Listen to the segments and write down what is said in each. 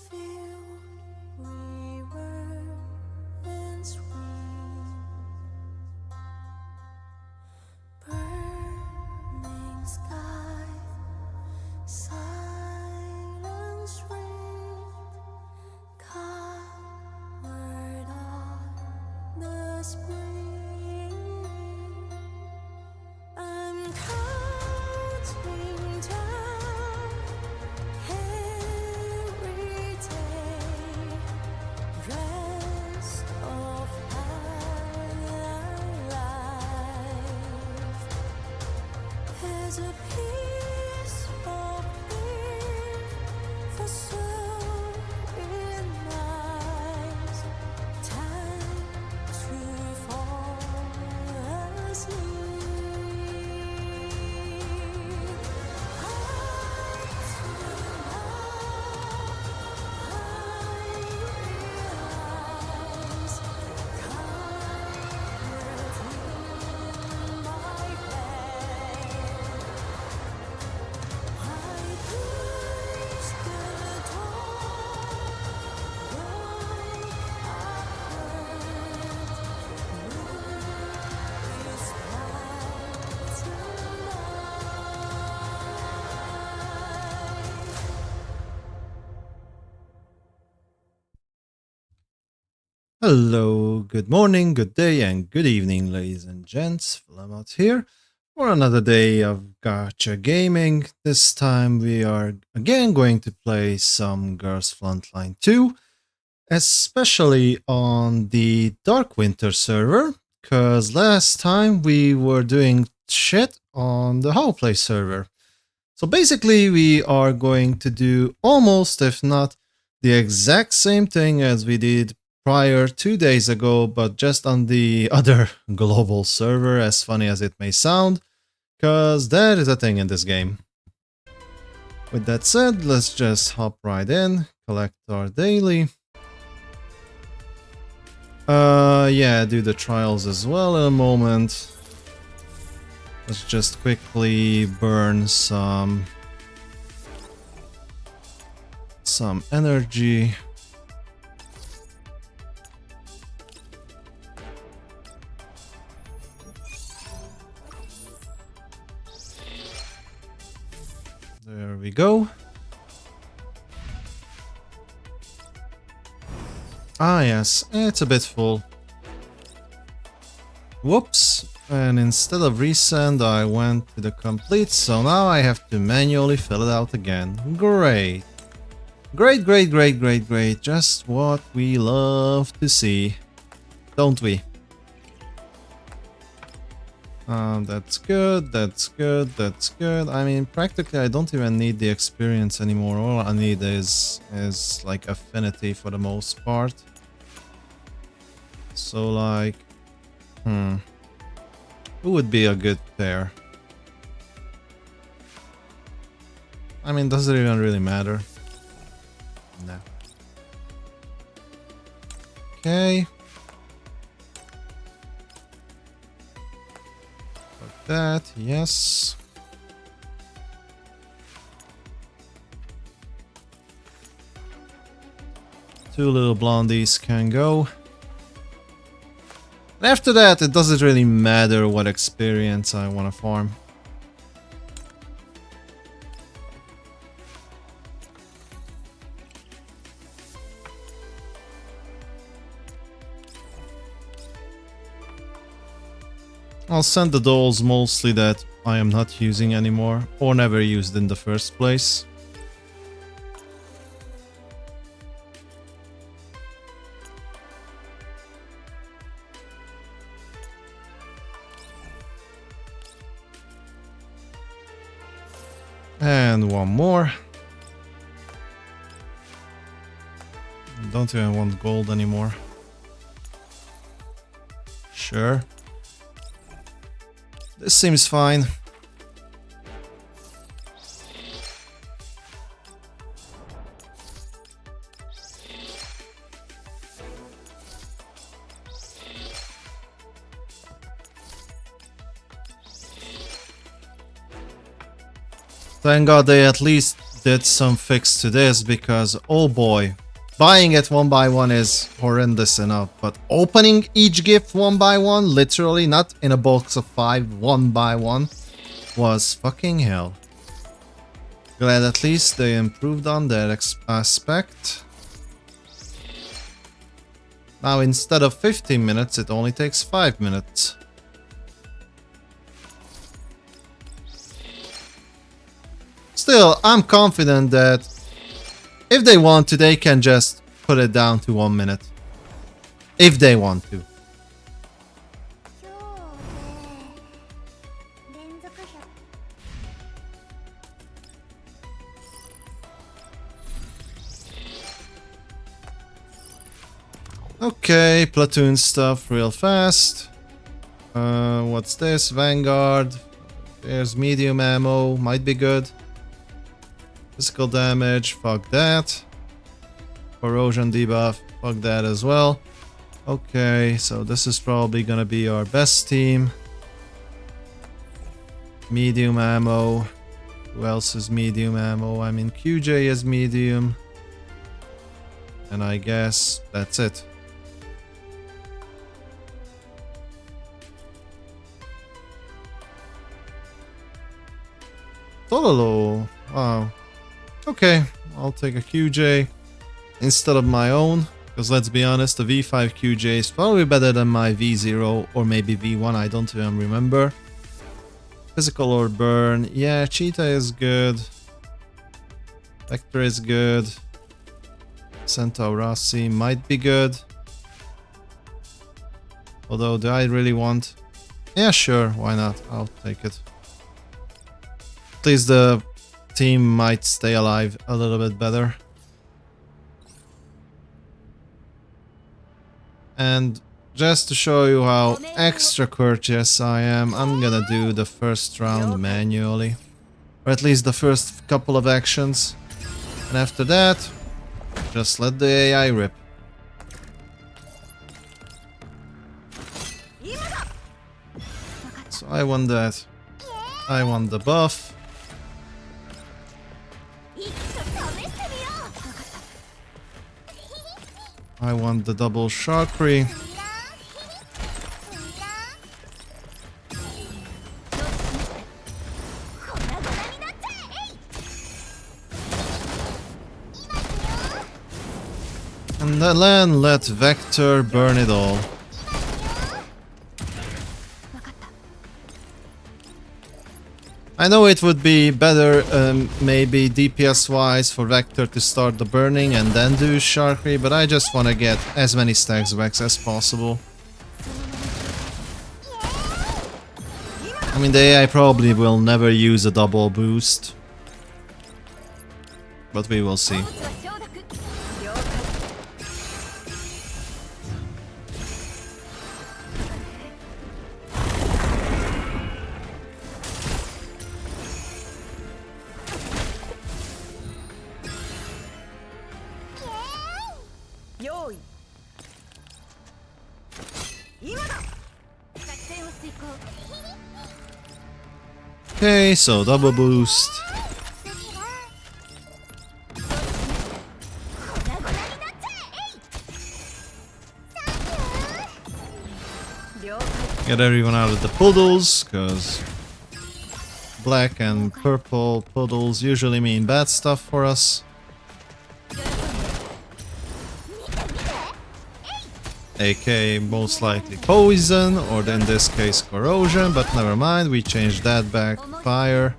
Filled, we were and sweet. Hello, good morning, good day, and good evening, ladies and gents. Flamout here for another day of gacha gaming. This time we are again going to play some Girls Frontline 2, especially on the Darkwinter server, because last time we were doing shit on the Howplay server. So basically we are going to do almost, if not the exact same thing as we did prior 2 days ago, but just on the other global server, as funny as it may sound, because that is a thing in this game. With that said, let's just hop right in, collect our daily. Yeah, do the trials as well in a moment. Let's just quickly burn some energy. There we go. Ah yes, it's a bit full. Whoops, and instead of resend I went to the complete, so now I have to manually fill it out again. Great. Great. Just what we love to see. Don't we? That's good. I mean, practically I don't even need the experience anymore. All I need is like affinity for the most part. So like, who would be a good pair? I mean, does it even really matter? No. Okay. That, yes. Two little blondies can go. After that, it doesn't really matter what experience I want to farm. I'll send the dolls mostly that I am not using anymore, or never used in the first place. And one more. Don't even want gold anymore. Sure. This seems fine. Thank God they at least did some fix to this, because oh boy, buying it one by one is horrendous enough, but opening each gift one by one, literally not in a box of 5, one by one, was fucking hell. Glad at least they improved on that aspect. Now instead of 15 minutes, it only takes 5 minutes. Still, I'm confident that if they want to, they can just put it down to 1 minute. If they want to. Okay, platoon stuff real fast. What's this? Vanguard. There's medium ammo. Might be good. Physical damage. Fuck that. Corrosion debuff. Fuck that as well. Okay, so this is probably gonna be our best team. Medium ammo. Who else is medium ammo? I mean, QJ is medium. And I guess that's it. Tololo. Wow. Okay, I'll take a QJ instead of my own. Because let's be honest, the V5 QJ is probably better than my V0 or maybe V1, I don't even remember. Physical or burn. Yeah, Cheetah is good. Vector is good. Centaur Rossi might be good. Although, do I really want... Yeah, sure, why not? I'll take it. At least the team might stay alive a little bit better. And just to show you how extra courteous I am, I'm gonna do the first round manually. Or at least the first couple of actions. And after that, just let the AI rip. So I want that. I want the buff. I want the double Chakri. And then let Vector burn it all. I know it would be better, maybe DPS wise, for Vector to start the burning and then do Chakri, but I just want to get as many stacks back as possible. I mean, the AI probably will never use a double boost, but we will see. Okay, so double boost. Get everyone out of the puddles, because black and purple puddles usually mean bad stuff for us. AK most likely poison, or in this case corrosion, but never mind, we changed that back to fire.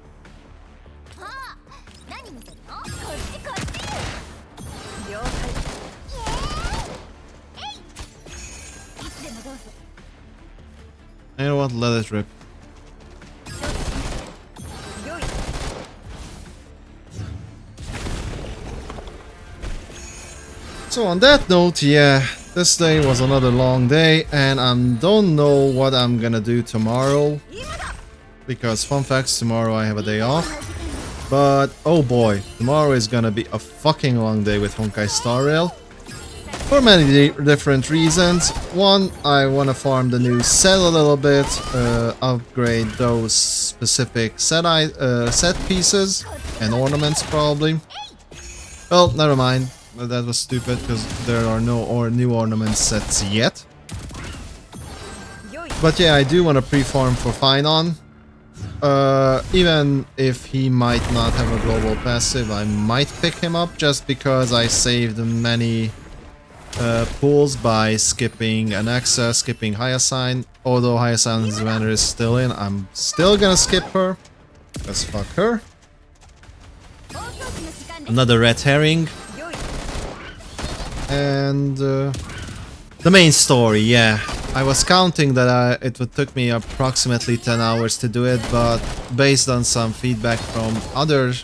You know what, let it rip. So on that note, yeah, this day was another long day, and I don't know what I'm gonna do tomorrow. Because fun facts, tomorrow I have a day off. But oh boy, tomorrow is gonna be a fucking long day with Honkai Star Rail. For many different reasons. One, I wanna farm the new set a little bit, upgrade those specific set pieces and ornaments probably. Well, never mind. That was stupid, because there are no new ornament sets yet. But yeah, I do want to pre-farm for Finon. Even if he might not have a global passive, I might pick him up just because I saved many pools by skipping an access, skipping Hyacinth. Although Hyacinth's banner is still in, I'm still gonna skip her. Because fuck her. Another red herring. And the main story, yeah. I was counting that it would took me approximately 10 hours to do it, but based on some feedback from other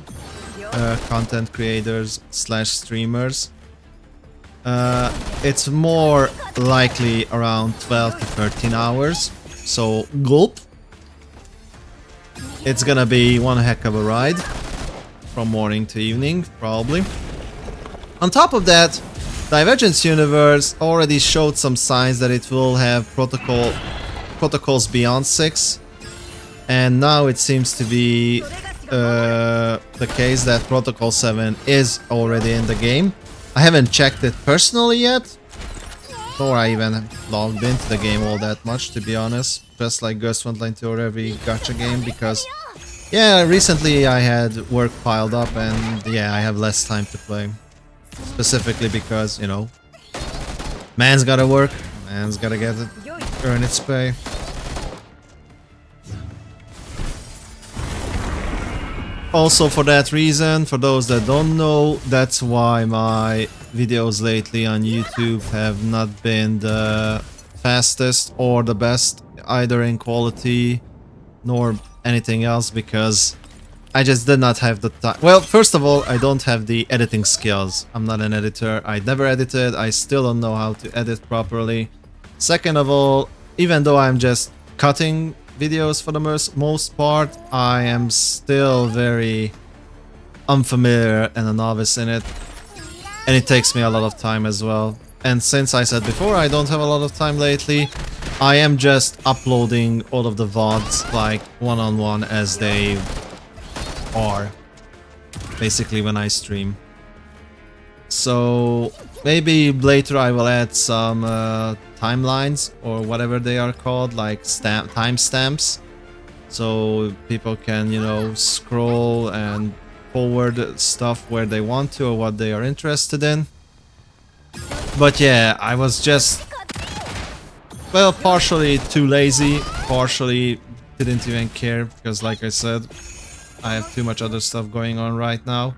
content creators slash streamers, it's more likely around 12 to 13 hours. So gulp. It's gonna be one heck of a ride from morning to evening, probably. On top of that, Divergence Universe already showed some signs that it will have protocols beyond 6, and now it seems to be the case that Protocol 7 is already in the game. I haven't checked it personally yet, nor I even logged into the game all that much, to be honest. Just like Ghost Frontline 2 or every gacha game, because yeah, recently I had work piled up and yeah, I have less time to play. Specifically because, you know, man's gotta work, man's gotta get it, earn its pay. Also for that reason, for those that don't know, that's why my videos lately on YouTube have not been the fastest or the best, either in quality nor anything else, because I just did not have the time. Well, first of all, I don't have the editing skills. I'm not an editor. I never edited. I still don't know how to edit properly. Second of all, even though I'm just cutting videos for the most part, I am still very unfamiliar and a novice in it. And it takes me a lot of time as well. And since I said before, I don't have a lot of time lately, I am just uploading all of the VODs like one-on-one as they are, basically, when I stream. So maybe later I will add some timelines or whatever they are called, like timestamps, so people can, you know, scroll and forward stuff where they want to or what they are interested in. But yeah, I was just, well, partially too lazy, partially didn't even care, because like I said, I have too much other stuff going on right now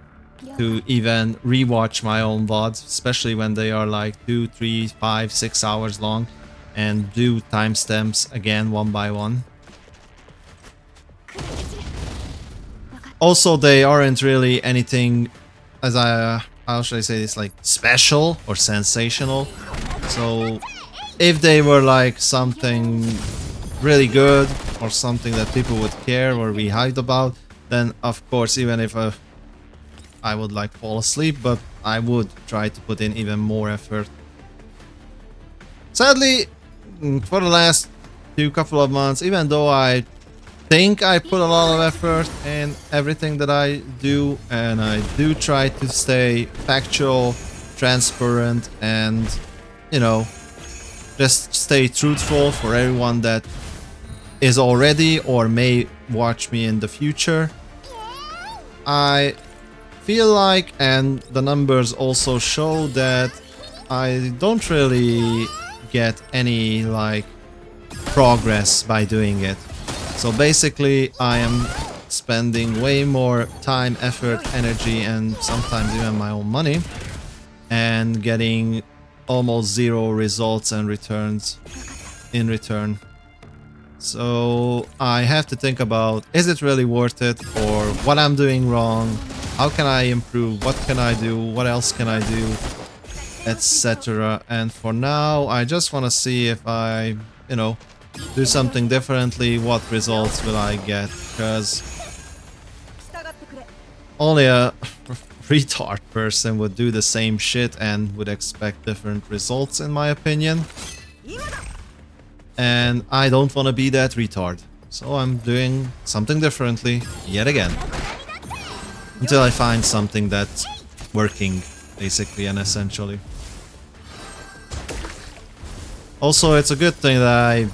to even rewatch my own VODs, especially when they are like 2, 3, 5, 6 hours long, and do timestamps again one by one. Also, they aren't really anything, as how should I say this, like special or sensational. So if they were like something really good or something that people would care or be hyped about, then of course, even if I would like fall asleep, but I would try to put in even more effort. Sadly, for the last couple of months, even though I think I put a lot of effort in everything that I do, and I do try to stay factual, transparent, and, you know, just stay truthful for everyone that is already or may watch me in the future, I feel like, and the numbers also show, that I don't really get any like progress by doing it. So basically I am spending way more time, effort, energy, and sometimes even my own money, and getting almost zero results and returns in return. So I have to think about, is it really worth it, or what I'm doing wrong, how can I improve, what can I do, what else can I do, etc. And for now, I just want to see if I, you know, do something differently, what results will I get, because only a retard person would do the same shit and would expect different results, in my opinion. And I don't want to be that retard, so I'm doing something differently yet again, until I find something that's working, basically and essentially. Also, it's a good thing that I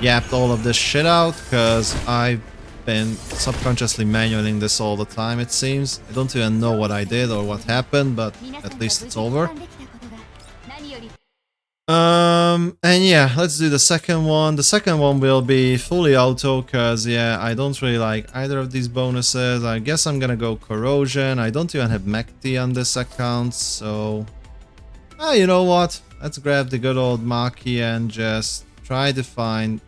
yapped all of this shit out, because I've been subconsciously manualing this all the time, it seems. I don't even know what I did or what happened, but at least it's over. And yeah, let's do the second one. The second one will be fully auto, cause yeah, I don't really like either of these bonuses. I guess I'm gonna go corrosion. I don't even have Mekti on this account, so you know what? Let's grab the good old Maki and just try to find.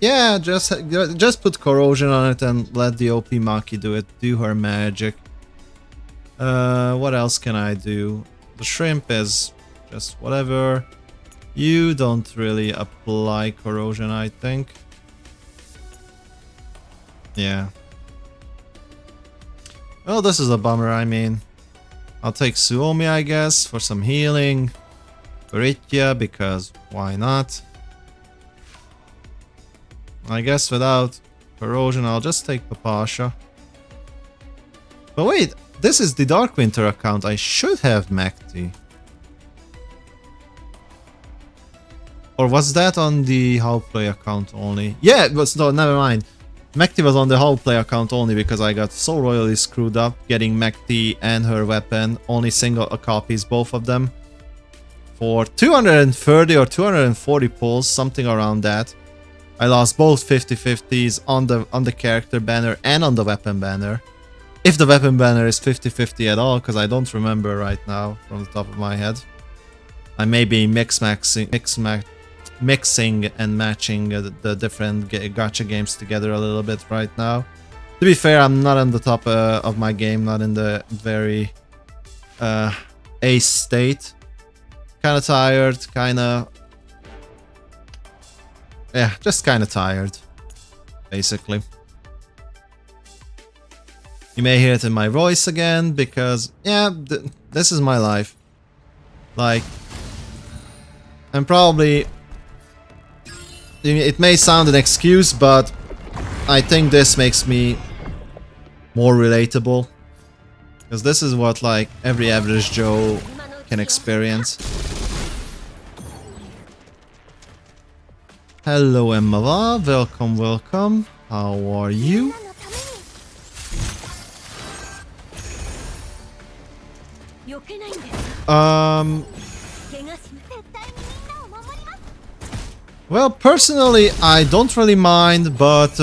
Yeah, just put corrosion on it and let the OP Maki do it. Do her magic. What else can I do? The shrimp is just whatever. You don't really apply corrosion, I think. Yeah. Well, this is a bummer, I mean. I'll take Suomi, I guess, for some healing. Goritya, because why not? I guess without corrosion, I'll just take Papasha. But wait, this is the Darkwinter account. I should have Mekti. Or was that on the How Play account only? Yeah, it was. No, never mind. Mekti was on the How Play account only because I got so royally screwed up getting Mekti and her weapon. Only single copies, both of them. For 230 or 240 pulls, something around that. I lost both 50-50s on the character banner and on the weapon banner. If the weapon banner is 50-50 at all, because I don't remember right now from the top of my head. I may be mixing and matching the different gacha games together a little bit right now. To be fair, I'm not on the top of my game, not in the very ace state. Kinda tired, yeah, just kinda tired, basically. You may hear it in my voice again, because, yeah, this is my life. Like, I'm probably... It may sound an excuse, but I think this makes me more relatable. Because this is what, like, every average Joe can experience. Hello, Emma. Welcome, welcome. How are you? Well, personally, I don't really mind, but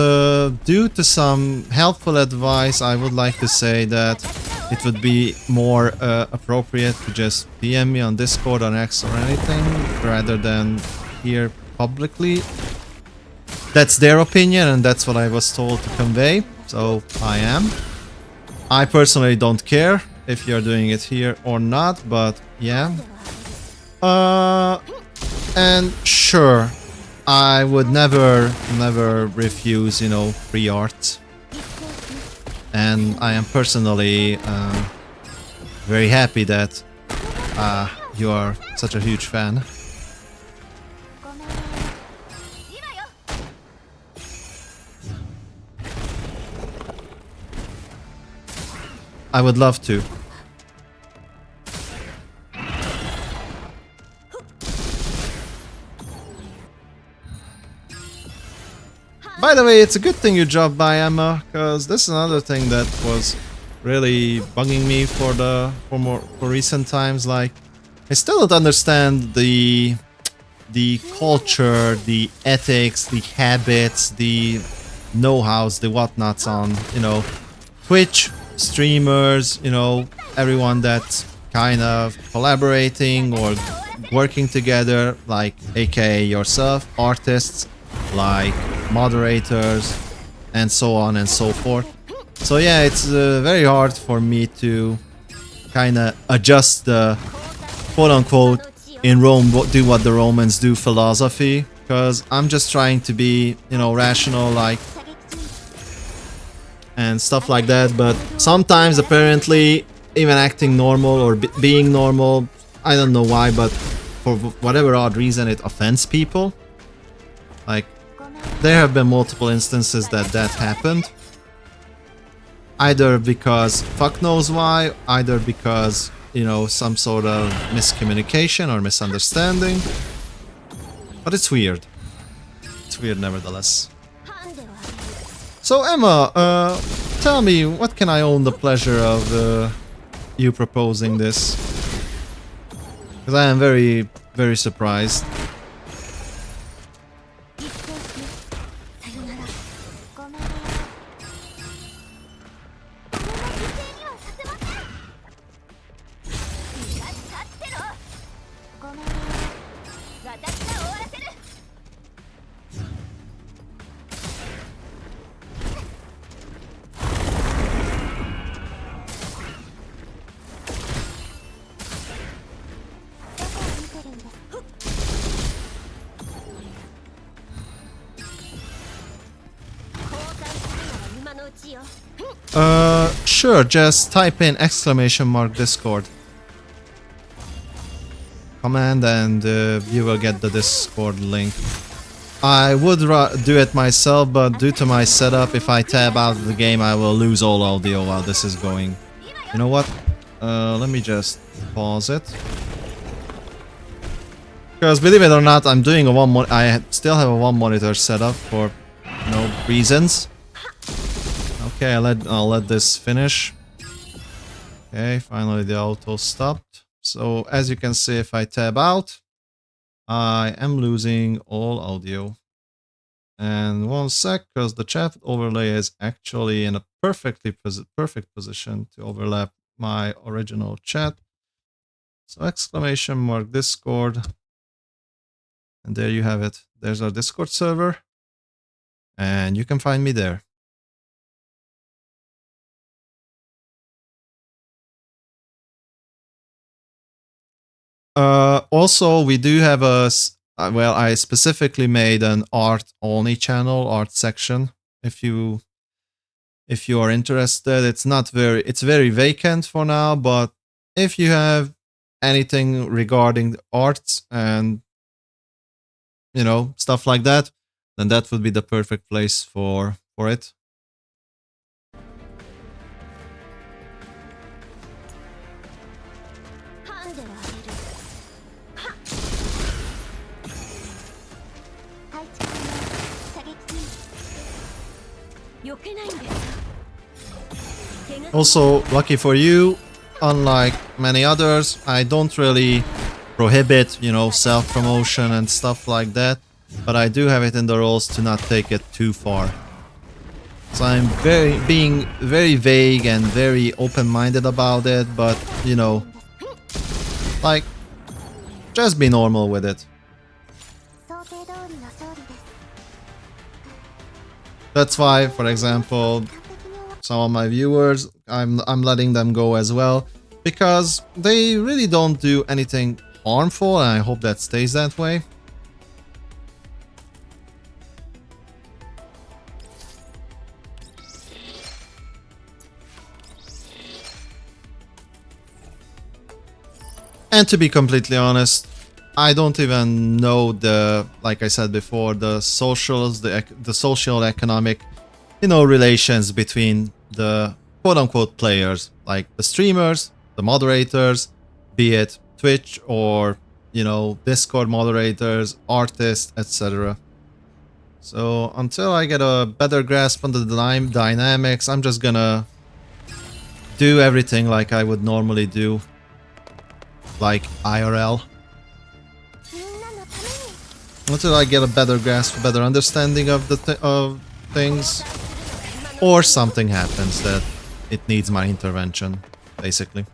due to some helpful advice, I would like to say that it would be more appropriate to just DM me on Discord or X or anything, rather than here publicly. That's their opinion, and that's what I was told to convey, so I am. I personally don't care if you're doing it here or not, but yeah. And sure, I would never refuse, you know, free art. And I am personally very happy that you are such a huge fan. I would love to. By the way, it's a good thing you dropped by, Emma, because this is another thing that was really bugging me for recent times. Like, I still don't understand the culture, the ethics, the habits, the know-hows, the whatnots on, you know, Twitch streamers, you know, everyone that's kind of collaborating or working together, like aka yourself, artists, like moderators, and so on and so forth. So yeah, it's very hard for me to kind of adjust the quote-unquote in Rome do what the Romans do philosophy, because I'm just trying to be, you know, rational, like, and stuff like that. But sometimes apparently even acting normal or being normal, I don't know why, but for whatever odd reason it offends people. Like, there have been multiple instances that happened. Either because fuck knows why, either because, you know, some sort of miscommunication or misunderstanding. But it's weird. It's weird nevertheless. So Emma, tell me, what can I own the pleasure of you proposing this? Because I am very, very surprised. Sure, just type in exclamation mark Discord command and you will get the Discord link. I would do it myself, but due to my setup, if I tab out of the game, I will lose all audio while this is going. You know what? Let me just pause it. Because believe it or not, I'm doing a I still have a one monitor setup for no reasons. Okay, I'll let this finish. Okay, finally the auto stopped. So as you can see, if I tab out, I am losing all audio. And one sec, because the chat overlay is actually in a perfect position to overlap my original chat. So exclamation mark Discord. And there you have it. There's our Discord server. And you can find me there. Also, we do have well, I specifically made an art only channel, art section. If you are interested, it's very vacant for now, but if you have anything regarding the arts and stuff like that, then that would be the perfect place for it. Also, lucky for you, unlike many others, I don't really prohibit, self-promotion and stuff like that, but I do have it in the rules to not take it too far. So I'm being very vague and very open-minded about it, but, like, just be normal with it. That's why, for example, some of my viewers, I'm letting them go as well, because they really don't do anything harmful, and I hope that stays that way. And to be completely honest, I don't even know like I said before, the social economic, relations between the quote-unquote players, like the streamers, the moderators, be it Twitch or, Discord moderators, artists, etc. So until I get a better grasp on the dynamics, I'm just gonna do everything like I would normally do, like IRL. Until I get a better grasp, a better understanding of of things, or something happens that it needs my intervention, basically.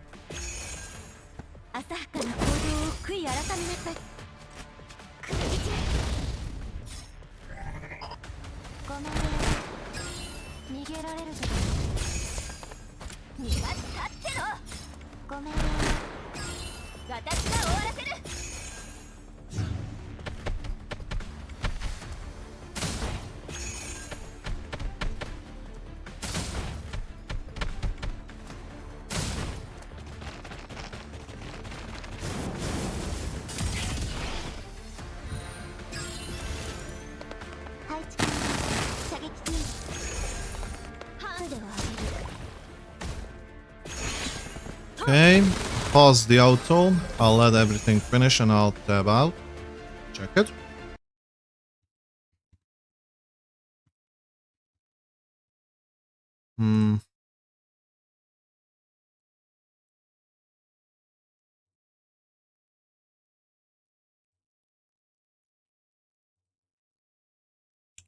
Okay, pause the auto. I'll let everything finish and I'll tab out. Check it.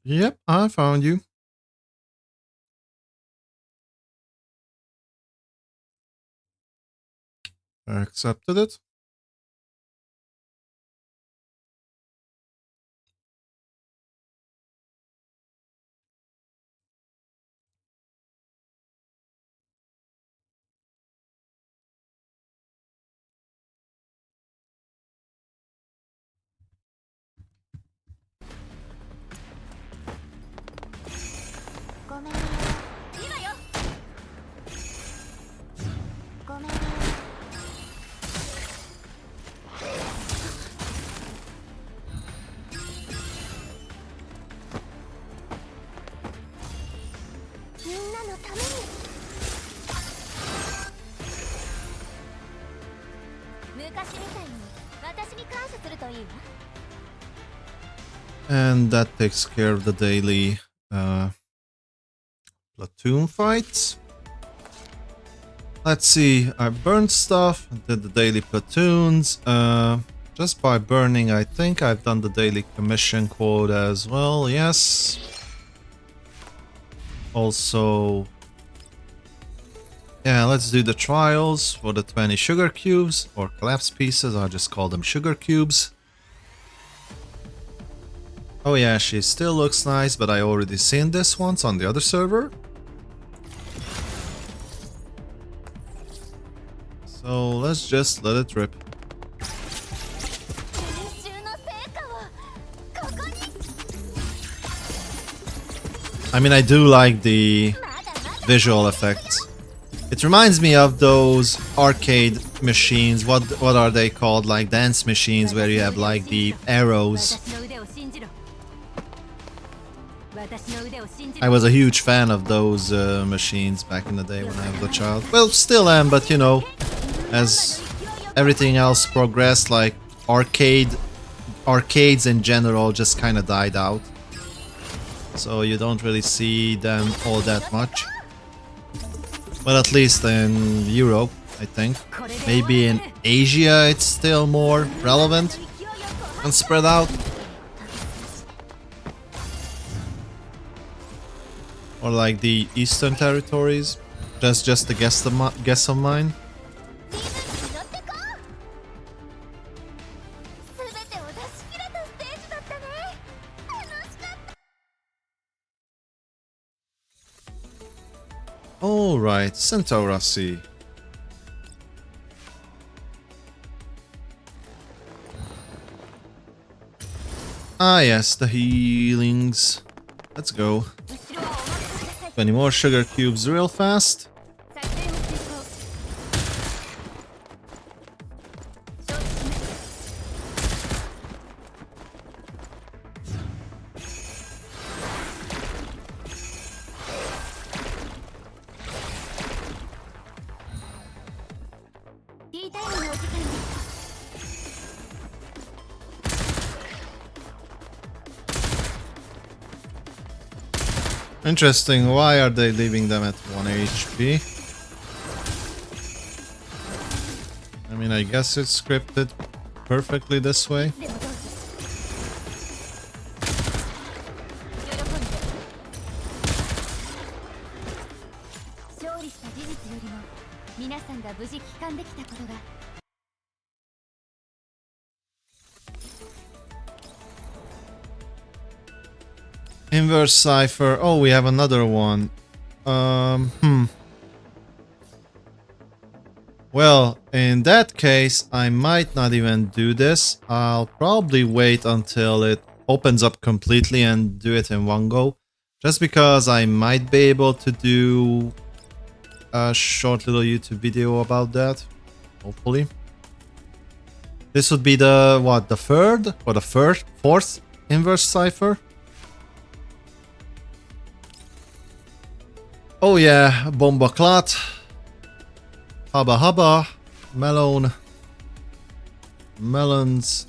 Yep, I found you. I accepted it. And that takes care of the daily platoon fights. Let's see, I burned stuff, did the daily platoons. Just by burning, I think I've done the daily commission quota as well, yes. Also, yeah, let's do the trials for the 20 sugar cubes, or collapse pieces, I'll just call them sugar cubes. Oh yeah, she still looks nice, but I already seen this once on the other server. So let's just let it rip. I mean, I do like the visual effects. It reminds me of those arcade machines. What are they called? Like dance machines where you have like the arrows. I was a huge fan of those machines back in the day when I was a child. Well, still am, but you know, as everything else progressed, like arcades in general just kind of died out. So you don't really see them all that much. But at least in Europe, I think. Maybe in Asia it's still more relevant and spread out. Or like the Eastern territories. That's just a guess of mine. Alright, Centaurasi. Ah yes, the healings. Let's go. 20 more sugar cubes real fast. Interesting, why are they leaving them at 1 HP? I mean, I guess it's scripted perfectly this way. Inverse cipher. Oh, we have another one. Well, in that case, I might not even do this. I'll probably wait until it opens up completely and do it in one go. Just because I might be able to do a short little YouTube video about that. Hopefully. This would be the, what, the third? Or the fourth inverse cipher? Oh yeah, Bomba Clat, Hubba Hubba, Melon, Melons.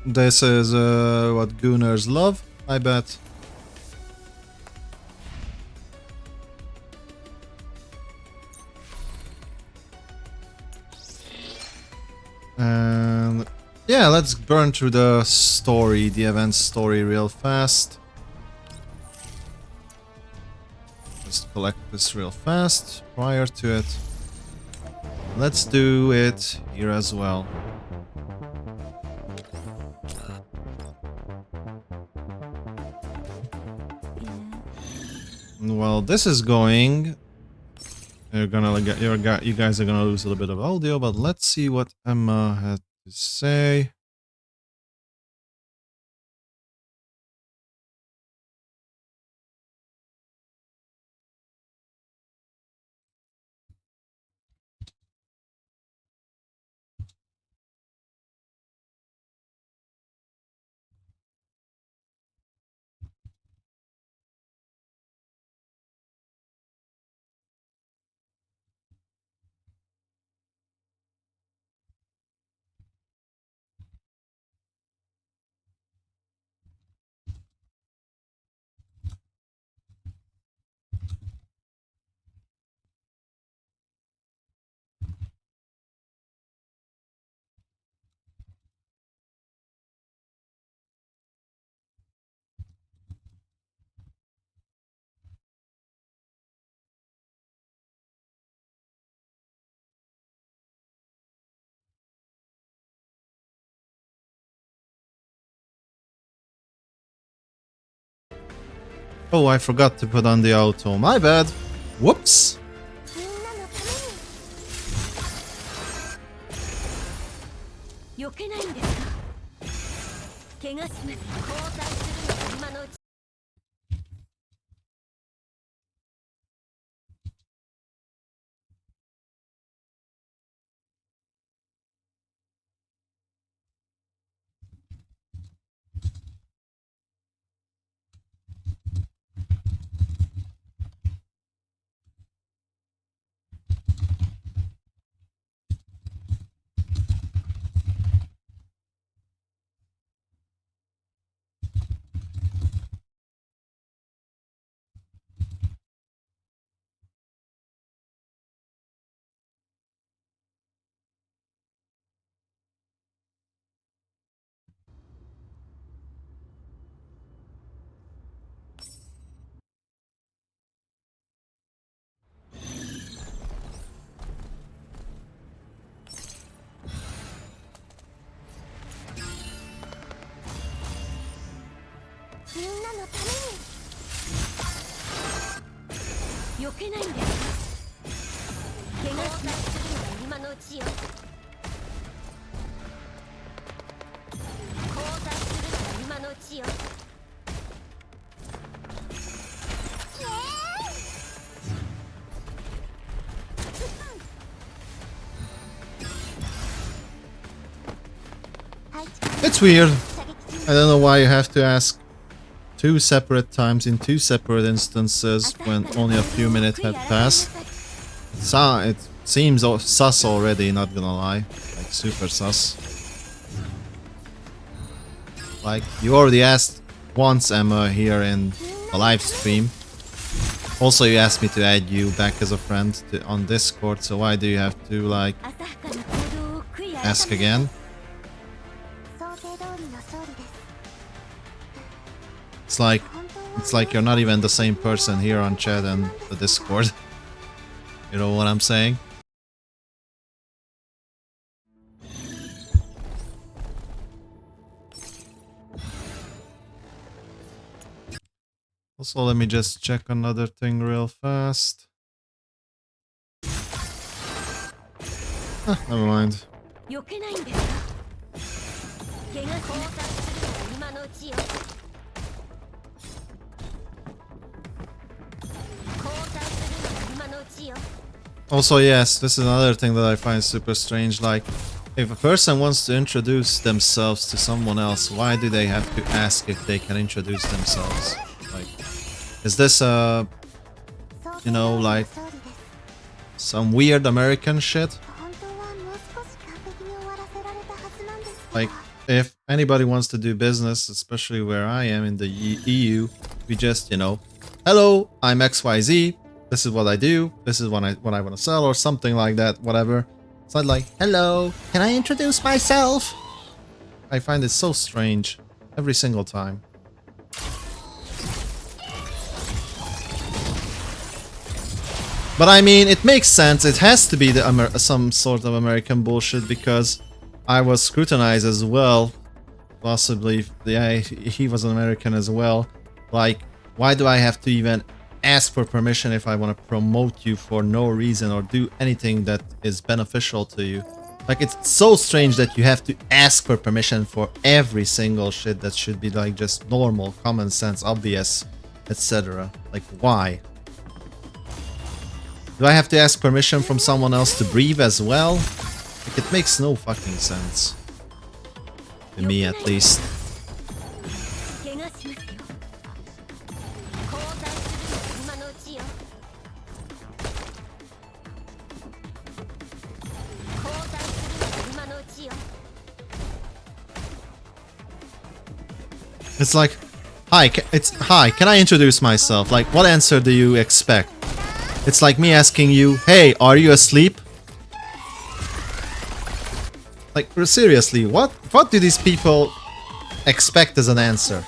This is what Gooners love, I bet. And yeah, let's burn through the story, the event story real fast. Just collect this real fast prior to it. Let's do it here as well. Well, this is going. You're gonna get you guys are gonna lose a little bit of audio, but let's see what Emma had to say. Oh, I forgot to put on the auto. My bad. Whoops. It's weird. I don't know why you have to ask 2 separate times in 2 separate instances when only a few minutes have passed. It seems sus already, not gonna lie. Like, super sus. Like, you already asked once, Emma, here in the live stream. Also, you asked me to add you back as a friend on Discord, so why do you have to, like, ask again? It's like you're not even the same person here on chat and the Discord. You know what I'm saying? Also, let me just check another thing real fast. Never mind. Also, yes, this is another thing that I find super strange. Like, if a person wants to introduce themselves to someone else, why do they have to ask if they can introduce themselves? Like, is this you know, like some weird American shit? Like, if anybody wants to do business, especially where I am in the EU, we just, you know, hello, I'm XYZ. This is what I do, this is what I want to sell, or something like that, whatever. It's not like, hello, can I introduce myself? I find it so strange, every single time. But I mean, it makes sense, it has to be some sort of American bullshit, because I was scrutinized as well. Possibly, yeah, he was an American as well. Like, why do I have to even ask for permission if I want to promote you for no reason or do anything that is beneficial to you? Like, it's so strange that you have to ask for permission for every single shit that should be like just normal, common sense, obvious, etc. Like, why? Do I have to ask permission from someone else to breathe as well? Like, it makes no fucking sense. To me, at least. It's like, hi, can I introduce myself? Like, what answer do you expect? It's like me asking you, hey, are you asleep? Like, seriously, what do these people expect as an answer?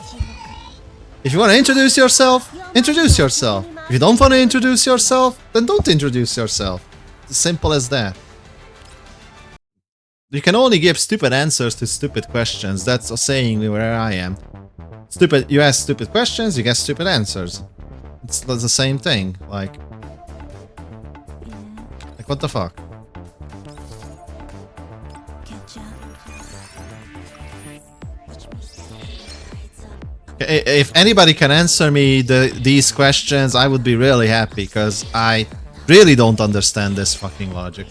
If you want to introduce yourself, introduce yourself. If you don't want to introduce yourself, then don't introduce yourself. It's as simple as that. You can only give stupid answers to stupid questions. That's a saying where I am. Stupid. You ask stupid questions, you get stupid answers. It's the same thing. Like what the fuck? If anybody can answer me these questions, I would be really happy, because I really don't understand this fucking logic.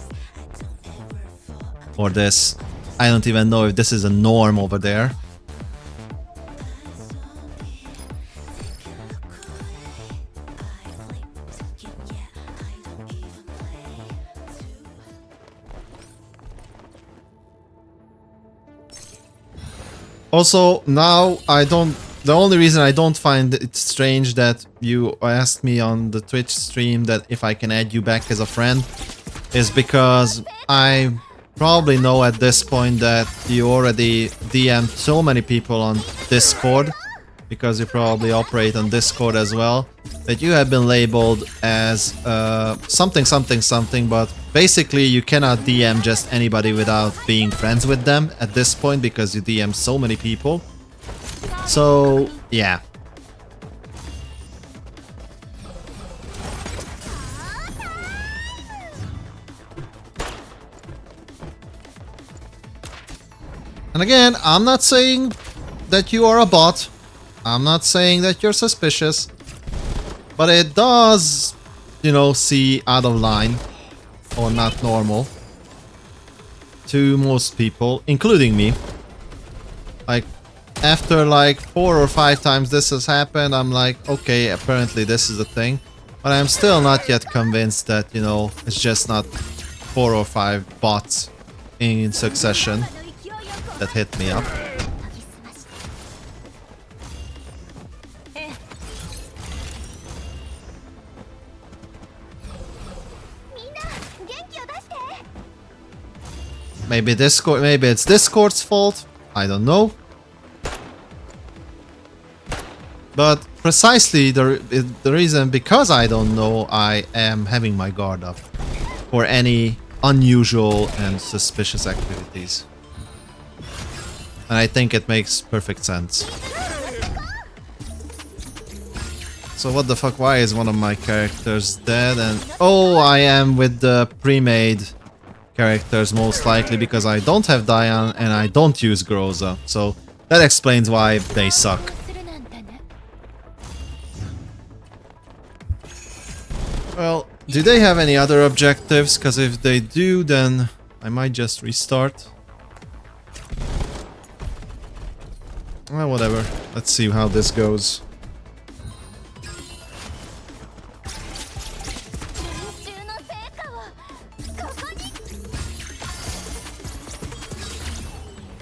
Or this. I don't even know if this is a norm over there. Also, now the only reason I don't find it strange that you asked me on the Twitch stream that if I can add you back as a friend is because I probably know at this point that you already DM'd so many people on Discord, because you probably operate on Discord as well, that you have been labeled as something something something, but basically you cannot DM just anybody without being friends with them at this point, because you DM so many people. So, yeah. And again, I'm not saying that you are a bot. I'm not saying that you're suspicious. But it does, you know, see out of line or not normal to most people, including me. Like, after like 4 or 5 times this has happened, I'm like, okay, apparently this is a thing. But I'm still not yet convinced that, you know, it's just not 4 or 5 bots in succession that hit me up. Maybe Discord, maybe it's Discord's fault. I don't know. But precisely the reason, because I don't know, I am having my guard up for any unusual and suspicious activities. And I think it makes perfect sense. So what the fuck, why is one of my characters dead? And oh, I am with the pre-made characters most likely, because I don't have Diane and I don't use Groza. So that explains why they suck. Well, do they have any other objectives? Because if they do, then I might just restart. Well, whatever. Let's see how this goes.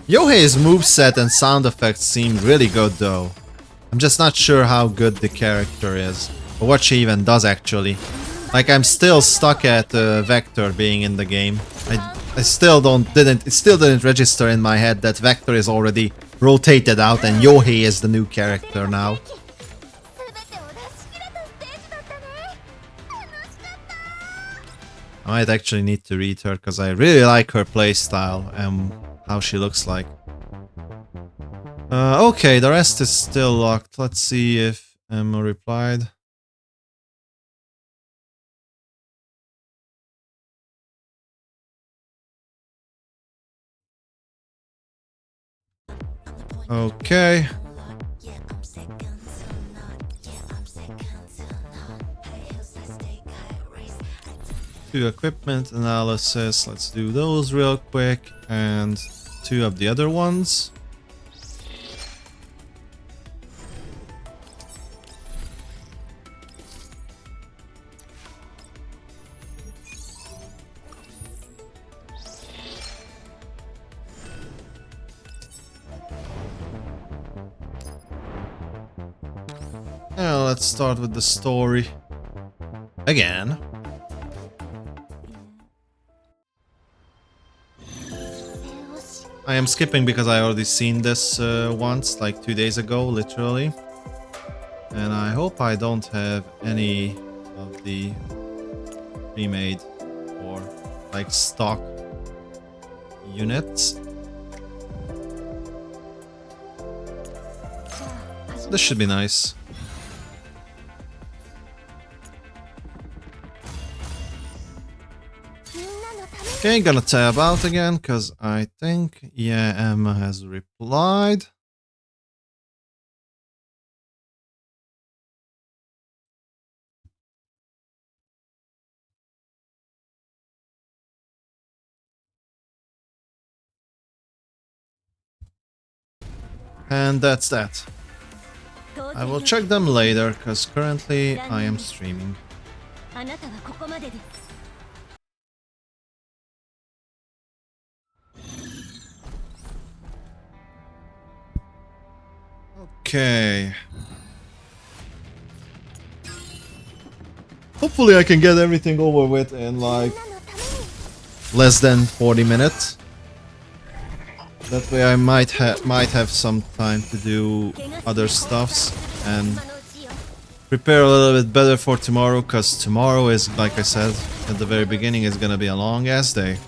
Yohei's moveset and sound effects seem really good though. I'm just not sure how good the character is, or what she even does actually. Like, I'm still stuck at Vector being in the game. I still didn't register in my head that Vector is already rotated out and Yohei is the new character now. I might actually need to read her, because I really like her playstyle and how she looks like. Okay, the rest is still locked. Let's see if Emma replied. Okay. Do equipment analysis. Let's do those real quick. And 2 of the other ones. Now let's start with the story again. I am skipping because I already seen this once, like 2 days ago, literally. And I hope I don't have any of the pre-made or like stock units. This should be nice. Okay, gonna tab out again, because I think, yeah, Emma has replied. And that's that. I will check them later, because currently I am streaming. Okay. Hopefully I can get everything over with in like less than 40 minutes. That way I might have some time to do other stuffs and prepare a little bit better for tomorrow, because tomorrow is, like I said at the very beginning, is gonna be a long ass day.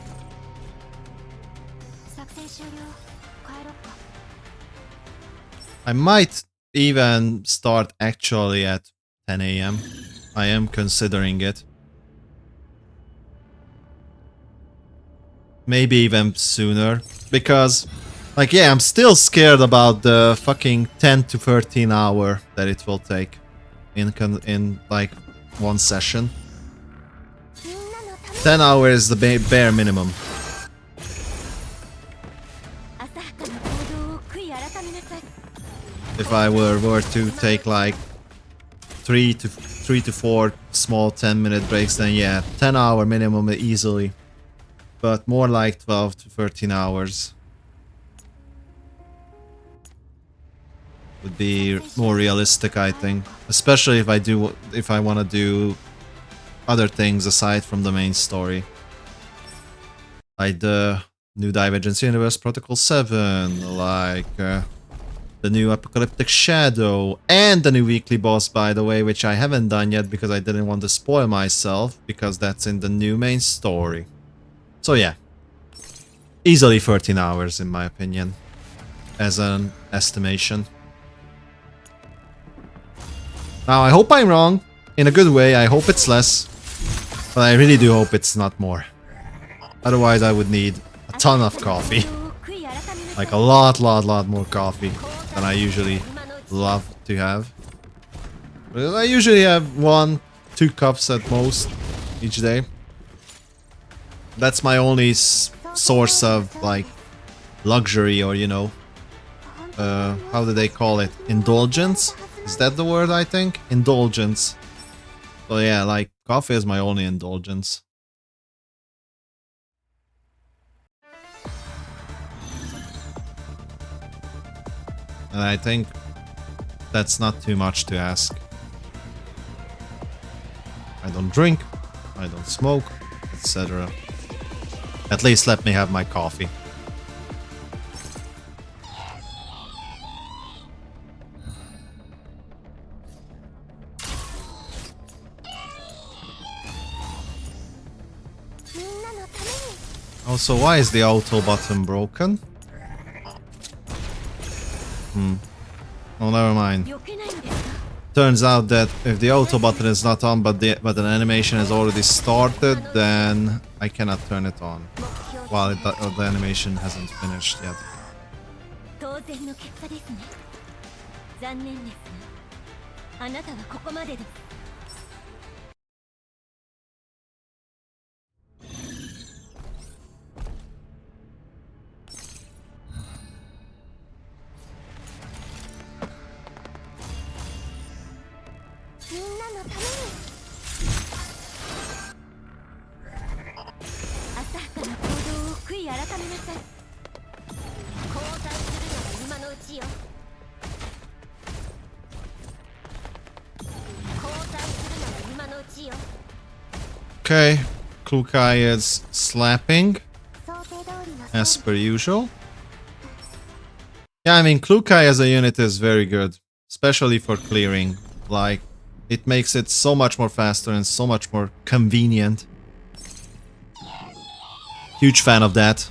I might even start actually at 10 AM. I am considering it. Maybe even sooner. Because, like, yeah, I'm still scared about the fucking 10 to 13 hour that it will take in like one session. 10 hours is the bare minimum. If I were to take like 3 to 4 small 10-minute breaks, then yeah, 10-hour minimum easily. But more like 12 to 13 hours would be more realistic, I think. Especially if I want to do other things aside from the main story. Like the new Divergence Universe Protocol 7, like the new Apocalyptic Shadow, and the new weekly boss, by the way, which I haven't done yet because I didn't want to spoil myself, because that's in the new main story. So yeah, easily 13 hours in my opinion, as an estimation. Now I hope I'm wrong, in a good way. I hope it's less, but I really do hope it's not more. Otherwise I would need a ton of coffee. Like a lot more coffee than I usually love to have. But I usually have 1-2 cups at most each day. That's my only source of like luxury, or you know, how do they call it? Indulgence? Is that the word? I think indulgence. So yeah, like coffee is my only indulgence. And I think that's not too much to ask. I don't drink, I don't smoke, etc. At least let me have my coffee. Also, why is the auto button broken? Oh, never mind. Turns out that if the auto button is not on, but an animation has already started, then I cannot turn it on while the animation hasn't finished yet. Okay, Klukai is slapping, as per usual. Yeah, I mean, Klukai as a unit is very good, especially for clearing. Like, it makes it so much more faster and so much more convenient. Huge fan of that.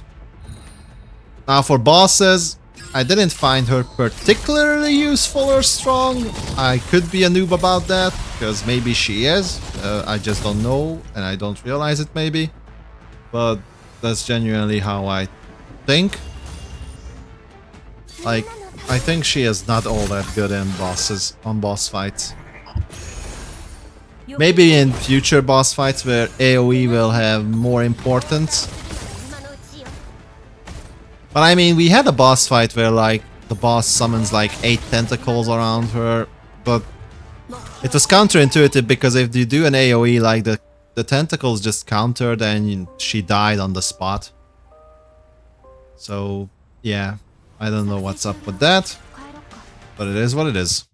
Now for bosses, I didn't find her particularly useful or strong. I could be a noob about that, because maybe she is. I just don't know, and I don't realize it maybe. But that's genuinely how I think. Like, I think she is not all that good in bosses, on boss fights. Maybe in future boss fights where AoE will have more importance. But I mean, we had a boss fight where like the boss summons like 8 tentacles around her, but it was counterintuitive because if you do an AoE, like the tentacles just countered and she died on the spot. So yeah, I don't know what's up with that, but it is what it is.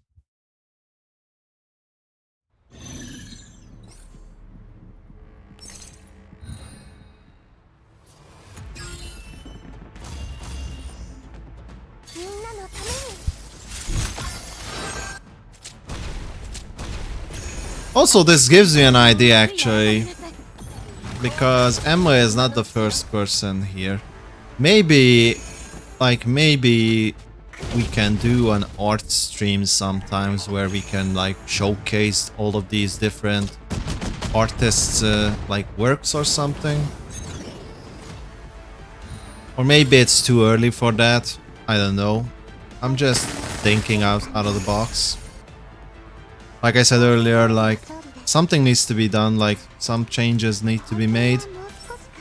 Also, this gives you an idea actually, because Emma is not the first person here. Maybe we can do an art stream sometimes where we can like showcase all of these different artists' like works or something. Or maybe it's too early for that. I don't know. I'm just thinking out of the box. Like I said earlier, like something needs to be done, like some changes need to be made,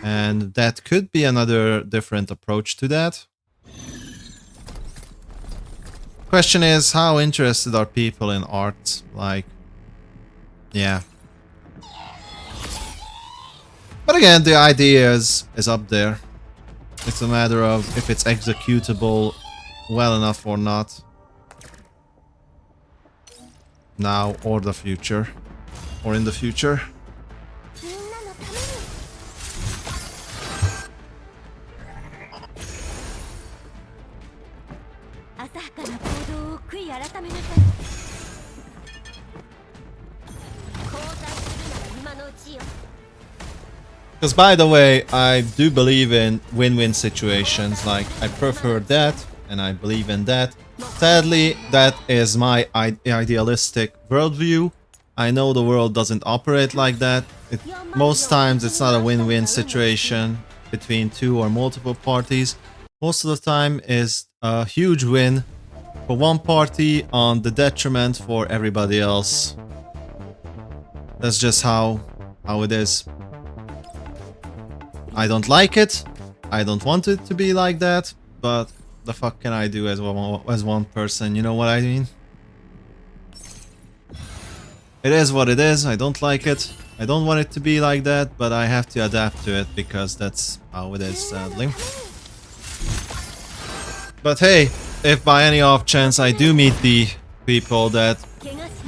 and that could be another different approach to that. Question is, how interested are people in art? Like, yeah. But again, the idea is up there. It's a matter of if it's executable well enough or not. Now or the future. Or in the future. Because by the way, I do believe in win-win situations, like I prefer that and I believe in that. Sadly, that is my idealistic worldview. I know the world doesn't operate like that. Most times it's not a win-win situation between two or multiple parties. Most of the time is a huge win for one party on the detriment for everybody else. That's just how it is. I don't like it. I don't want it to be like that, but the fuck can I do as one person, you know what I mean? It is what it is. I don't like it. I don't want it to be like that, but I have to adapt to it because that's how it is, sadly. But hey, if by any off chance I do meet the people that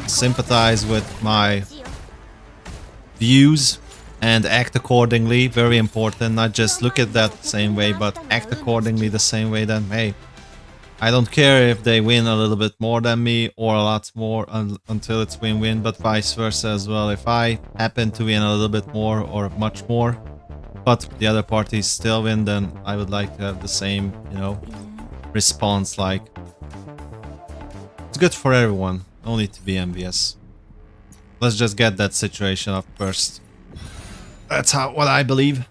sympathize with my views and act accordingly, very important, not just look at that the same way, but act accordingly the same way, then hey, I don't care if they win a little bit more than me or a lot more until it's win-win, but vice versa as well. If I happen to win a little bit more or much more, but the other parties still win, then I would like to have the same, you know, response. Like, it's good for everyone, no need to be envious. Let's just get that situation up first. That's what I believe.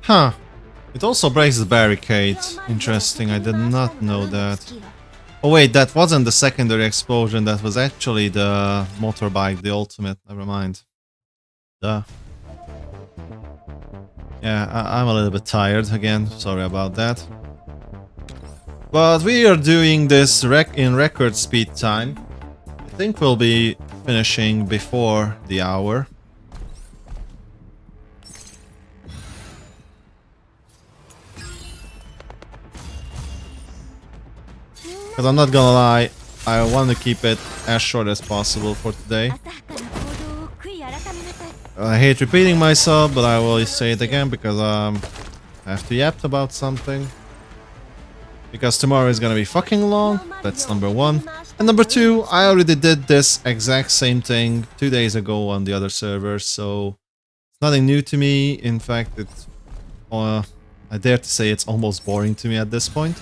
Huh. It also breaks the barricade. Interesting, I did not know that. Oh wait, that wasn't the secondary explosion, that was actually the motorbike, the ultimate, never mind. Duh. Yeah, I'm a little bit tired again, sorry about that. But we are doing this in record speed time. I think we'll be finishing before the hour. Because I'm not gonna lie, I want to keep it as short as possible for today. I hate repeating myself, but I will say it again because I have to yap about something. Because tomorrow is gonna be fucking long, that's number one. And number two, I already did this exact same thing 2 days ago on the other server, so it's nothing new to me. In fact, it's, I dare to say it's almost boring to me at this point.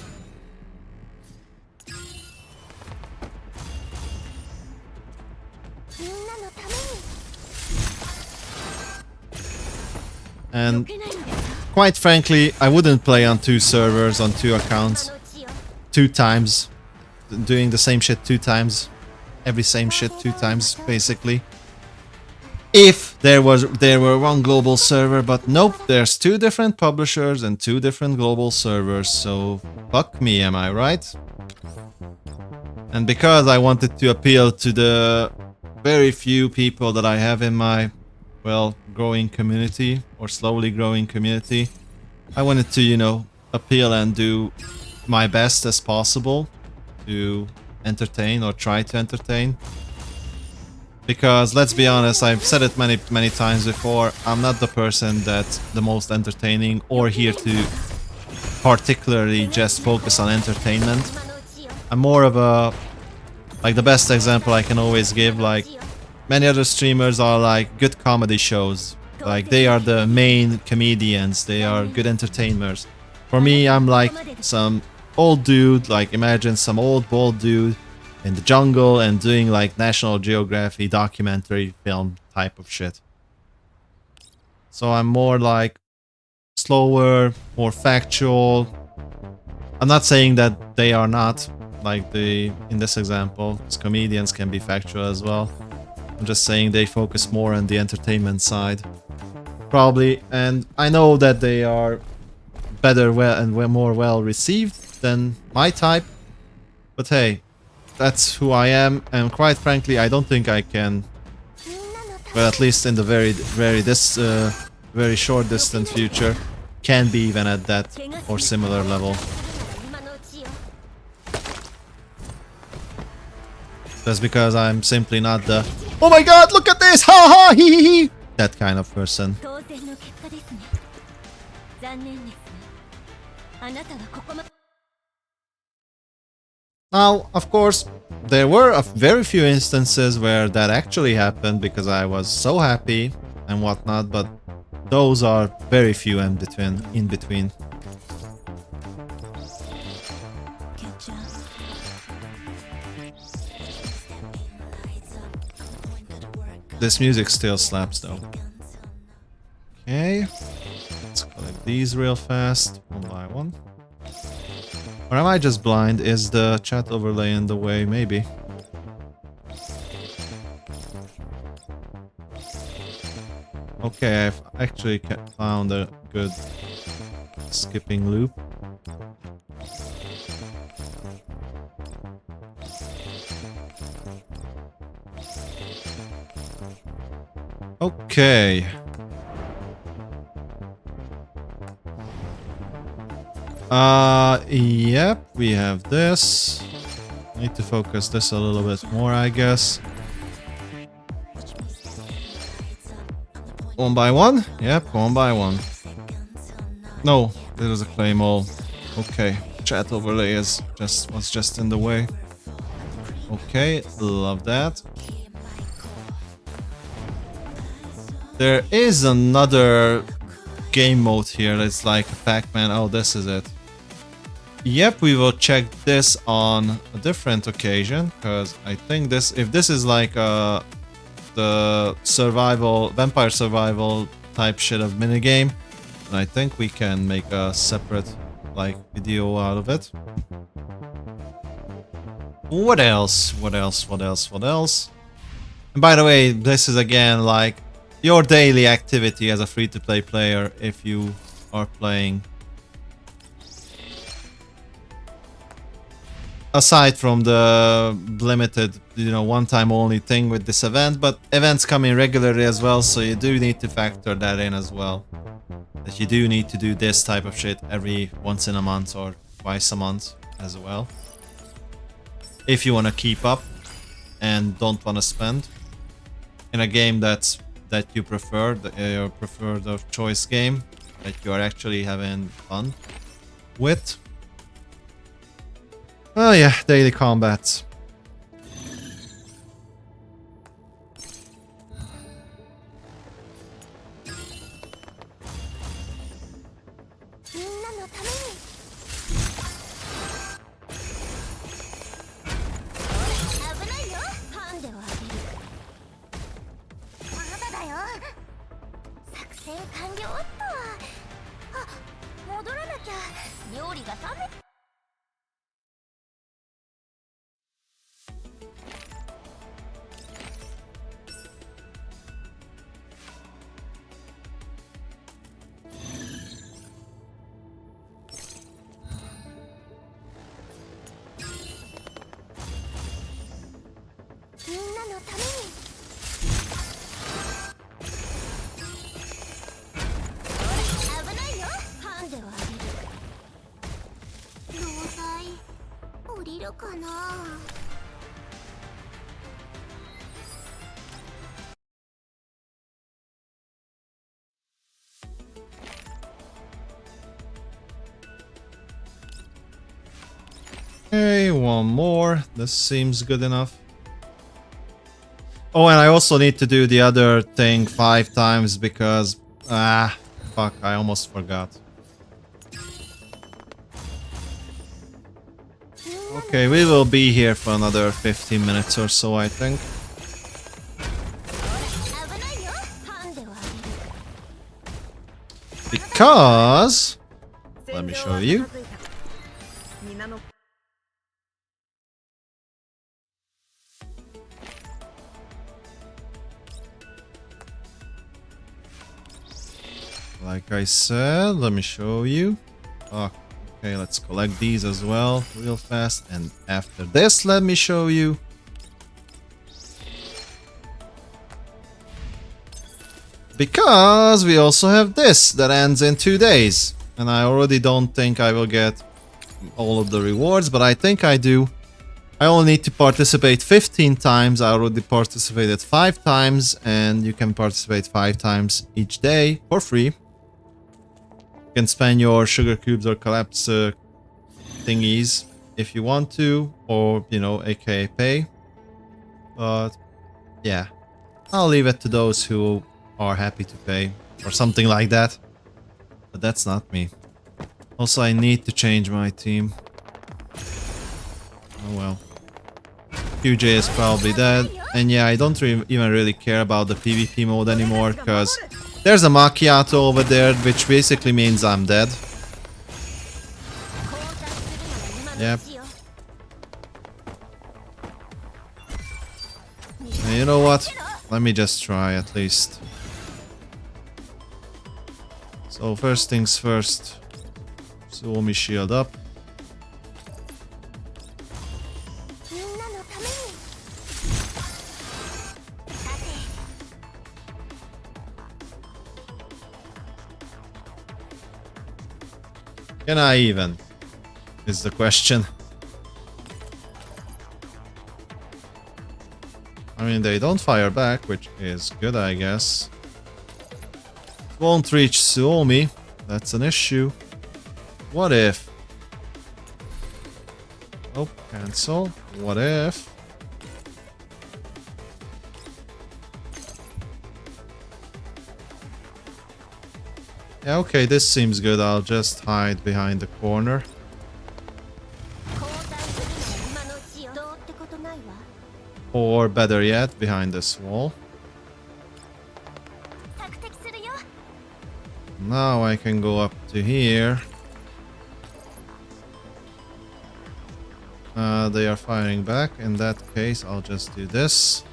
And quite frankly, I wouldn't play on 2 servers, on 2 accounts, 2 times, doing the same shit 2 times, every same shit 2 times, basically. If there were one global server, but nope, there's 2 different publishers and 2 different global servers, so fuck me, am I right? And because I wanted to appeal to the very few people that I have in my, well, growing community, or slowly growing community, I wanted to, you know, appeal and do my best as possible to entertain, or try to entertain. Because let's be honest, I've said it many times before, I'm not the person that's the most entertaining or here to particularly just focus on entertainment. I'm more of a, like the best example I can always give, like many other streamers are like good comedy shows. Like they are the main comedians, they are good entertainers. For me, I'm like some old dude, like imagine some old bald dude in the jungle and doing like National Geographic documentary film type of shit. So I'm more like slower, more factual. I'm not saying that they are not, like in this example, because comedians can be factual as well. I'm just saying they focus more on the entertainment side. Probably, and I know that they are better and more well received than my type. But hey, that's who I am, and quite frankly, I don't think I can, well, at least in the very short distant future, can be even at that or similar level. That's because I'm simply not the, oh my god, look at this, ha ha, hee hee hee, that kind of person. Now, of course, there were a very few instances where that actually happened because I was so happy and whatnot, but those are very few in between. This music still slaps though. Okay, let's collect these real fast, one by one. Or am I just blind? Is the chat overlay in the way? Maybe. Okay, I've actually found a good skipping loop. Okay. Yep, we have this. Need to focus this a little bit more, I guess. One by one? Yep, one by one. No, there is a claymore. Okay, chat overlay was just in the way. Okay, love that. There is another game mode here. It's like a Pac-Man. Oh, this is it. Yep, we will check this on a different occasion, because I think if this is like the vampire survival type shit of minigame, then I think we can make a separate like video out of it. What else? What else? What else? What else? And by the way, this is again like your daily activity as a free-to-play player if you are playing. Aside from the limited, one-time only thing with this event, but events come in regularly as well, so you do need to factor that in as well. That you do need to do this type of shit every once in a month or twice a month as well. If you want to keep up and don't want to spend in a game that's that you prefer, your preferred of choice game that you are actually having fun with. Oh yeah, daily combats. Okay, one more. This seems good enough. Oh, and I also need to do the other thing 5 times because... fuck, I almost forgot. Okay, we will be here for another 15 minutes or so, I think. Because... let me show you. Like I said, let me show you. Oh, okay, let's collect these as well real fast. And after this, let me show you. Because we also have this that ends in 2 days. And I already don't think I will get all of the rewards, but I think I do. I only need to participate 15 times. I already participated 5 times, and you can participate 5 times each day for free. You can spend your sugar cubes or collapse thingies if you want to, or, you know, aka pay. But, yeah. I'll leave it to those who are happy to pay, or something like that. But that's not me. Also, I need to change my team. Oh well. QJ is probably dead. And yeah, I don't even really care about the PvP mode anymore, because there's a macchiato over there, which basically means I'm dead. Yep. And you know what? Let me just try at least. So first things first. Suomi shield up. Can I even? Is the question. I mean, they don't fire back, which is good, I guess. Won't reach Suomi. That's an issue. What if? Oh, cancel. What if? Yeah, okay, this seems good. I'll just hide behind the corner. Or better yet, behind this wall. Now I can go up to here. They are firing back. In that case, I'll just do this.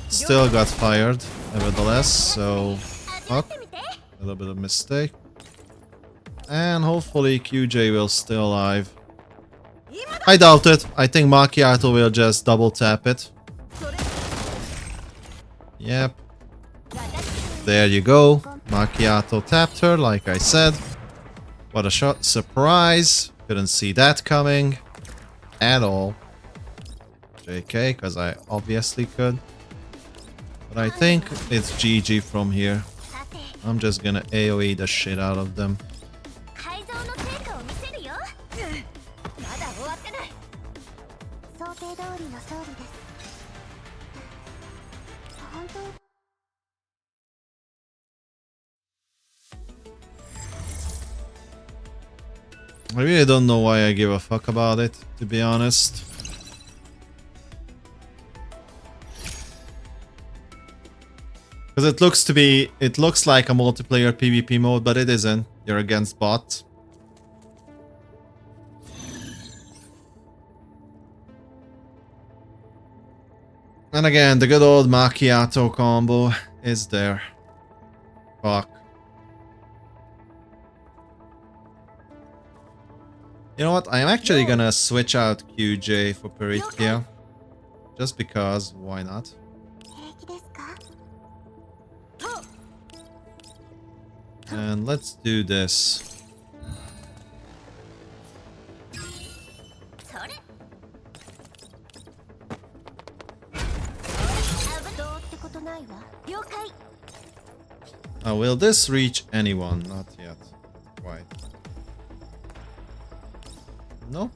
Still got fired, nevertheless, so... fuck. A little bit of mistake. And hopefully QJ will stay alive. I doubt it. I think Macchiato will just double tap it. Yep. There you go. Macchiato tapped her, like I said. What a shot. Surprise. Couldn't see that coming. at all. JK, because I obviously could. But I think it's GG from here. I'm just gonna AoE the shit out of them. I really don't know why I give a fuck about it, to be honest. Because it looks like a multiplayer PvP mode, but it isn't. You're against bots. And again, the good old macchiato combo is there. Fuck. You know what? I'm actually gonna switch out QJ for Peritia. Just because, why not? And let's do this. Will this reach anyone? Not yet. Quite. No?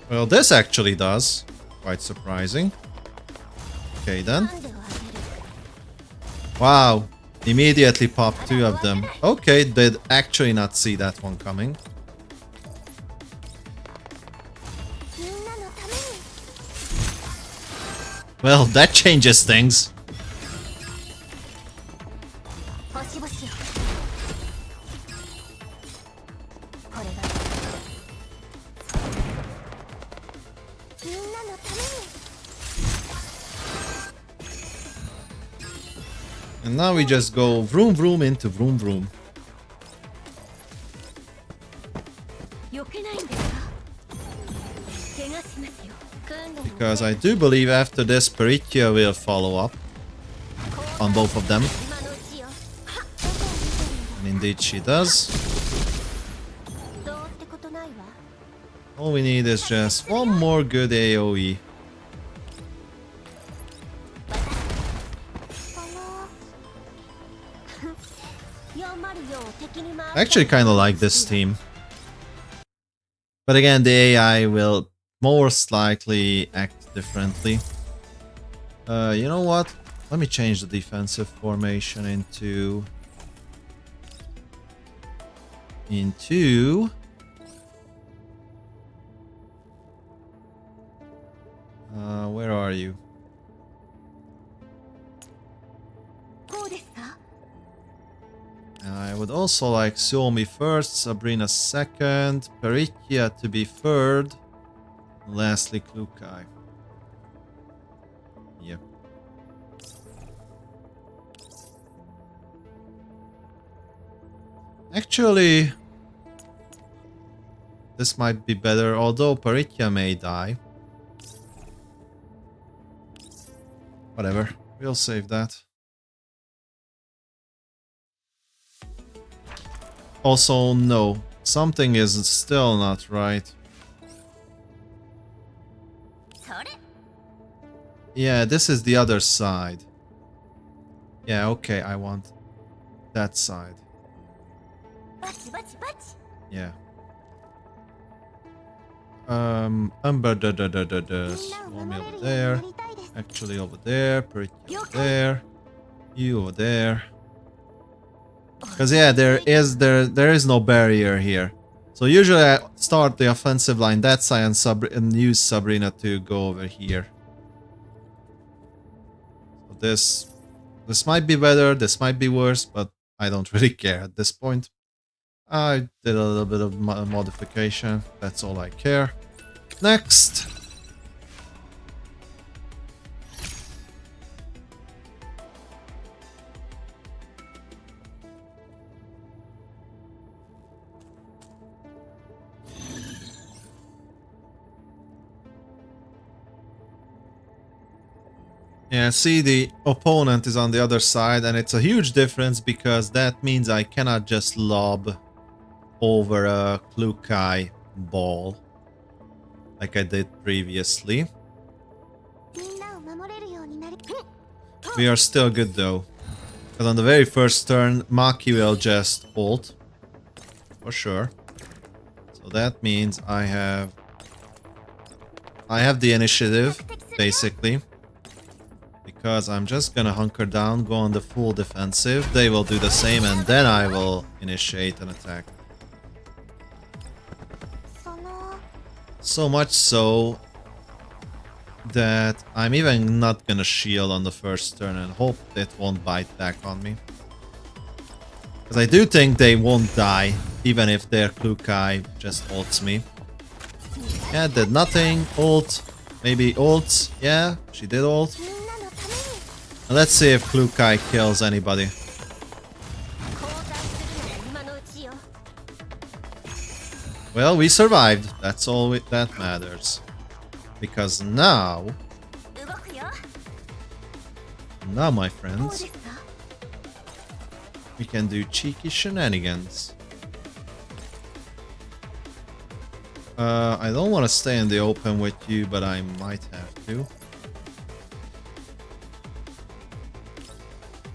Well, this actually does. Quite surprising. Okay then. Wow. Immediately popped two of them. Okay, did actually not see that one coming. Well, that changes things. And now we just go vroom vroom into vroom vroom. Because I do believe after this Peritia will follow up on both of them. And indeed she does. All we need is just one more good AoE. I actually kind of like this team. But again, the AI will most likely act differently. You know what? Let me change the defensive formation into... where are you? I would also like Suomi first, Sabrina second, Peritia to be third, and lastly Klukai. Yep. Actually, this might be better, although Peritia may die. Whatever, we'll save that. Also, no. Something is still not right. Yeah, this is the other side. Yeah, okay, I want that side. Yeah. Umber Swami over there. Actually over there. Pretty over there. You over there. Because yeah, there is no barrier here. So usually I start the offensive line that side and use Sabrina to go over here. So this might be better, this might be worse, but I don't really care at this point. I did a little bit of modification, that's all I care. Next! Yeah, see, the opponent is on the other side, and it's a huge difference because that means I cannot just lob over a Klukai ball like I did previously. We are still good though, because on the very first turn, Maki will just ult, for sure. So that means I have the initiative, basically. Because I'm just gonna hunker down, go on the full defensive. They will do the same, and then I will initiate an attack. So much so that I'm even not gonna shield on the first turn and hope it won't bite back on me. Because I do think they won't die, even if their Klukai just ults me. Yeah, did nothing. Ult. Maybe ults. Yeah, she did ult. Let's see if Klukai kills anybody. Well, we survived. That's all that matters. Because now, my friends, we can do cheeky shenanigans. I don't want to stay in the open with you, but I might have to.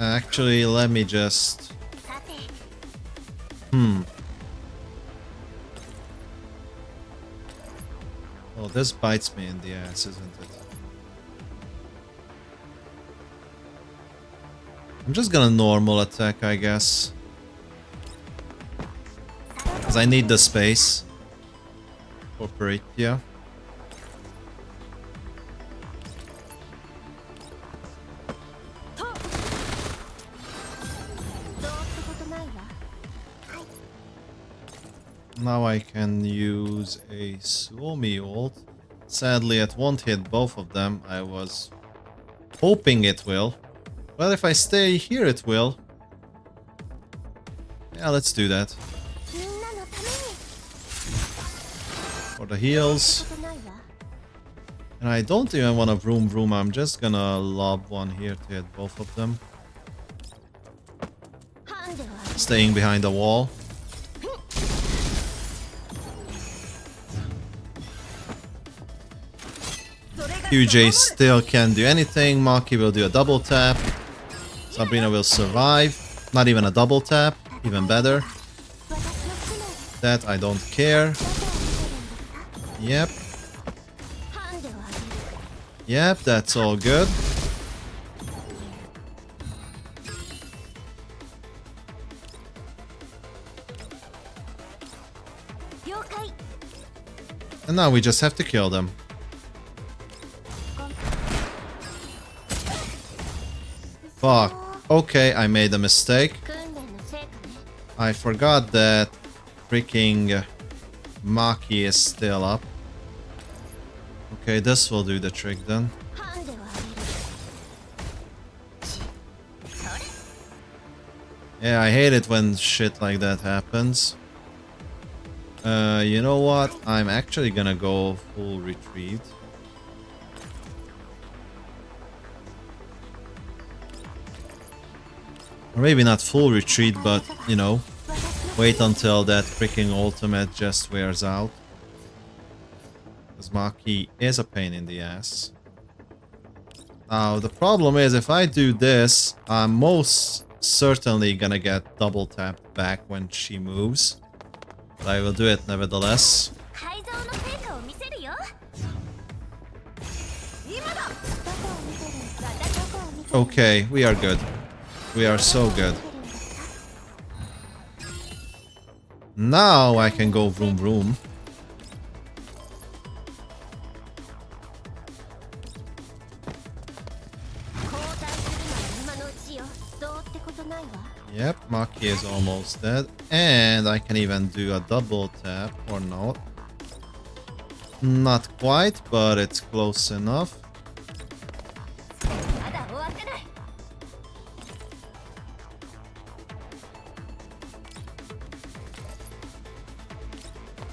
Actually, let me just... Oh, this bites me in the ass, isn't it? I'm just gonna normal attack, I guess. Because I need the space. Operate, yeah. Now I can use a Suomi ult. Sadly, it won't hit both of them. I was hoping it will. Well, if I stay here, it will. Yeah, let's do that. For the heals. And I don't even want to vroom vroom. I'm just gonna lob one here to hit both of them. Staying behind the wall. QJ still can't do anything. Maki will do a double tap. Sabrina will survive. Not even a double tap. Even better. That I don't care. Yep. Yep, that's all good. And now we just have to kill them. Fuck. Okay, I made a mistake. I forgot that freaking Maki is still up. Okay, this will do the trick then. Yeah, I hate it when shit like that happens. You know what? I'm actually gonna go full retreat. Or maybe not full retreat, but, you know, wait until that freaking ultimate just wears out. Because Maki is a pain in the ass. Now, the problem is, if I do this, I'm most certainly gonna get double tapped back when she moves. But I will do it nevertheless. Okay, we are good. We are so good. Now I can go vroom vroom. Yep, Maki is almost dead. And I can even do a double tap or not. Not quite, but it's close enough.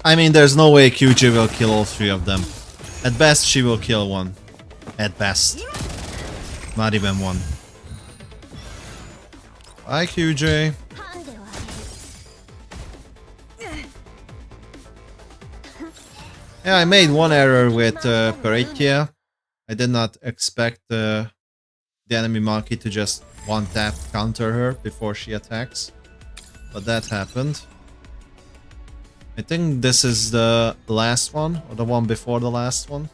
I mean, there's no way QJ will kill all three of them. At best, she will kill one. At best. Not even one. Bye, QJ. Yeah, I made one error with Paratia. I did not expect the enemy Maki to just one-tap counter her before she attacks. But that happened. I think this is the last one, or the one before the last one.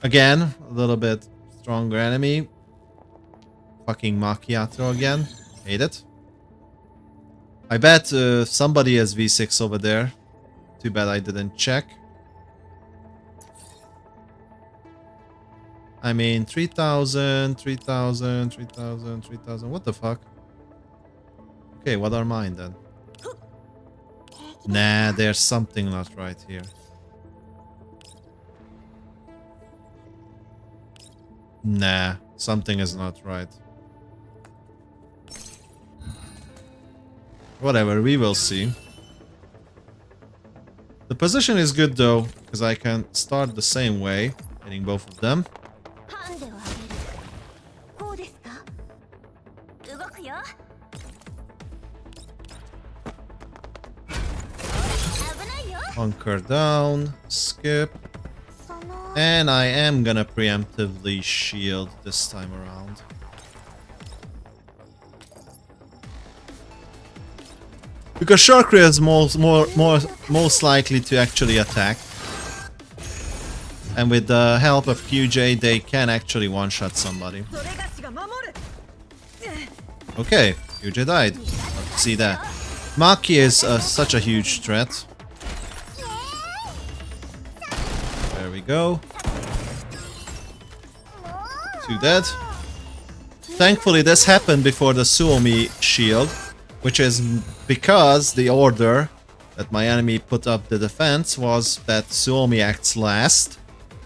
Again, a little bit stronger enemy. Fucking Macchiato again. Hate it. I bet somebody has V6 over there. Too bad I didn't check. I mean, 3,000, 3,000, 3,000, 3,000. What the fuck? Okay, what are mine then? Nah, there's something not right here. Nah, something is not right. Whatever, we will see. The position is good though, because I can start the same way, hitting both of them. Hunker down, skip. And I am gonna preemptively shield this time around. Because Sharkray is most likely to actually attack. And with the help of QJ, they can actually one-shot somebody. Okay, QJ died. Let's see that. Maki is such a huge threat. There we go. 2 dead. Thankfully, this happened before the Suomi shield, which is because the order that my enemy put up the defense was that Suomi acts last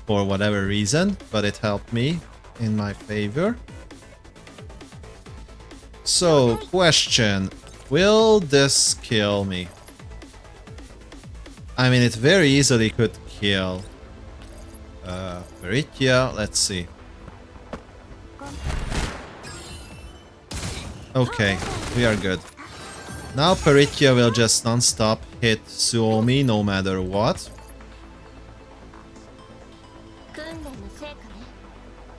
for whatever reason, but it helped me in my favor. So, question, will this kill me? I mean, it very easily could kill Veritia. Let's see. Okay, we are good. Now Peritia will just non-stop hit Suomi no matter what.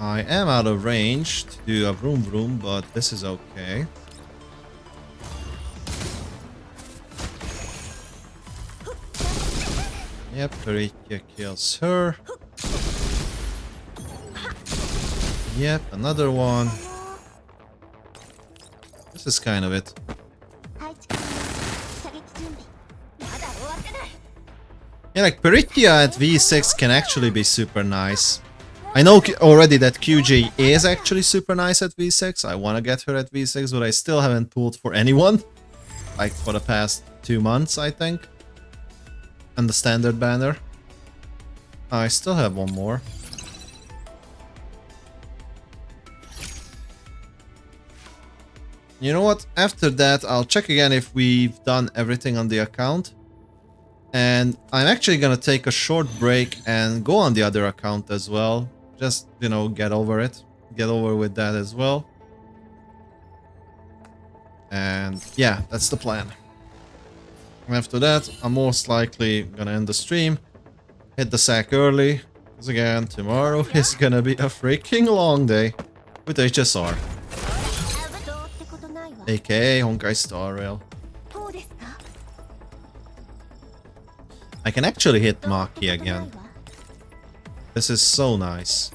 I am out of range to do a vroom vroom, but this is okay. Yep, Peritia kills her. Yep, another one. This is kind of it. Yeah, like Peritia at V6 can actually be super nice. I know already that QJ is actually super nice at V6. I want to get her at V6, but I still haven't pulled for anyone. Like for the past 2 months, I think. And the standard banner. I still have one more. You know what? After that, I'll check again if we've done everything on the account. And I'm actually gonna take a short break and go on the other account as well. Just, you know, get over it. Get over with that as well. And yeah, that's the plan. After that, I'm most likely gonna end the stream. Hit the sack early. Because again, tomorrow is gonna be a freaking long day with HSR. AKA Honkai Star Rail. I can actually hit Maki again. This is so nice.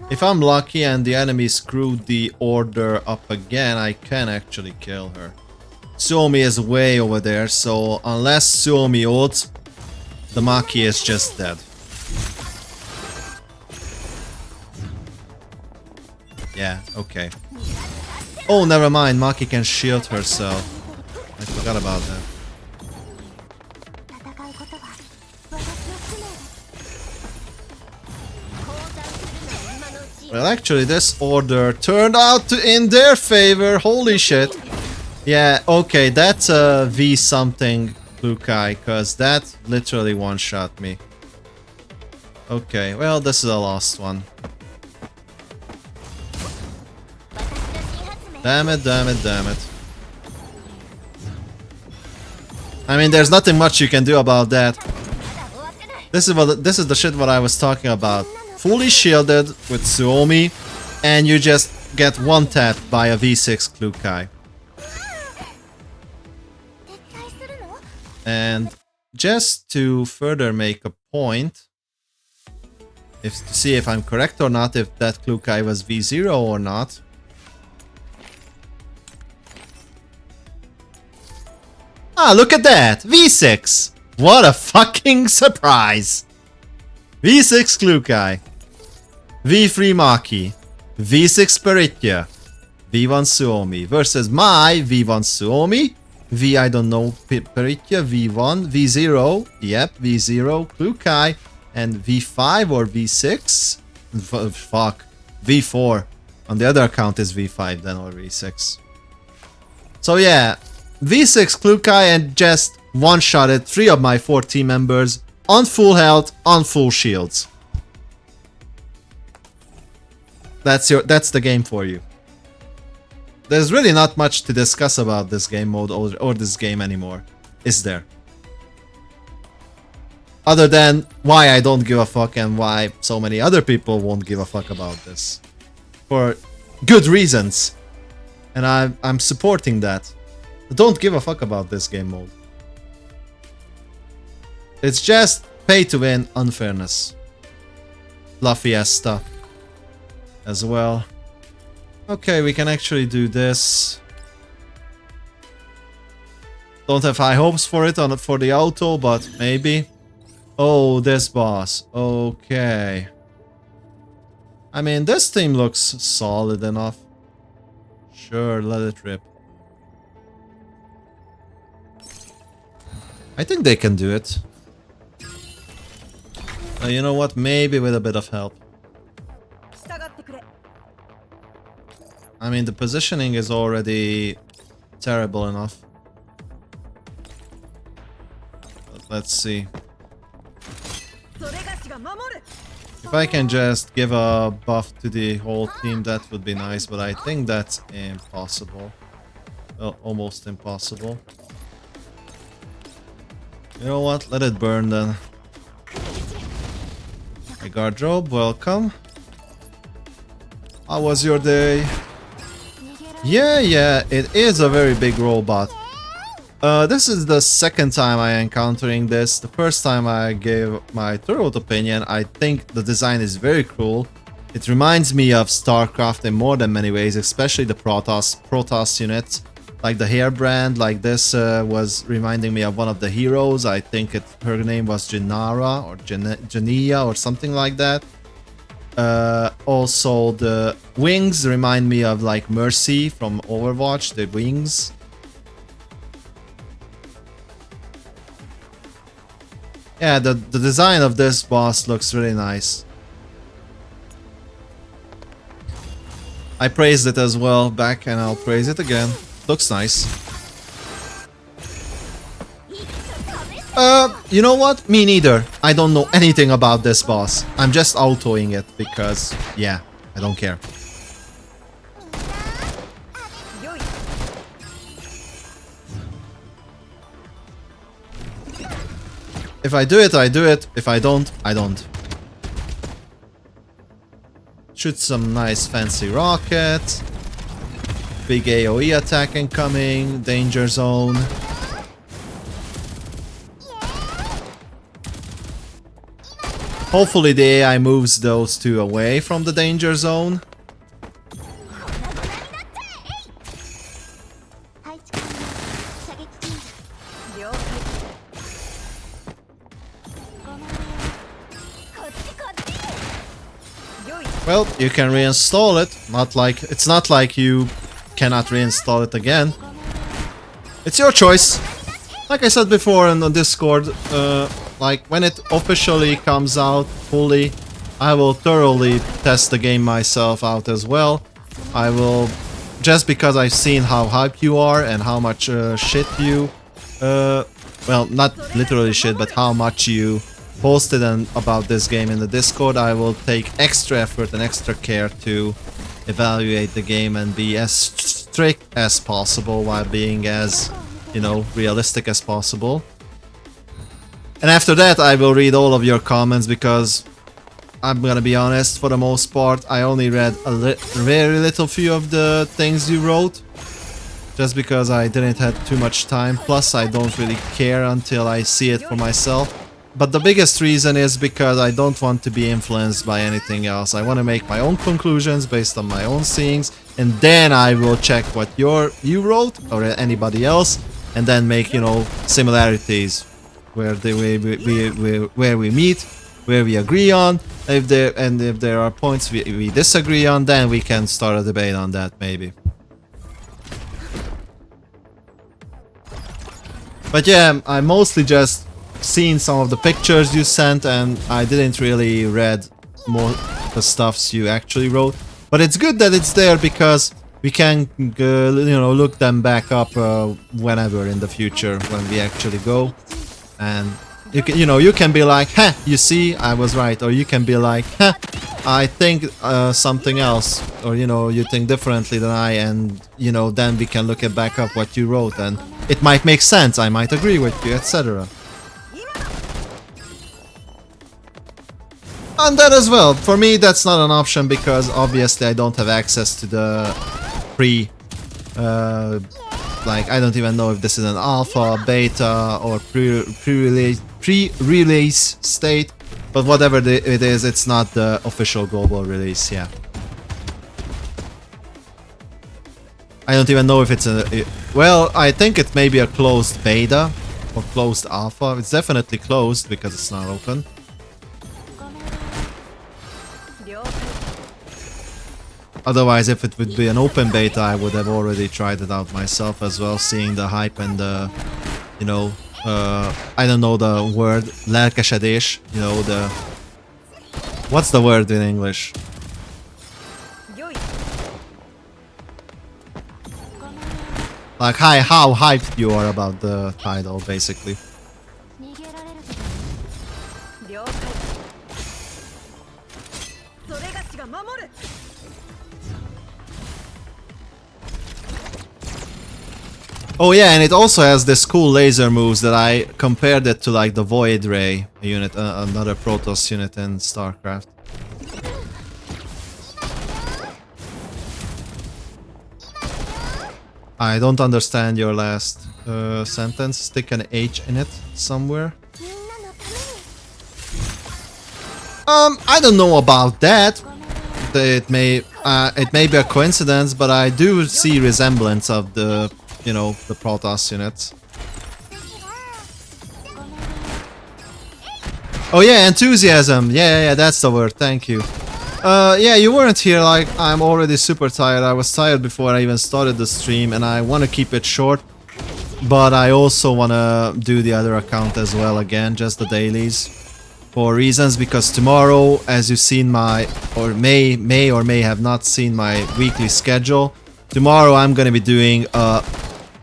If I'm lucky and the enemy screwed the order up again, I can actually kill her. Suomi is way over there, so unless Suomi ults, the Maki is just dead. Yeah, okay. Oh, never mind, Maki can shield herself. I forgot about that. Well, actually, this order turned out to in their favor. Holy shit. Yeah, okay, that's a V something Lukai, because that literally one-shot me. Okay, well, this is the last one. Damn it, damn it, damn it. I mean, there's nothing much you can do about that. This is the shit what I was talking about. Fully shielded with Suomi, and you just get one tap by a V6 Klukai. And just to further make a point, to see if I'm correct or not, if that Klukai was V0 or not. Ah, look at that! V6! What a fucking surprise! V6 Klukai, V3 Maki, V6 Peritya, V1 Suomi versus my V1 Suomi, V I don't know Peritya, V1, V0, yep, V0 Klukai, and V5 or V6? Fuck, V4. On the other account is V5 then or V6. So yeah, V6 Klukai and just one-shotted 3 of my 4 team members on full health, on full shields. That's the game for you. There's really not much to discuss about this game mode or this game anymore, is there? Other than why I don't give a fuck and why so many other people won't give a fuck about this. For good reasons. And I'm supporting that. Don't give a fuck about this game mode. It's just pay to win unfairness. La Fiesta as well. Okay, we can actually do this. Don't have high hopes for it for the auto, but maybe. Oh, this boss. Okay. I mean, this team looks solid enough. Sure, let it rip. I think they can do it. You know what? Maybe with a bit of help. I mean, the positioning is already terrible enough. But let's see. If I can just give a buff to the whole team, that would be nice, but I think that's impossible. Well, almost impossible. You know what? Let it burn then. Hey, Guardrobe, welcome. How was your day? Yeah, it is a very big robot. This is the second time I am encountering this. The first time I gave my thorough opinion. I think the design is very cool. It reminds me of StarCraft in more than many ways, especially the Protoss units. Like the hairbrand, like this was reminding me of one of the heroes. I think her name was Janara or Jania or something like that. Also the wings remind me of like Mercy from Overwatch, the wings. Yeah, the design of this boss looks really nice. I praised it as well back and I'll praise it again. Looks nice. You know what? Me neither. I don't know anything about this boss. I'm just autoing it because, yeah, I don't care. If I do it, I do it. If I don't, I don't. Shoot some nice fancy rockets. Big AoE attack incoming. Danger zone. Hopefully the AI moves those two away from the danger zone. Well, you can reinstall it. It's not like you cannot reinstall it again. It's your choice. Like I said before on the Discord, like when it officially comes out fully, I will thoroughly test the game myself out as well. I will, just because I've seen how hyped you are and how much shit you, well, not literally shit, but how much you posted about this game in the Discord, I will take extra effort and extra care to evaluate the game and be as strict as possible while being as, you know, realistic as possible. And after that, I will read all of your comments because I'm gonna be honest, for the most part, I only read a very little few of the things you wrote. Just because I didn't have too much time, plus I don't really care until I see it for myself. But the biggest reason is because I don't want to be influenced by anything else. I want to make my own conclusions based on my own seeings, and then I will check what you wrote or anybody else, and then make, you know, similarities where where we meet, where we agree on. If there are points we disagree on, then we can start a debate on that maybe. But yeah, I mostly just seen some of the pictures you sent, and I didn't really read more the stuffs you actually wrote. But it's good that it's there because we can, you know, look them back up whenever in the future when we actually go, and you can be like, "Huh, you see, I was right," or you can be like, "Huh, I think something else," or you know, you think differently than I, and you know, then we can look at back up what you wrote, and it might make sense. I might agree with you, etc. And that as well. For me, that's not an option because obviously I don't have access to the like, I don't even know if this is an alpha, beta, or pre-release state. But whatever it is, it's not the official global release, yeah. I don't even know if it's well, I think it may be a closed beta or closed alpha. It's definitely closed because it's not open. Otherwise, if it would be an open beta, I would have already tried it out myself as well, seeing the hype and the, you know, I don't know the word, lelkesedés, you know, the... What's the word in English? Like, how hyped you are about the title, basically. Oh yeah, and it also has this cool laser moves that I compared it to like the Void Ray unit, another Protoss unit in StarCraft. I don't understand your last sentence. Stick an H in it somewhere. I don't know about that. It may be a coincidence, but I do see resemblance of the, you know, the Protoss units. Oh yeah, enthusiasm. Yeah, that's the word. Thank you. Yeah, you weren't here. Like, I'm already super tired. I was tired before I even started the stream, and I want to keep it short. But I also want to do the other account as well again, just the dailies. For reasons, because tomorrow, as you've seen my, or may or may have not seen my weekly schedule, tomorrow I'm going to be doing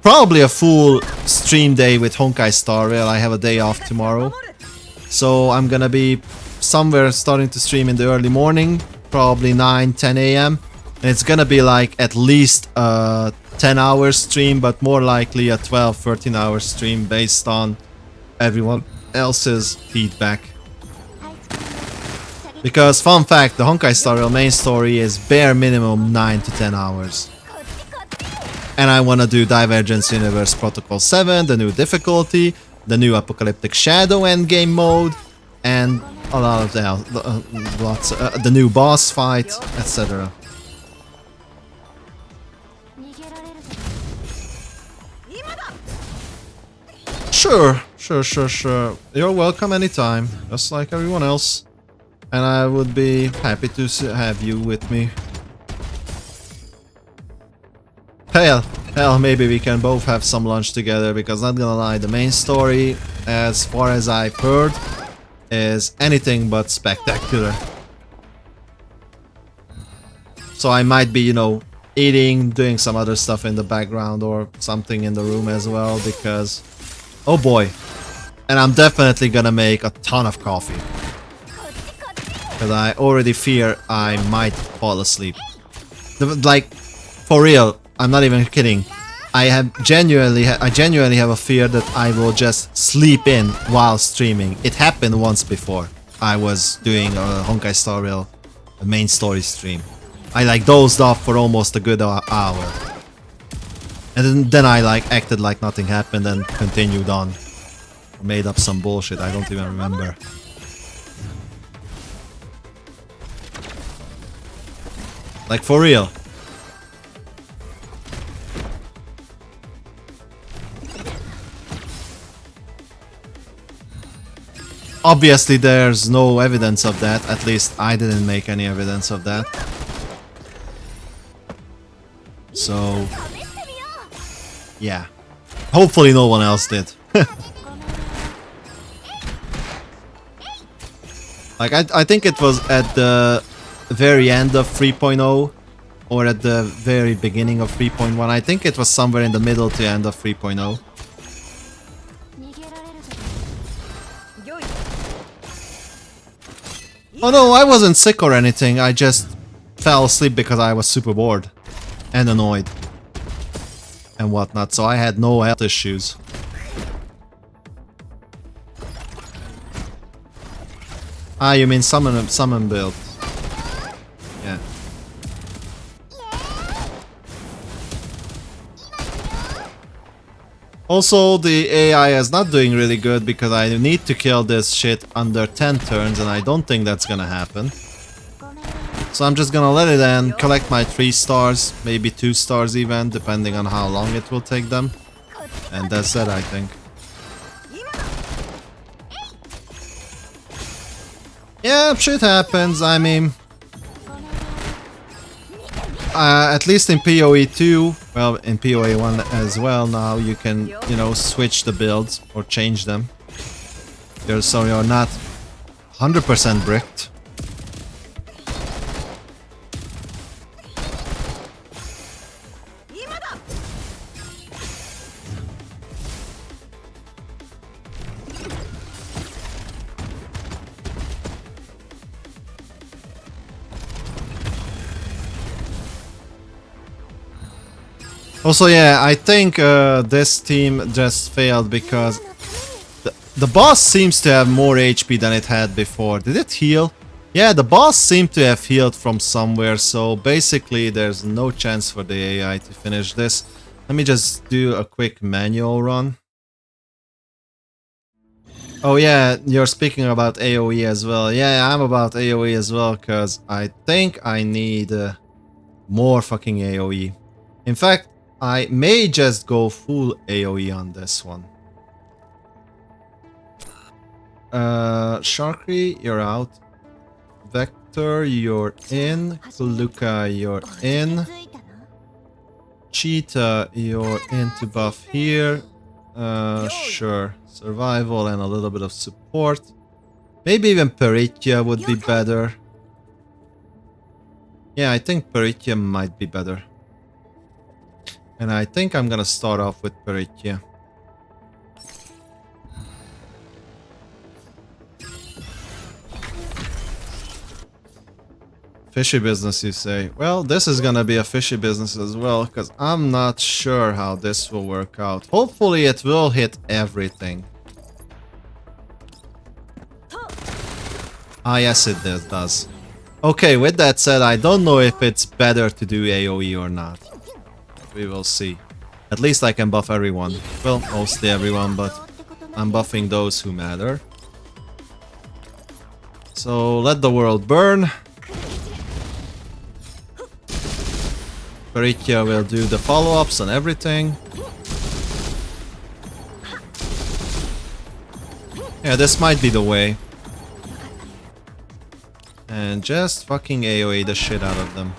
probably a full stream day with Honkai Star Rail. I have a day off tomorrow. So I'm gonna be somewhere starting to stream in the early morning, probably 9-10 a.m. And it's gonna be like at least a 10-hour stream, but more likely a 12-13 hour stream based on everyone else's feedback. Because, fun fact, the Honkai Star Rail main story is bare minimum 9 to 10 hours. And I want to do Divergence Universe Protocol 7, the new difficulty, the new Apocalyptic Shadow endgame mode, and a lot of the new boss fight, etc. Sure. You're welcome anytime, just like everyone else. And I would be happy to have you with me. Hell, maybe we can both have some lunch together, because not gonna lie, the main story, as far as I've heard, is anything but spectacular. So I might be, you know, eating, doing some other stuff in the background or something in the room as well, because... Oh boy. And I'm definitely gonna make a ton of coffee. Because I already fear I might fall asleep. Like, for real, I'm not even kidding. I genuinely have a fear that I will just sleep in while streaming. It happened once before. I was doing a Honkai Star Rail, a main story stream. I like dozed off for almost a good hour. And then I like acted like nothing happened and continued on. Made up some bullshit, I don't even remember. Like, for real. Obviously there's no evidence of that, at least I didn't make any evidence of that. So... yeah. Hopefully no one else did. Like, I think it was at the very end of 3.0 or at the very beginning of 3.1. I think it was somewhere in the middle to end of 3.0. Oh no, I wasn't sick or anything, I just fell asleep because I was super bored and annoyed and whatnot, so I had no health issues. Ah, you mean summon build. Yeah. Also, the AI is not doing really good because I need to kill this shit under 10 turns and I don't think that's gonna happen. So I'm just gonna let it end, collect my 3 stars, maybe 2 stars even, depending on how long it will take them. And that's it, I think. Yeah, shit happens, I mean... at least in PoE 2, well, in PoE 1 as well, now you can, you know, switch the builds or change them. So you're not 100% bricked. Also, yeah, I think this team just failed because the boss seems to have more HP than it had before. Did it heal? Yeah, the boss seemed to have healed from somewhere, so basically there's no chance for the AI to finish this. Let me just do a quick manual run. Oh yeah, you're speaking about AoE as well. Yeah, I'm about AoE as well, because I think I need more fucking AoE. In fact, I may just go full AoE on this one. Sharkry, you're out. Vector, you're in. Kuluka, you're in. Cheetah, you're in to buff here. Sure. Survival and a little bit of support. Maybe even Peritia would be better. Yeah, I think Peritia might be better. And I think I'm gonna start off with Peritia. Fishy business, you say? Well, this is gonna be a fishy business as well, because I'm not sure how this will work out. Hopefully it will hit everything. Ah, yes it does. Okay, with that said, I don't know if it's better to do AoE or not. We will see. At least I can buff everyone. Well, mostly everyone, but I'm buffing those who matter. So, let the world burn. Peritia will do the follow-ups and everything. Yeah, this might be the way. And just fucking AoE the shit out of them.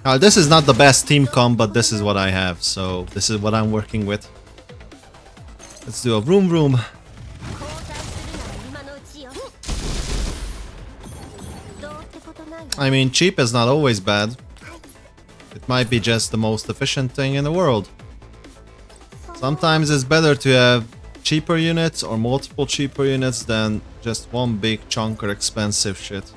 Now, this is not the best team comp, but this is what I have, so this is what I'm working with. Let's do a vroom vroom. I mean, cheap is not always bad. It might be just the most efficient thing in the world. Sometimes it's better to have cheaper units or multiple cheaper units than just one big chunk or expensive shit.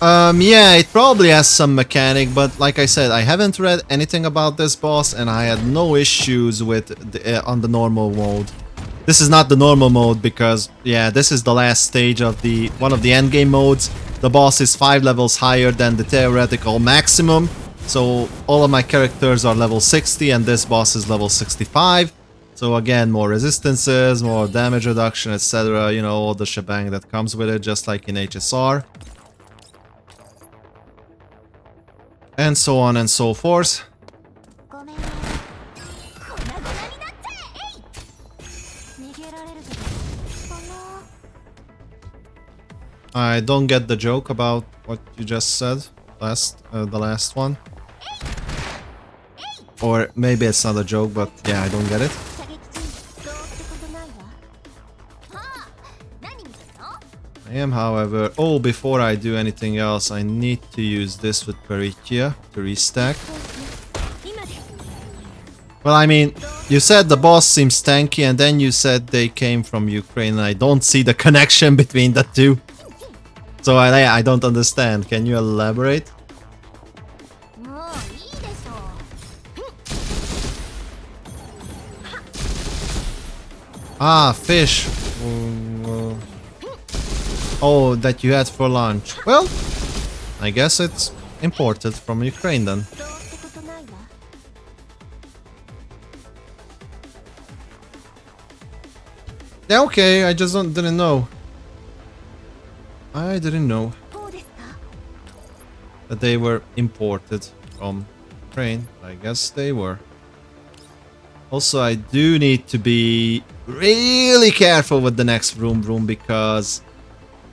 Yeah, it probably has some mechanic, but like I said, I haven't read anything about this boss and I had no issues with on the normal mode. This is not the normal mode because, yeah, this is the last stage of one of the endgame modes. The boss is 5 levels higher than the theoretical maximum, so all of my characters are level 60 and this boss is level 65. So again, more resistances, more damage reduction, etc. You know, all the shebang that comes with it, just like in HSR. And so on and so forth. I don't get the joke about what you just said, the last one. Or maybe it's not a joke, but yeah, I don't get it. I am, however... Oh, before I do anything else, I need to use this with Peritia to restack. Well, I mean, you said the boss seems tanky, and then you said they came from Ukraine, and I don't see the connection between the two. So I don't understand. Can you elaborate? Ah, fish. Oh, that you had for lunch. Well, I guess it's imported from Ukraine then. Yeah, okay, I just didn't know. I didn't know that they were imported from Ukraine. I guess they were. Also, I do need to be really careful with the next vroom because...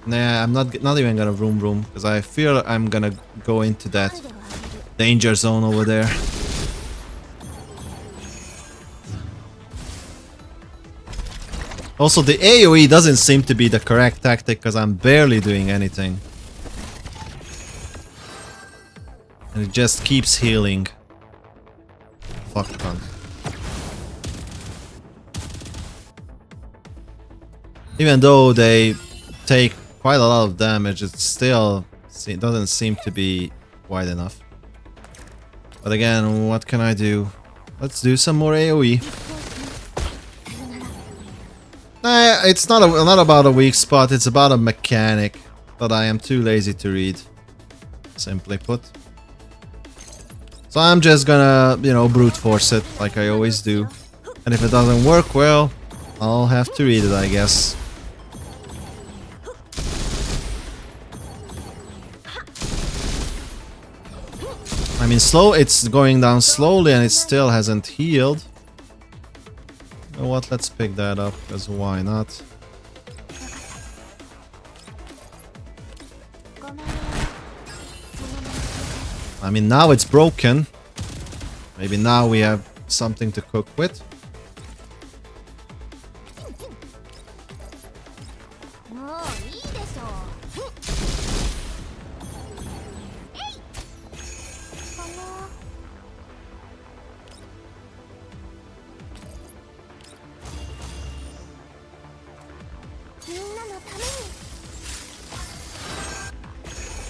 Nah, I'm not even gonna vroom because I feel I'm gonna go into that danger zone over there. Also, the AoE doesn't seem to be the correct tactic because I'm barely doing anything. And it just keeps healing. Fuck fun. Even though they take quite a lot of damage, it still doesn't seem to be quite enough. But again, what can I do? Let's do some more AoE. It's not about a weak spot, it's about a mechanic that I am too lazy to read, simply put. So I'm just gonna, you know, brute force it like I always do. And if it doesn't work, well, I'll have to read it, I guess. I mean, it's going down slowly and it still hasn't healed. You know what, let's pick that up, because why not? I mean, now it's broken. Maybe now we have something to cook with.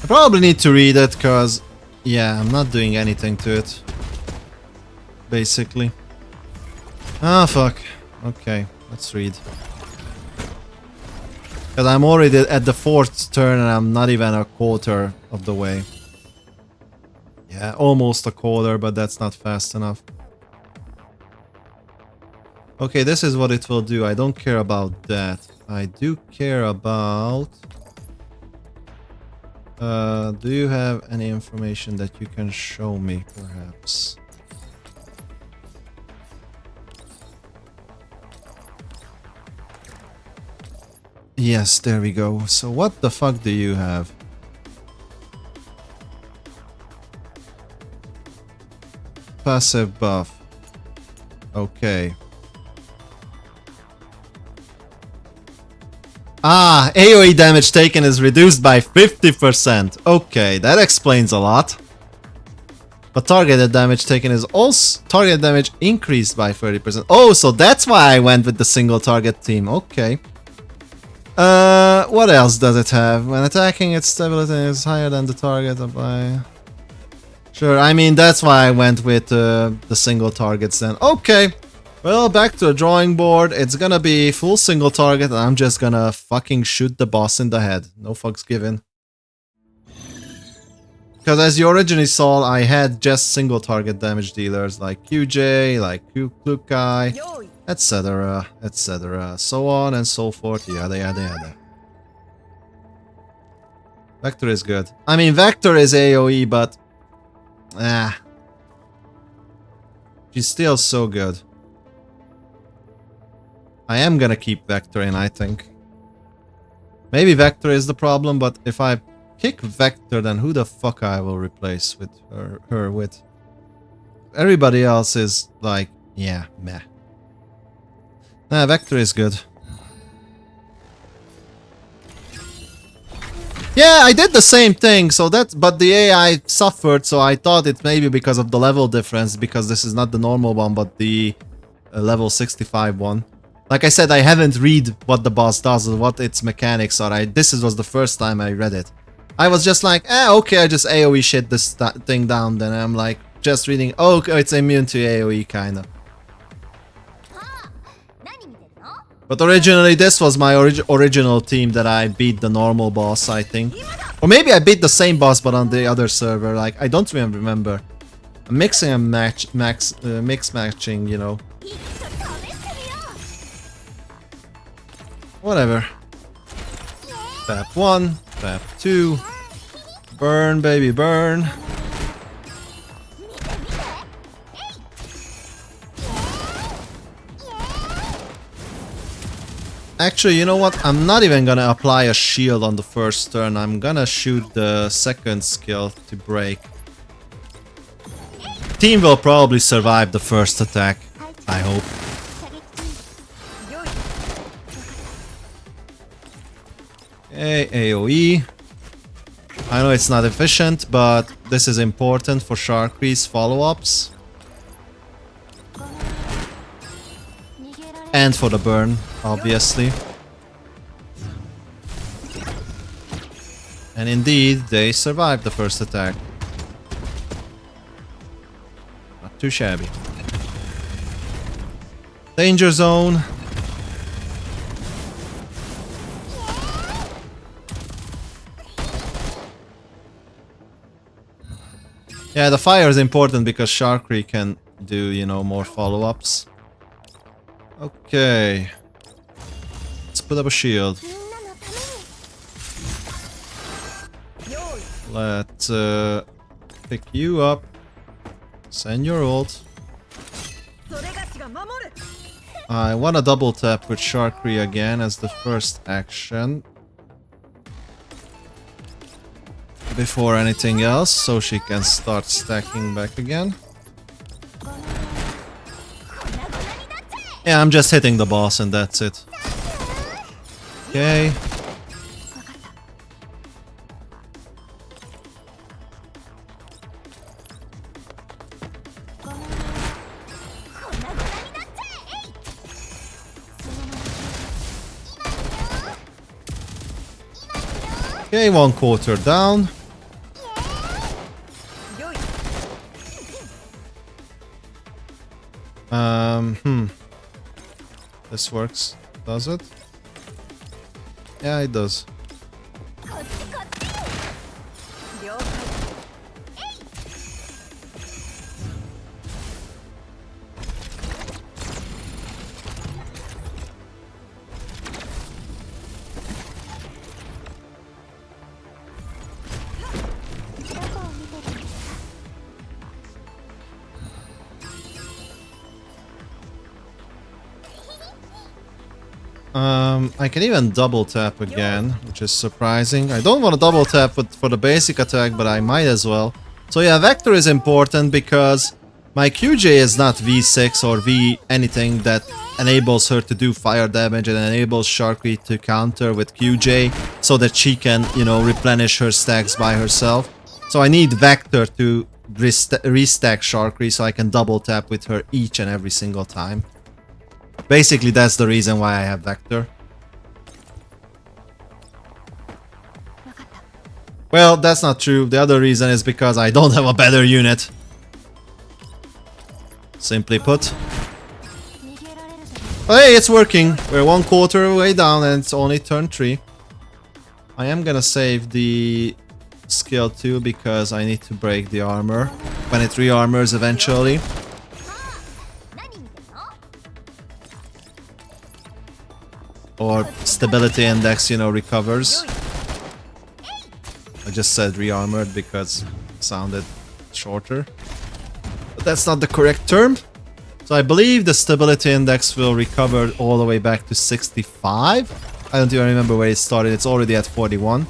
I probably need to read it, because, yeah, I'm not doing anything to it. Basically. Ah, fuck. Okay, let's read. Because I'm already at the 4th turn and I'm not even a quarter of the way. Yeah, almost a quarter, but that's not fast enough. Okay, this is what it will do. I don't care about that. I do care about... do you have any information that you can show me, perhaps? Yes, there we go. So what the fuck do you have? Passive buff. Okay. Ah, AoE damage taken is reduced by 50%. Okay, that explains a lot. But targeted damage taken is also... Target damage increased by 30%. Oh, so that's why I went with the single target team. Okay. What else does it have? When attacking, its stability is higher than the target by... Sure, I mean, that's why I went with the single targets then. Okay. Well, back to the drawing board. It's gonna be full single target and I'm just gonna fucking shoot the boss in the head. No fucks given. Because as you originally saw, I had just single target damage dealers like QJ, like Klukai, etc, etc, so on and so forth, yada yada yada. Vector is good. I mean, Vector is AoE, but... she's still so good. I am gonna keep Vector in, I think. Maybe Vector is the problem, but if I pick Vector, then who the fuck I will replace with her with? Everybody else is like, yeah, meh. Nah, Vector is good. Yeah, I did the same thing, so that, but the AI suffered, so I thought it maybe because of the level difference, because this is not the normal one, but the level 65 one. Like I said, I haven't read what the boss does or what its mechanics are. This was the first time I read it. I was just like, okay, I just AoE shit this thing down, then I'm like, just reading, oh, it's immune to AoE, kinda. But originally, this was my original team that I beat the normal boss, I think. Or maybe I beat the same boss, but on the other server, like, I don't even remember. I'm mixing and mix matching, you know. Whatever. Tap 1, tap 2. Burn, baby, burn. Actually, you know what? I'm not even gonna apply a shield on the first turn. I'm gonna shoot the second skill to break. Team will probably survive the first attack, I hope. Okay, AoE. I know it's not efficient, but this is important for Sharkree's follow-ups. And for the burn, obviously. And indeed, they survived the first attack. Not too shabby. Danger zone. Yeah, the fire is important because Sharkree can do, you know, more follow-ups. Okay. Let's put up a shield. Let's pick you up. Send your ult. I want to double tap with Sharkree again as the first action. Before anything else, so she can start stacking back again. Yeah, I'm just hitting the boss and that's it. Okay. Okay, 1/4 down. This works, does it? Yeah, it does. I can even double tap again, which is surprising. I don't want to double tap for the basic attack, but I might as well. So yeah, Vector is important because my QJ is not V6 or V anything that enables her to do fire damage and enables Sharkree to counter with QJ so that she can, you know, replenish her stacks by herself. So I need Vector to restack Sharkry so I can double tap with her each and every single time. Basically, that's the reason why I have Vector. Well, that's not true. The other reason is because I don't have a better unit. Simply put. Hey, it's working. We're 1/4 way down and it's only turn 3. I am gonna save the skill 2 because I need to break the armor when it re-armors eventually. Or stability index, you know, recovers. I just said re-armored because it sounded shorter. But that's not the correct term. So I believe the stability index will recover all the way back to 65. I don't even remember where it started. It's already at 41.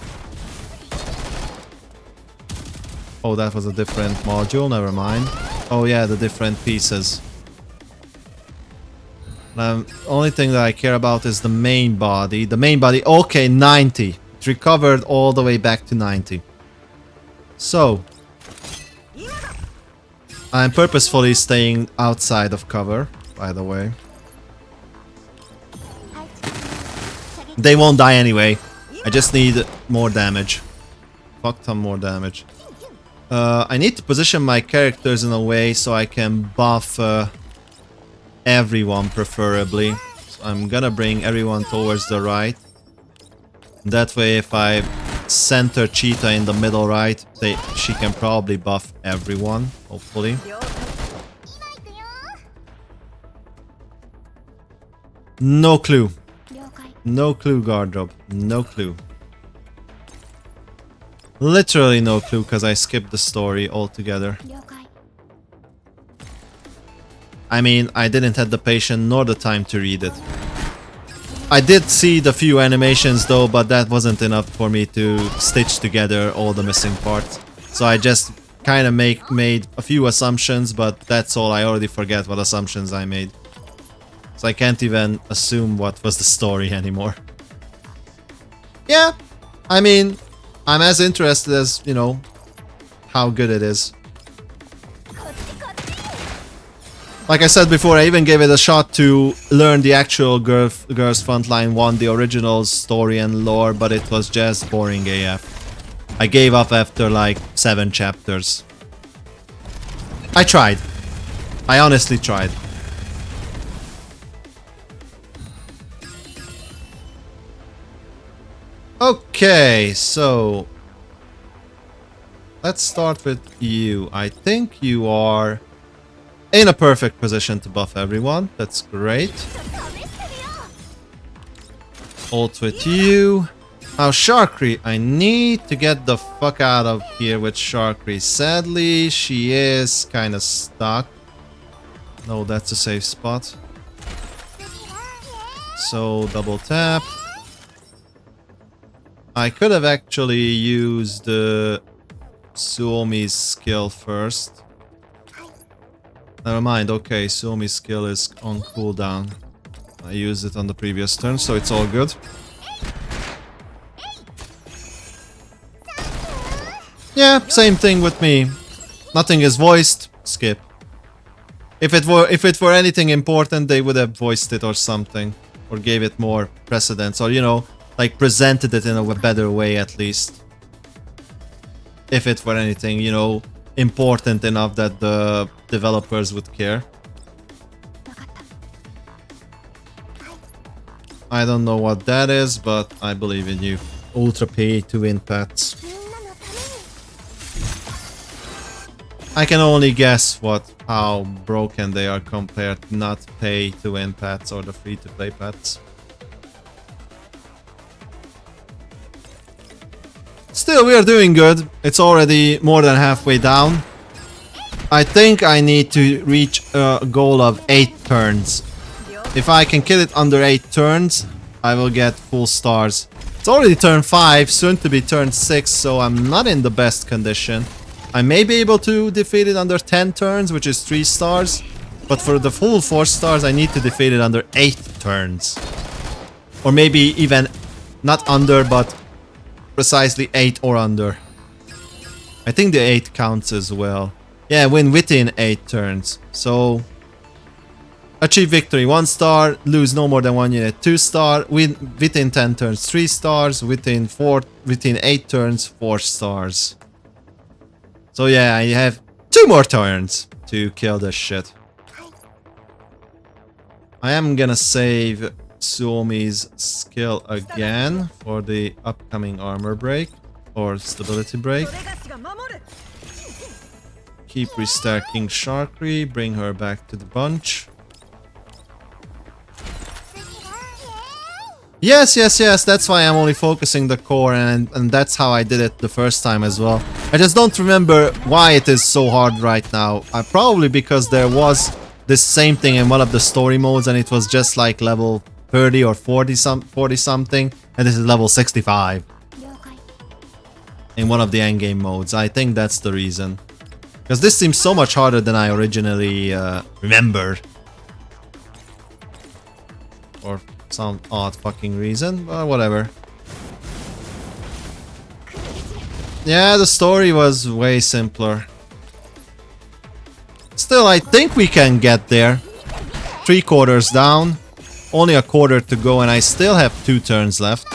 Oh, that was a different module. Never mind. Oh yeah, the different pieces. Only thing that I care about is the main body. The main body, okay, 90. It recovered all the way back to 90. So, I'm purposefully staying outside of cover, by the way. They won't die anyway. I just need more damage. Fuck ton more damage. I need to position my characters in a way so I can buff everyone preferably. So I'm gonna bring everyone towards the right. That way if I center Cheetah in the middle right, she can probably buff everyone, hopefully. No clue. No clue, Gardrop. No clue. Literally no clue, because I skipped the story altogether. I mean, I didn't have the patience nor the time to read it. I did see the few animations though, but that wasn't enough for me to stitch together all the missing parts. So I just kind of made a few assumptions, but that's all. I already forget what assumptions I made. So I can't even assume what was the story anymore. Yeah, I mean, I'm as interested as, you know, how good it is. Like I said before, I even gave it a shot to learn the actual Girls Frontline 1, the original story and lore, but it was just boring AF. I gave up after like 7 chapters. I tried. I honestly tried. Okay, so let's start with you. I think you are in a perfect position to buff everyone. That's great. Ult with you. Now Sharkry, I need to get the fuck out of here with Sharkry. Sadly, she is kind of stuck. No, that's a safe spot. So double tap. I could have actually used Suomi's skill first. Never mind, okay, Suomi's skill is on cooldown. I used it on the previous turn, so it's all good. Yeah, same thing with me. Nothing is voiced, skip. If it were anything important, they would have voiced it or something. Or gave it more precedence, or you know, like presented it in a better way at least. If it were anything, you know, important enough that the developers would care. I don't know what that is, but I believe in you. Ultra pay to win pets. I can only guess how broken they are compared to not pay to win pets or the free to play pets. Still, we are doing good. It's already more than halfway down. I think I need to reach a goal of 8 turns. If I can kill it under 8 turns, I will get full stars. It's already turn 5, soon to be turn 6, so I'm not in the best condition. I may be able to defeat it under 10 turns, which is 3 stars. But for the full 4 stars, I need to defeat it under 8 turns. Or maybe even not under, but precisely 8 or under. I think the 8 counts as well. Yeah, win within 8 turns. So achieve victory 1 star, lose no more than 1 unit 2 star, win within 10 turns 3 stars, within 8 turns 4 stars. So yeah, I have 2 more turns to kill this shit. I am gonna save Suomi's skill again for the upcoming armor break or stability break. Keep restacking Sharkry, bring her back to the bunch. Yes, that's why I'm only focusing the core, and that's how I did it the first time as well. I just don't remember why it is so hard right now. Probably because there was this same thing in one of the story modes and it was just like level 30 or 40 something, and this is level 65 in one of the endgame modes. I think that's the reason. Because this seems so much harder than I originally remembered. Or some odd fucking reason, but whatever. Yeah, the story was way simpler. Still, I think we can get there. 3 quarters down. Only a quarter to go and I still have 2 turns left.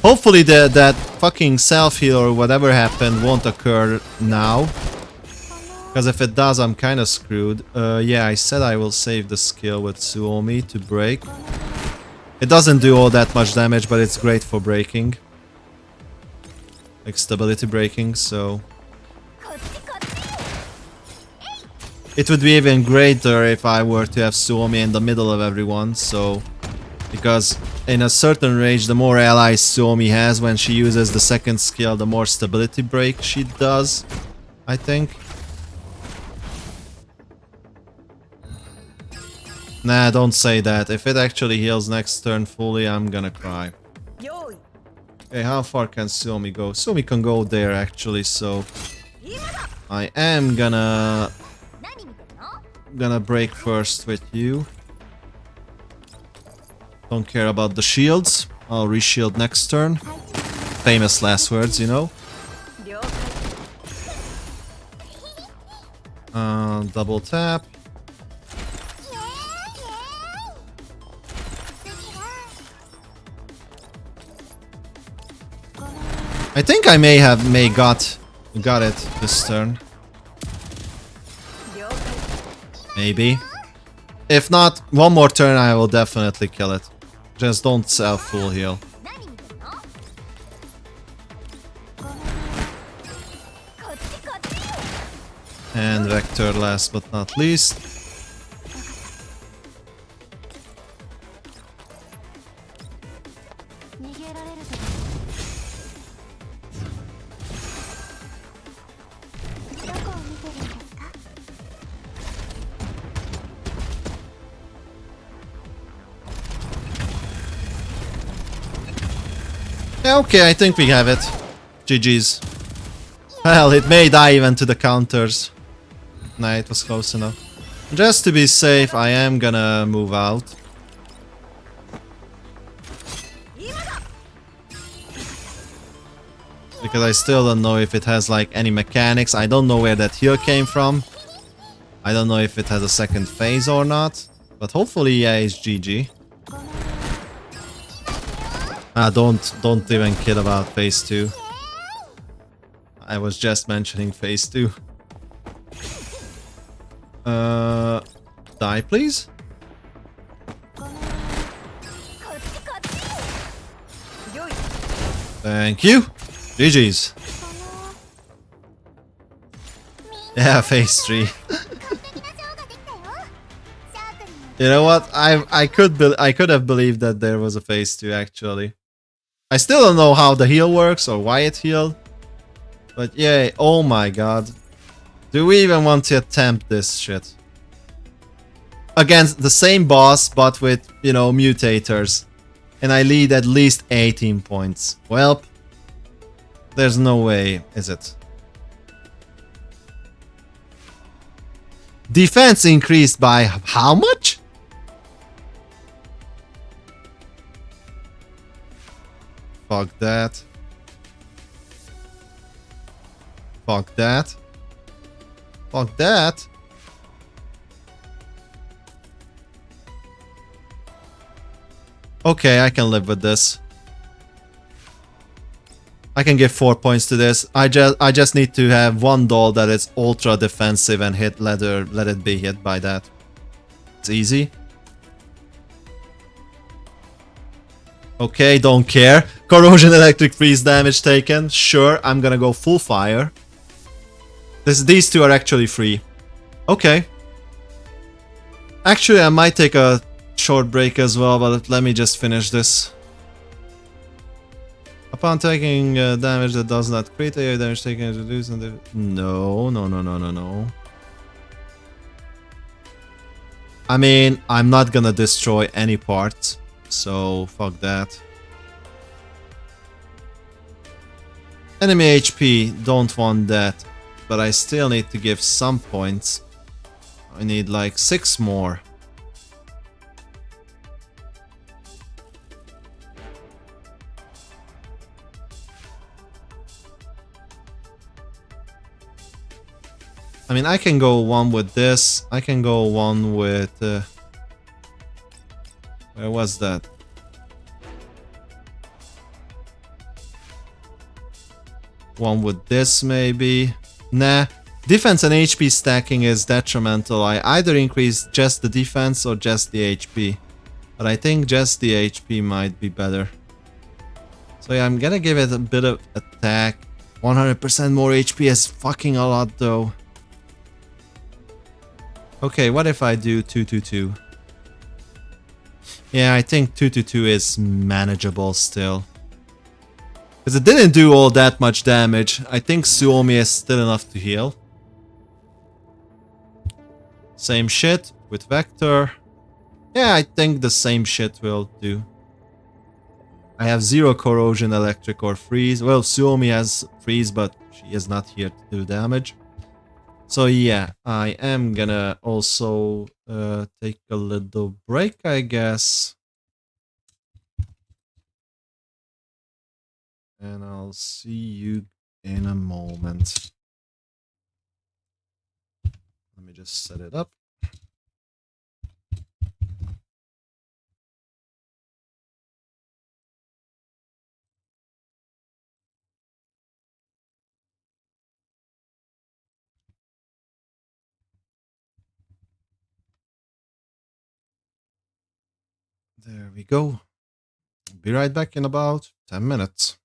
Hopefully that fucking self-heal or whatever happened won't occur now. Because if it does, I'm kind of screwed. Yeah, I said I will save the skill with Suomi to break. It doesn't do all that much damage, but it's great for breaking. Like stability breaking, so... It would be even greater if I were to have Suomi in the middle of everyone, so... Because in a certain range, the more allies Suomi has when she uses the second skill, the more stability break she does, I think. Nah, don't say that. If it actually heals next turn fully, I'm gonna cry. Okay, how far can Suomi go? Suomi can go there actually, so... I am gonna break first with you. Don't care about the shields. I'll reshield next turn. Famous last words, you know. Double tap. I think I may got it this turn. Maybe. If not, one more turn I will definitely kill it. Just don't self full heal. And Vector last but not least. Yeah, okay, I think we have it. GG's. Well, it may die even to the counters. Nah, it was close enough. Just to be safe, I am gonna move out. Because I still don't know if it has like any mechanics. I don't know where that heal came from. I don't know if it has a second phase or not. But hopefully, yeah, it's GG. Don't even kid about phase 2. I was just mentioning phase 2. Die, please. Thank you. GG's. Yeah, phase 3. You know what? I could have believed that there was a phase 2 actually. I still don't know how the heal works or why it healed. But yeah, oh my god. Do we even want to attempt this shit? Against the same boss, but with, you know, mutators. And I lead at least 18 points. Well, there's no way, is it? Defense increased by how much? Fuck that. Fuck that. Fuck that. Okay, I can live with this. I can give 4 points to this. I just need to have one doll that is ultra defensive and let it be hit by that. It's easy. Okay, don't care. Corrosion, electric freeze damage taken. Sure, I'm gonna go full fire. These two are actually free. Okay. Actually, I might take a short break as well, but let me just finish this. Upon taking damage that does not crit, AoE damage taken is reduced and no. I mean, I'm not gonna destroy any parts, so fuck that. Enemy HP, don't want that, but I still need to give some points. I need like 6 more. I mean, I can go one with this. I can go one with... where was that? One with this, maybe. Nah. Defense and HP stacking is detrimental. I either increase just the defense or just the HP. But I think just the HP might be better. So yeah, I'm gonna give it a bit of attack. 100% more HP is fucking a lot though. Okay, what if I do 222? Yeah, I think 222 is manageable still. Because it didn't do all that much damage. I think Suomi is still enough to heal. Same shit with Vector. Yeah, I think the same shit will do. I have 0 corrosion, electric or freeze. Well, Suomi has freeze, but she is not here to do damage. So yeah, I am gonna also take a little break, I guess. And I'll see you in a moment. Let me just set it up. There we go. Be right back in about 10 minutes.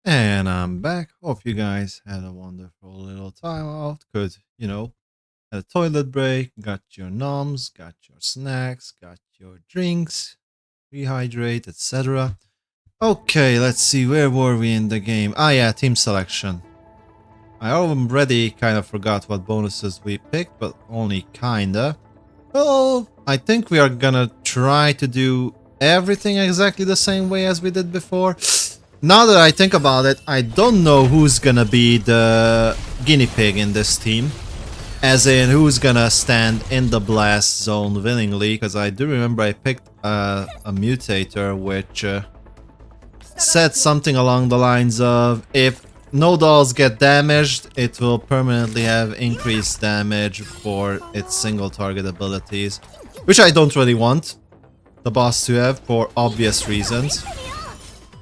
And I'm back. Hope you guys had a wonderful little time out. Could, had a toilet break, got your noms, got your snacks, got your drinks, rehydrate, etc. Okay, let's see, where were we in the game? Ah yeah, team selection. I already kind of forgot what bonuses we picked, but only kinda. Well, I think we are gonna try to do everything exactly the same way as we did before. Now that I think about it, I don't know who's gonna be the guinea pig in this team. As in, who's gonna stand in the blast zone willingly, because I do remember I picked a mutator which said something along the lines of, if no dolls get damaged, it will permanently have increased damage for its single target abilities. Which I don't really want the boss to have, for obvious reasons.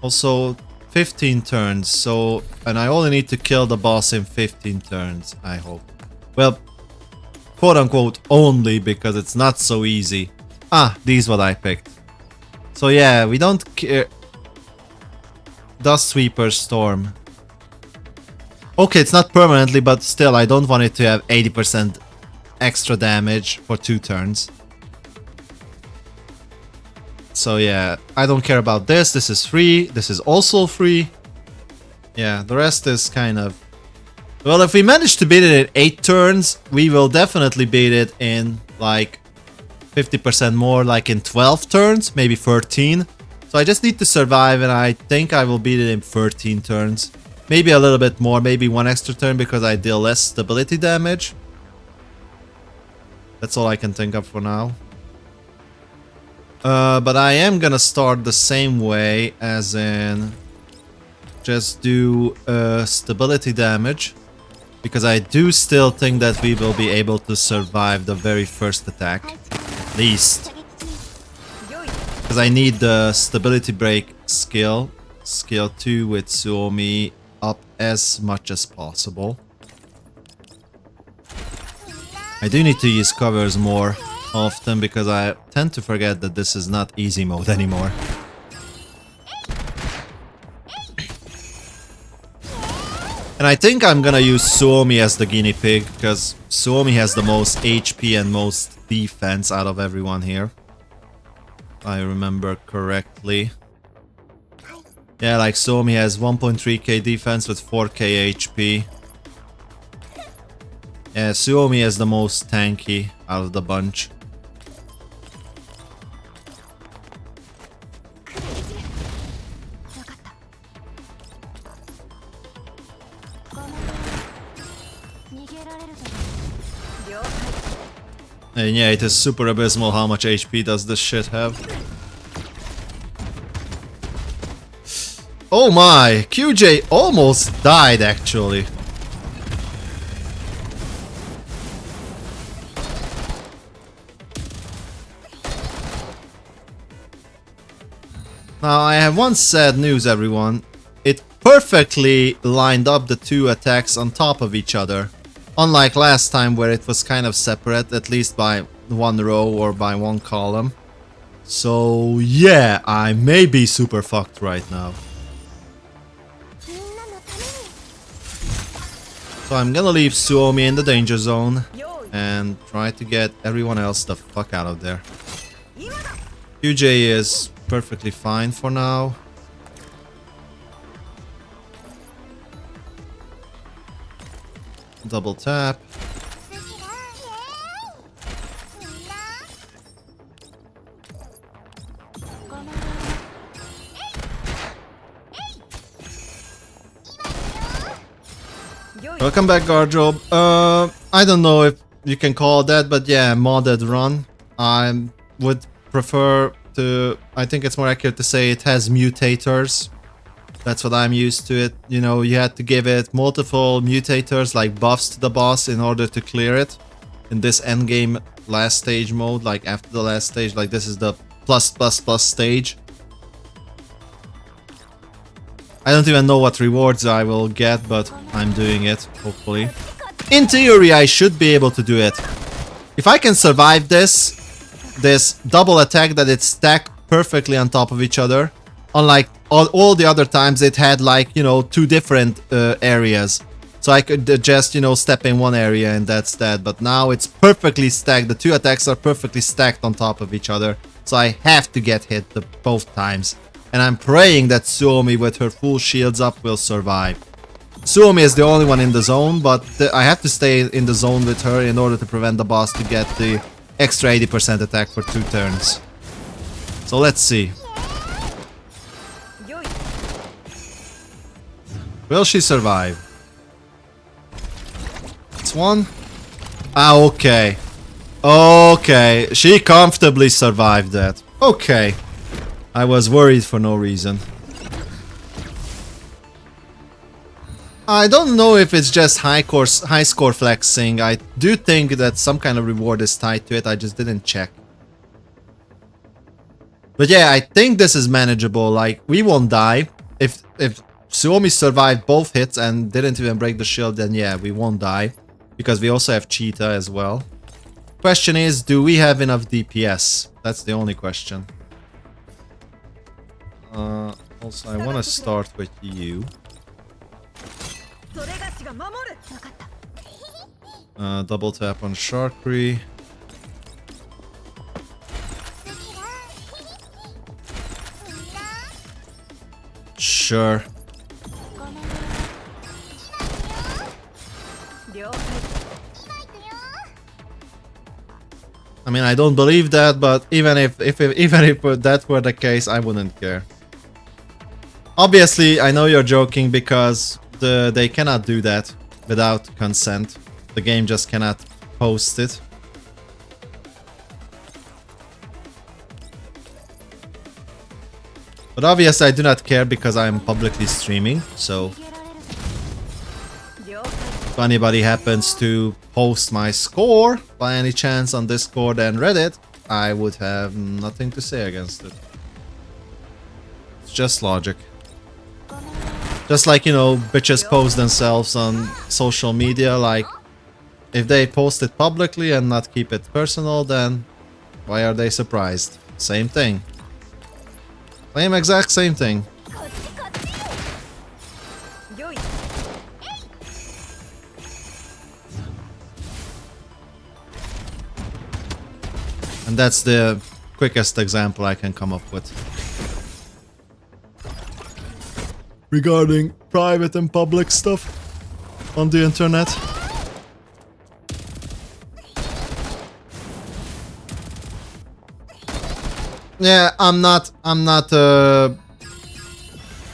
Also, 15 turns, and I only need to kill the boss in 15 turns, I hope. Well, quote-unquote only, because it's not so easy. Ah, these what I picked. So yeah, we don't care. Dust Sweeper Storm. Okay, it's not permanently, but still, I don't want it to have 80% extra damage for 2 turns. So yeah, I don't care about this. This is free. This is also free. Yeah, the rest is kind of... Well, if we manage to beat it in 8 turns, we will definitely beat it in like 50% more, like in 12 turns, maybe 13. So I just need to survive, and I think I will beat it in 13 turns. Maybe a little bit more, maybe 1 extra turn because I deal less stability damage. That's all I can think of for now. But I am gonna start the same way, as in just do stability damage, because I do still think that we will be able to survive the very first attack, at least. Because I need the stability break skill 2 with Suomi up as much as possible. I do need to use covers more often, because I tend to forget that this is not easy mode anymore. And I think I'm gonna use Suomi as the guinea pig, because Suomi has the most HP and most defense out of everyone here. If I remember correctly. Yeah, like Suomi has 1.3k defense with 4k HP. Yeah, Suomi is the most tanky out of the bunch. And yeah, it is super abysmal how much HP does this shit have. Oh my! QJ almost died, actually. Now, I have one sad news, everyone. It perfectly lined up the 2 attacks on top of each other. Unlike last time, where it was kind of separate, at least by 1 row or by 1 column. So yeah, I may be super fucked right now. So I'm gonna leave Suomi in the danger zone and try to get everyone else the fuck out of there. QJ is perfectly fine for now. Double tap. Welcome back, Gardrobe. I don't know if you can call it that, but yeah, modded run. I would prefer to... I think it's more accurate to say it has mutators. That's what I'm used to it. You know, you had to give it multiple mutators, like buffs to the boss, in order to clear it. In this endgame last stage mode, like after the last stage, like this is the +++ stage. I don't even know what rewards I will get, but I'm doing it, hopefully. In theory, I should be able to do it. If I can survive this double attack that it's stacked perfectly on top of each other, unlike all the other times it had like, you know, two different areas. So I could just, you know, step in one area and that's that. But now it's perfectly stacked. The two attacks are perfectly stacked on top of each other. So I have to get hit both times. And I'm praying that Suomi with her full shields up will survive. Suomi is the only one in the zone, but I have to stay in the zone with her in order to prevent the boss to get the extra 80% attack for 2 turns. So let's see. Will she survive? It's one. Ah, okay. Okay, she comfortably survived that. Okay. I was worried for no reason. I don't know if it's just high score flexing. I do think that some kind of reward is tied to it. I just didn't check. But yeah, I think this is manageable. Like, we won't die. If Suomi survived both hits and didn't even break the shield, then yeah, we won't die. Because we also have Cheetah as well. Question is, do we have enough DPS? That's the only question. Also, I want to start with you. Double tap on Sharkry. Sure. I mean, I don't believe that, but even if that were the case, I wouldn't care. Obviously, I know you're joking because they cannot do that without consent. The game just cannot post it. But obviously I do not care because I'm publicly streaming, so if anybody happens to post my score by any chance on Discord and Reddit, I would have nothing to say against it. It's just logic. Just like, you know, bitches post themselves on social media, like, if they post it publicly and not keep it personal, then why are they surprised? Same thing. Same exact same thing. And that's the quickest example I can come up with. Regarding private and public stuff on the internet. Yeah, I'm not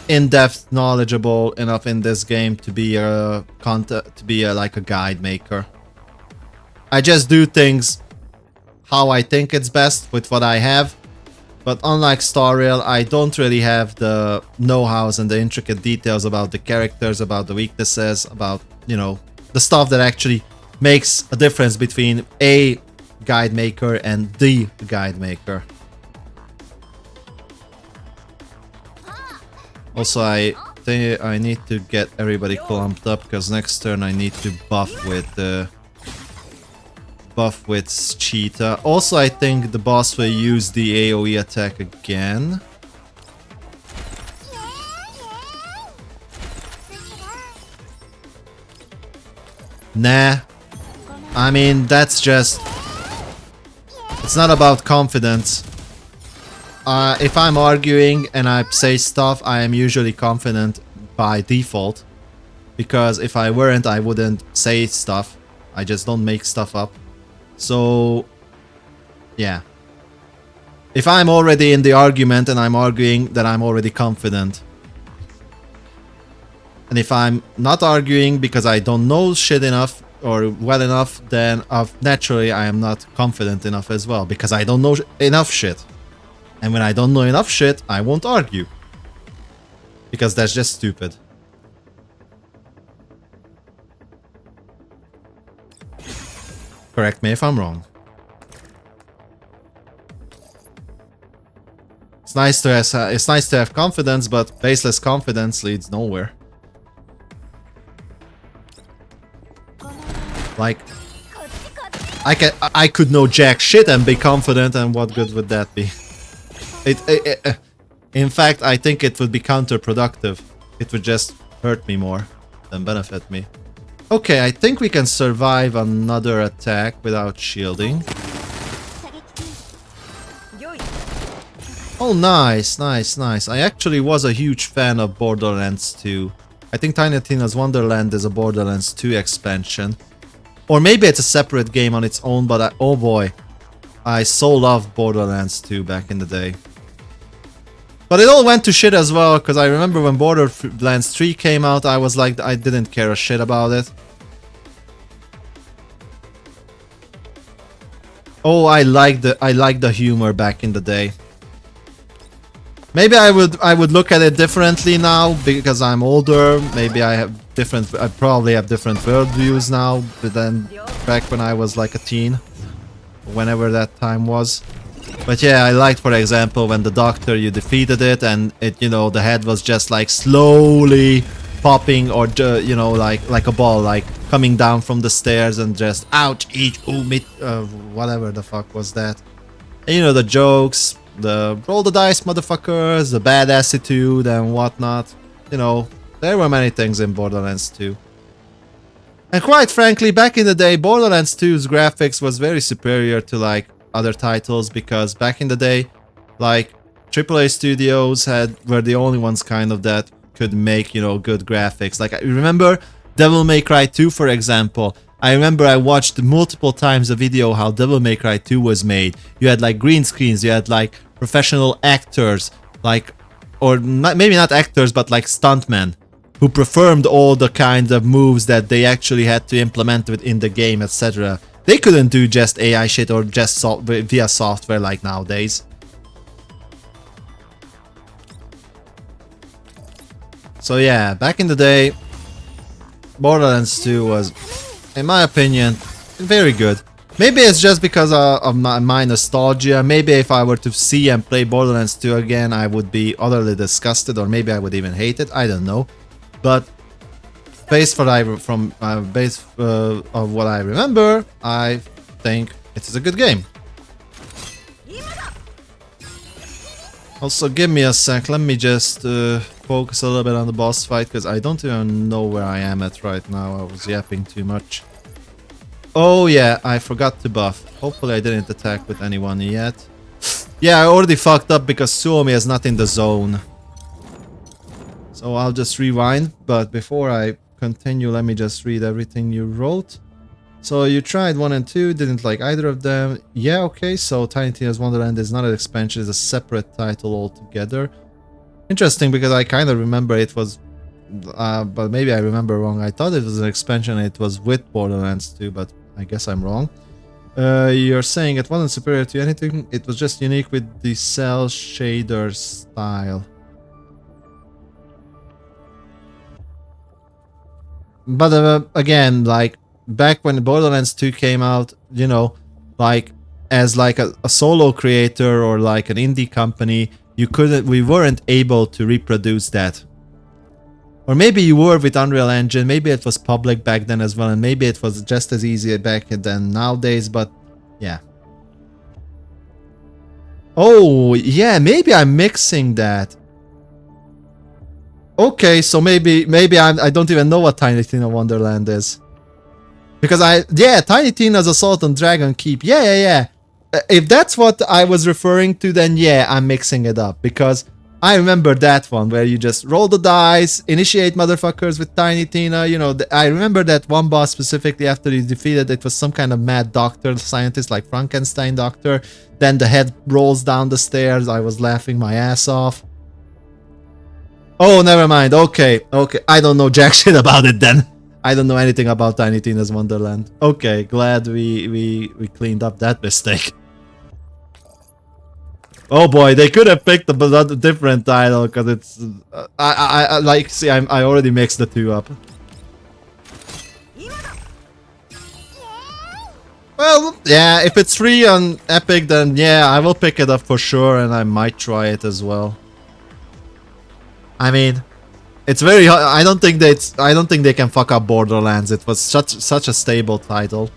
in-depth knowledgeable enough in this game to be like a guide maker. I just do things how I think it's best with what I have. But unlike Star Rail, I don't really have the know-hows and the intricate details about the characters, about the weaknesses, about, you know, the stuff that actually makes a difference between a guide maker and the guide maker. Also, I think I need to get everybody clumped up because next turn I need to buff with Cheetah. Also, I think the boss will use the AoE attack again. Nah. I mean, that's just... It's not about confidence. If I'm arguing and I say stuff, I am usually confident by default. Because if I weren't, I wouldn't say stuff. I just don't make stuff up. So, yeah. If I'm already in the argument and I'm arguing, then I'm already confident. And if I'm not arguing because I don't know shit enough or well enough, then naturally I am not confident enough as well. Because I don't know enough shit. And when I don't know enough shit, I won't argue. Because that's just stupid. Correct me if I'm wrong. It's nice to have confidence, but baseless confidence leads nowhere. Like, I could know jack shit and be confident, and what good would that be? In fact, I think it would be counterproductive. It would just hurt me more than benefit me. Okay, I think we can survive another attack without shielding. Oh, nice, nice, nice. I actually was a huge fan of Borderlands 2. I think Tiny Tina's Wonderland is a Borderlands 2 expansion. Or maybe it's a separate game on its own, but oh boy. I so loved Borderlands 2 back in the day. But it all went to shit as well, because I remember when Borderlands 3 came out, I was like, I didn't care a shit about it. Oh, I like the humor back in the day. Maybe I would look at it differently now because I'm older. Maybe I probably have different worldviews now than back when I was like a teen, whenever that time was. But yeah, I liked, for example, when the doctor, you defeated it and it, you know, the head was just like slowly popping, or you know, like a ball, like coming down from the stairs and just ouch, each, ooh, whatever the fuck was that. And you know, the jokes, the roll the dice motherfuckers, the bad attitude and whatnot. You know, there were many things in Borderlands 2. And quite frankly, back in the day, Borderlands 2's graphics was very superior to like other titles, because back in the day, like AAA studios were the only ones kind of that could make, you know, good graphics. Like I remember Devil May Cry 2, for example. I remember I watched multiple times a video how Devil May Cry 2 was made. You had like green screens, you had like professional actors, like, or not, maybe not actors, but like stuntmen who performed all the kinds of moves that they actually had to implement within the game, etc. They couldn't do just AI shit or just via software like nowadays. So yeah, back in the day, Borderlands 2 was, in my opinion, very good. Maybe it's just because of my nostalgia. Maybe if I were to see and play Borderlands 2 again, I would be utterly disgusted, or maybe I would even hate it. I don't know. But based of what I remember, I think it is a good game. Also, give me a sec. Let me just focus a little bit on the boss fight, because I don't even know where I am at right now. I was yapping too much. Oh yeah, I forgot to buff. Hopefully I didn't attack with anyone yet. Yeah, I already fucked up because Suomi is not in the zone. So I'll just rewind, but before I continue, let me just read everything you wrote. So you tried 1 and 2, didn't like either of them. Yeah, okay, so Tiny Tina's Wonderland is not an expansion, it's a separate title altogether. Interesting, because I kind of remember it was, but maybe I remember wrong. I thought it was an expansion and it was with Borderlands 2, but I guess I'm wrong. You're saying it wasn't superior to anything, it was just unique with the cell shader style. But again, like, back when Borderlands 2 came out, you know, like, as like a solo creator or like an indie company, we weren't able to reproduce that. Or maybe you were with Unreal Engine, maybe it was public back then as well, and maybe it was just as easy back then nowadays, but yeah. Oh, yeah, maybe I'm mixing that. Okay, so maybe I don't even know what Tiny Tina Wonderland is. Because Tiny Tina's Assault on Dragon Keep. Yeah. If that's what I was referring to, then yeah, I'm mixing it up. Because I remember that one where you just roll the dice, initiate motherfuckers with Tiny Tina. You know, I remember that one boss specifically after you defeated it was some kind of mad doctor, scientist like Frankenstein doctor. Then the head rolls down the stairs. I was laughing my ass off. Oh, never mind. Okay. I don't know jack shit about it then. I don't know anything about Tiny Tina's Wonderland. Okay, glad we cleaned up that mistake. Oh boy, they could have picked a different title, because it's I like, see, I already mixed the two up. Well, yeah, if it's free on Epic, then yeah, I will pick it up for sure, and I might try it as well. I mean, it's very hard. I don't think they can fuck up Borderlands. It was such a stable title.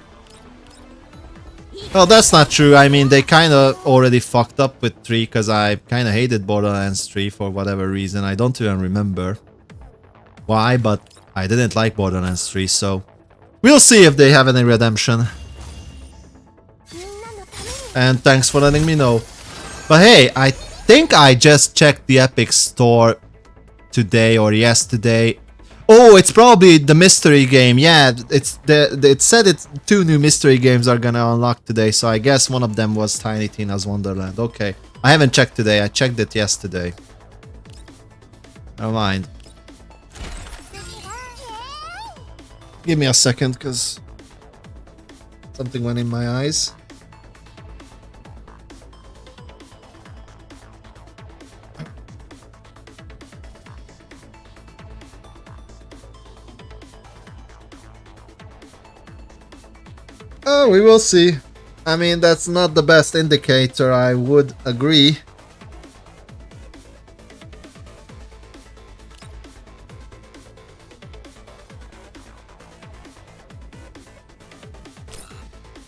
Well, that's not true. I mean, they kind of already fucked up with 3 because I kind of hated Borderlands 3 for whatever reason. I don't even remember why, but I didn't like Borderlands 3, so we'll see if they have any redemption. And thanks for letting me know. But hey, I think I just checked the Epic Store today or yesterday. Oh, it's probably the mystery game. Yeah, it said 2 new mystery games are gonna unlock today, so I guess one of them was Tiny Tina's Wonderland. Okay, I haven't checked today. I checked it yesterday. Never mind. Give me a second, cause something went in my eyes. Oh, we will see. I mean, that's not the best indicator, I would agree.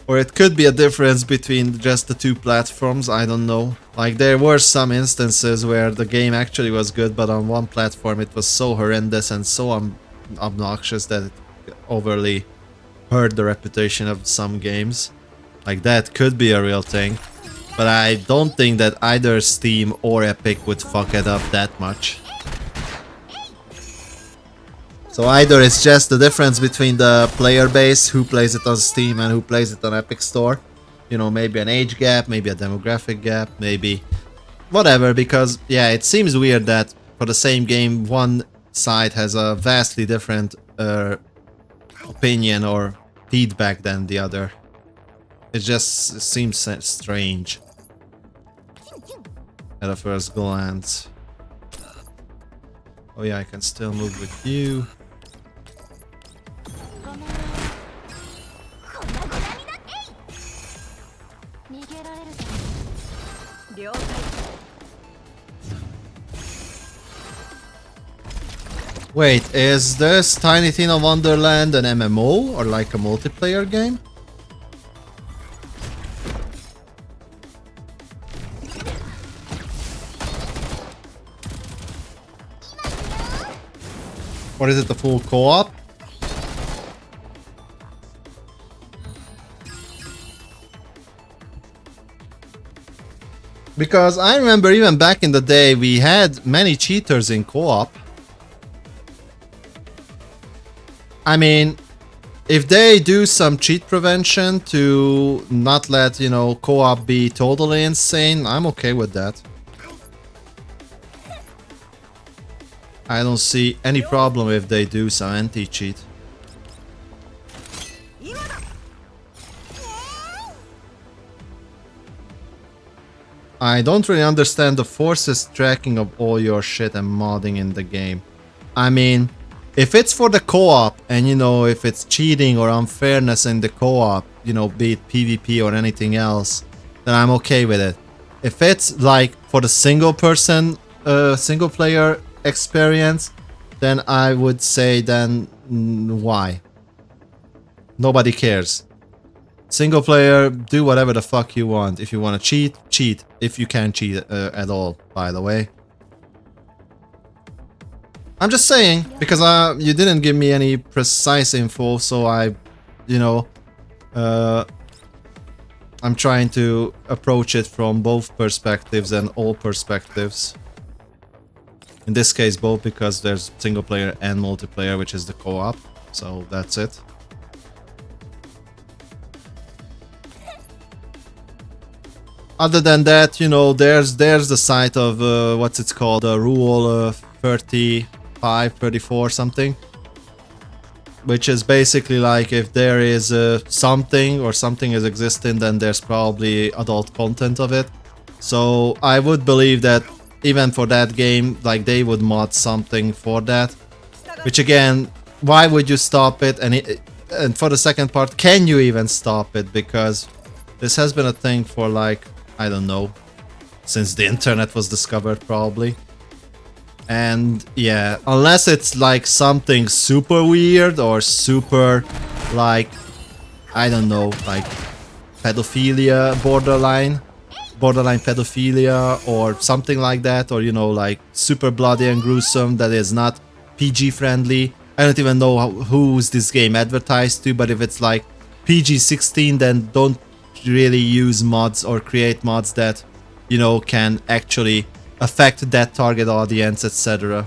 Or it could be a difference between just the 2 platforms, I don't know. Like, there were some instances where the game actually was good, but on one platform it was so horrendous and so obnoxious that it overly hurt the reputation of some games. Like, that could be a real thing. But I don't think that either Steam or Epic would fuck it up that much. So either it's just the difference between the player base, who plays it on Steam and who plays it on Epic Store. You know, maybe an age gap, maybe a demographic gap, maybe whatever, because yeah, it seems weird that for the same game, one side has a vastly different opinion or feedback than the other. It just seems strange at a first glance. Oh yeah, I can still move with you. Wait, is this Tiny Tina Wonderland an MMO or like a multiplayer game? Or is it the full co-op? Because I remember even back in the day we had many cheaters in co-op. I mean, if they do some cheat prevention to not let, you know, co-op be totally insane, I'm okay with that. I don't see any problem if they do some anti-cheat. I don't really understand the forces tracking of all your shit and modding in the game. I mean, if it's for the co-op and, you know, if it's cheating or unfairness in the co-op, you know, be it PvP or anything else, then I'm okay with it. If it's like for the single player experience, then I would say then why? Nobody cares. Single player, do whatever the fuck you want. If you want to cheat, cheat. If you can't cheat at all, by the way. I'm just saying, because you didn't give me any precise info, so you know, I'm trying to approach it from both perspectives and all perspectives. In this case, both, because there's single player and multiplayer, which is the co-op. So that's it. Other than that, you know, there's the site of what's it called, Rule 35, 34 something, which is basically like if there is something or something is existing, then there's probably adult content of it. So I would believe that even for that game, like they would mod something for that. Which again, why would you stop it? And for the second part, can you even stop it? Because this has been a thing for like, I don't know, since the internet was discovered probably. And yeah, unless it's like something super weird or super like, I don't know, like pedophilia borderline pedophilia or something like that, or you know, like super bloody and gruesome that is not PG friendly. I don't even know who's this game advertised to, but if it's like PG-16, then don't really use mods or create mods that, you know, can actually affect that target audience, etc.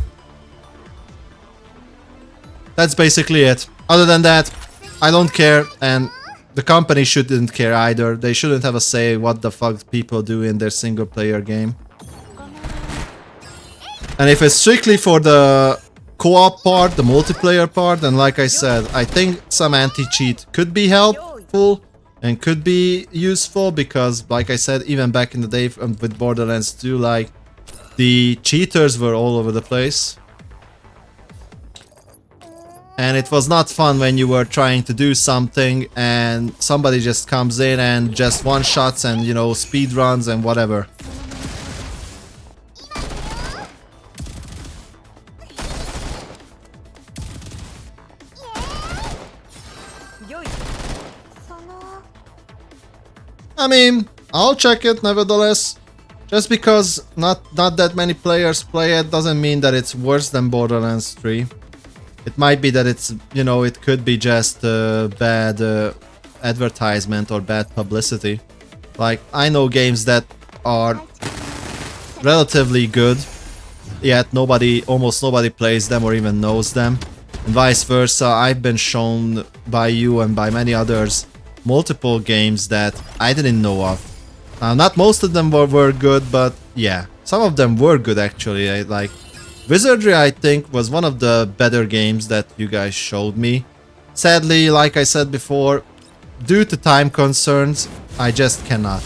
That's basically it. Other than that, I don't care, and the company shouldn't care either. They shouldn't have a say what the fuck people do in their single player game. And if it's strictly for the co-op part, the multiplayer part, then like I said, I think some anti-cheat could be helpful and could be useful, because like I said, even back in the day with Borderlands 2, like, the cheaters were all over the place. And it was not fun when you were trying to do something and somebody just comes in and just one-shots and, you know, speed runs and whatever. I mean, I'll check it nevertheless. Just because not that many players play it doesn't mean that it's worse than Borderlands 3. It might be that it's, you know, it could be just bad advertisement or bad publicity. Like, I know games that are relatively good, yet almost nobody plays them or even knows them. And vice versa, I've been shown by you and by many others multiple games that I didn't know of. Not most of them were good, but yeah, some of them were good actually. Like Wizardry, I think, was one of the better games that you guys showed me. Sadly, like I said before, due to time concerns, I just cannot.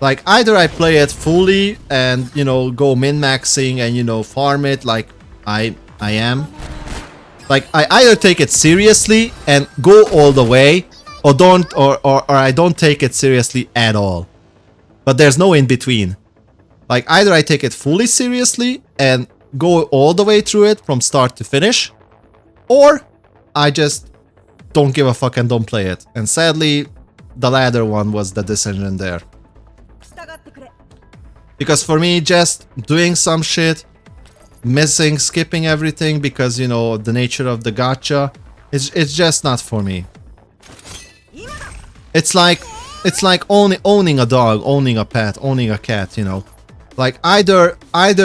Like, either I play it fully and, you know, go min-maxing and, you know, farm it like I am. Like, I either take it seriously and go all the way, or don't, or I don't take it seriously at all. But there's no in between. Like, either I take it fully seriously and go all the way through it from start to finish, or I just don't give a fuck and don't play it. And sadly, the latter one was the decision there. Because for me, just doing some shit, skipping everything because, you know, the nature of the gacha, it's just not for me. It's like owning a dog, owning a pet, owning a cat, you know. Like, either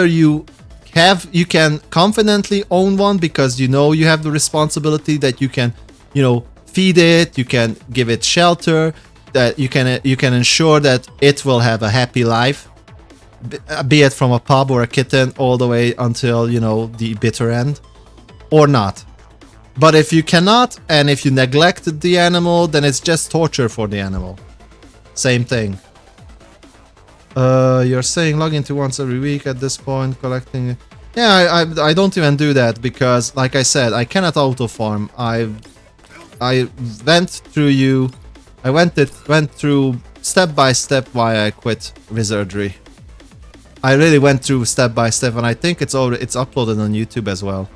you can confidently own one because you know you have the responsibility that you can, you know, feed it, you can give it shelter, that you can ensure that it will have a happy life, be it from a pup or a kitten all the way until, you know, the bitter end, or not. But if you cannot, and if you neglect the animal, then it's just torture for the animal. Same thing. You're saying log into once every week at this point, collecting... Yeah, I don't even do that because, like I said, I cannot auto-farm. I went through I went through step by step why I quit Wizardry. I really went through step by step, and I think it's uploaded on YouTube as well.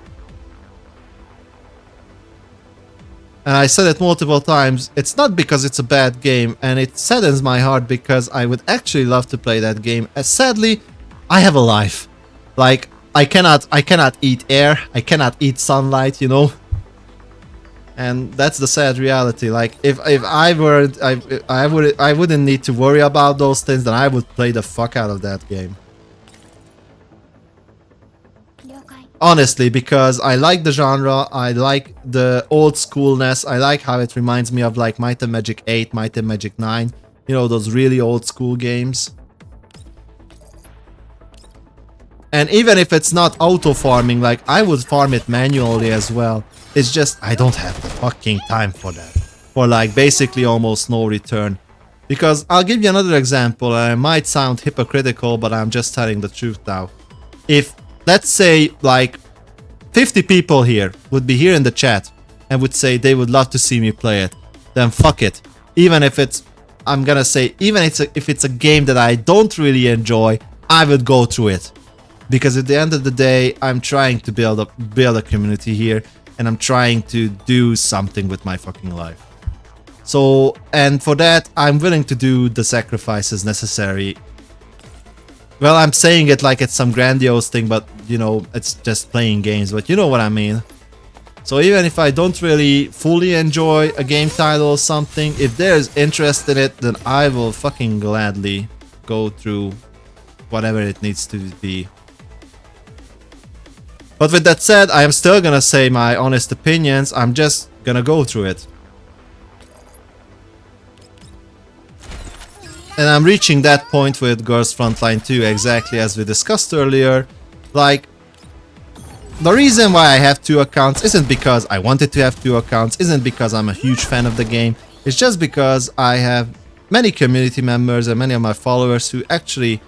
And I said it multiple times, it's not because it's a bad game, and it saddens my heart because I would actually love to play that game. As sadly, I have a life. Like, I cannot eat air, I cannot eat sunlight, you know? And that's the sad reality. Like, if I weren't, I wouldn't need to worry about those things, then I would play the fuck out of that game. Honestly, because I like the genre, I like the old schoolness, I like how it reminds me of like Might and Magic 8, Might and Magic 9, you know, those really old school games. And even if it's not auto-farming, like, I would farm it manually as well. It's just, I don't have the fucking time for that. For like, basically almost no return. Because, I'll give you another example, and it might sound hypocritical, but I'm just telling the truth now. If, let's say, like, 50 people here would be here in the chat, and would say they would love to see me play it, then fuck it. Even if it's, I'm gonna say, even if it's a game that I don't really enjoy, I would go through it. Because at the end of the day, I'm trying to build a community here, and I'm trying to do something with my fucking life. So, and for that, I'm willing to do the sacrifices necessary. Well, I'm saying it like it's some grandiose thing, but, you know, it's just playing games, but you know what I mean. So even if I don't really fully enjoy a game title or something, if there's interest in it, then I will fucking gladly go through whatever it needs to be. But with that said, I am still gonna say my honest opinions. I'm just gonna go through it. And I'm reaching that point with Girls Frontline 2, exactly as we discussed earlier. Like, the reason why I have 2 accounts isn't because I wanted to have 2 accounts, isn't because I'm a huge fan of the game. It's just because I have many community members and many of my followers who actually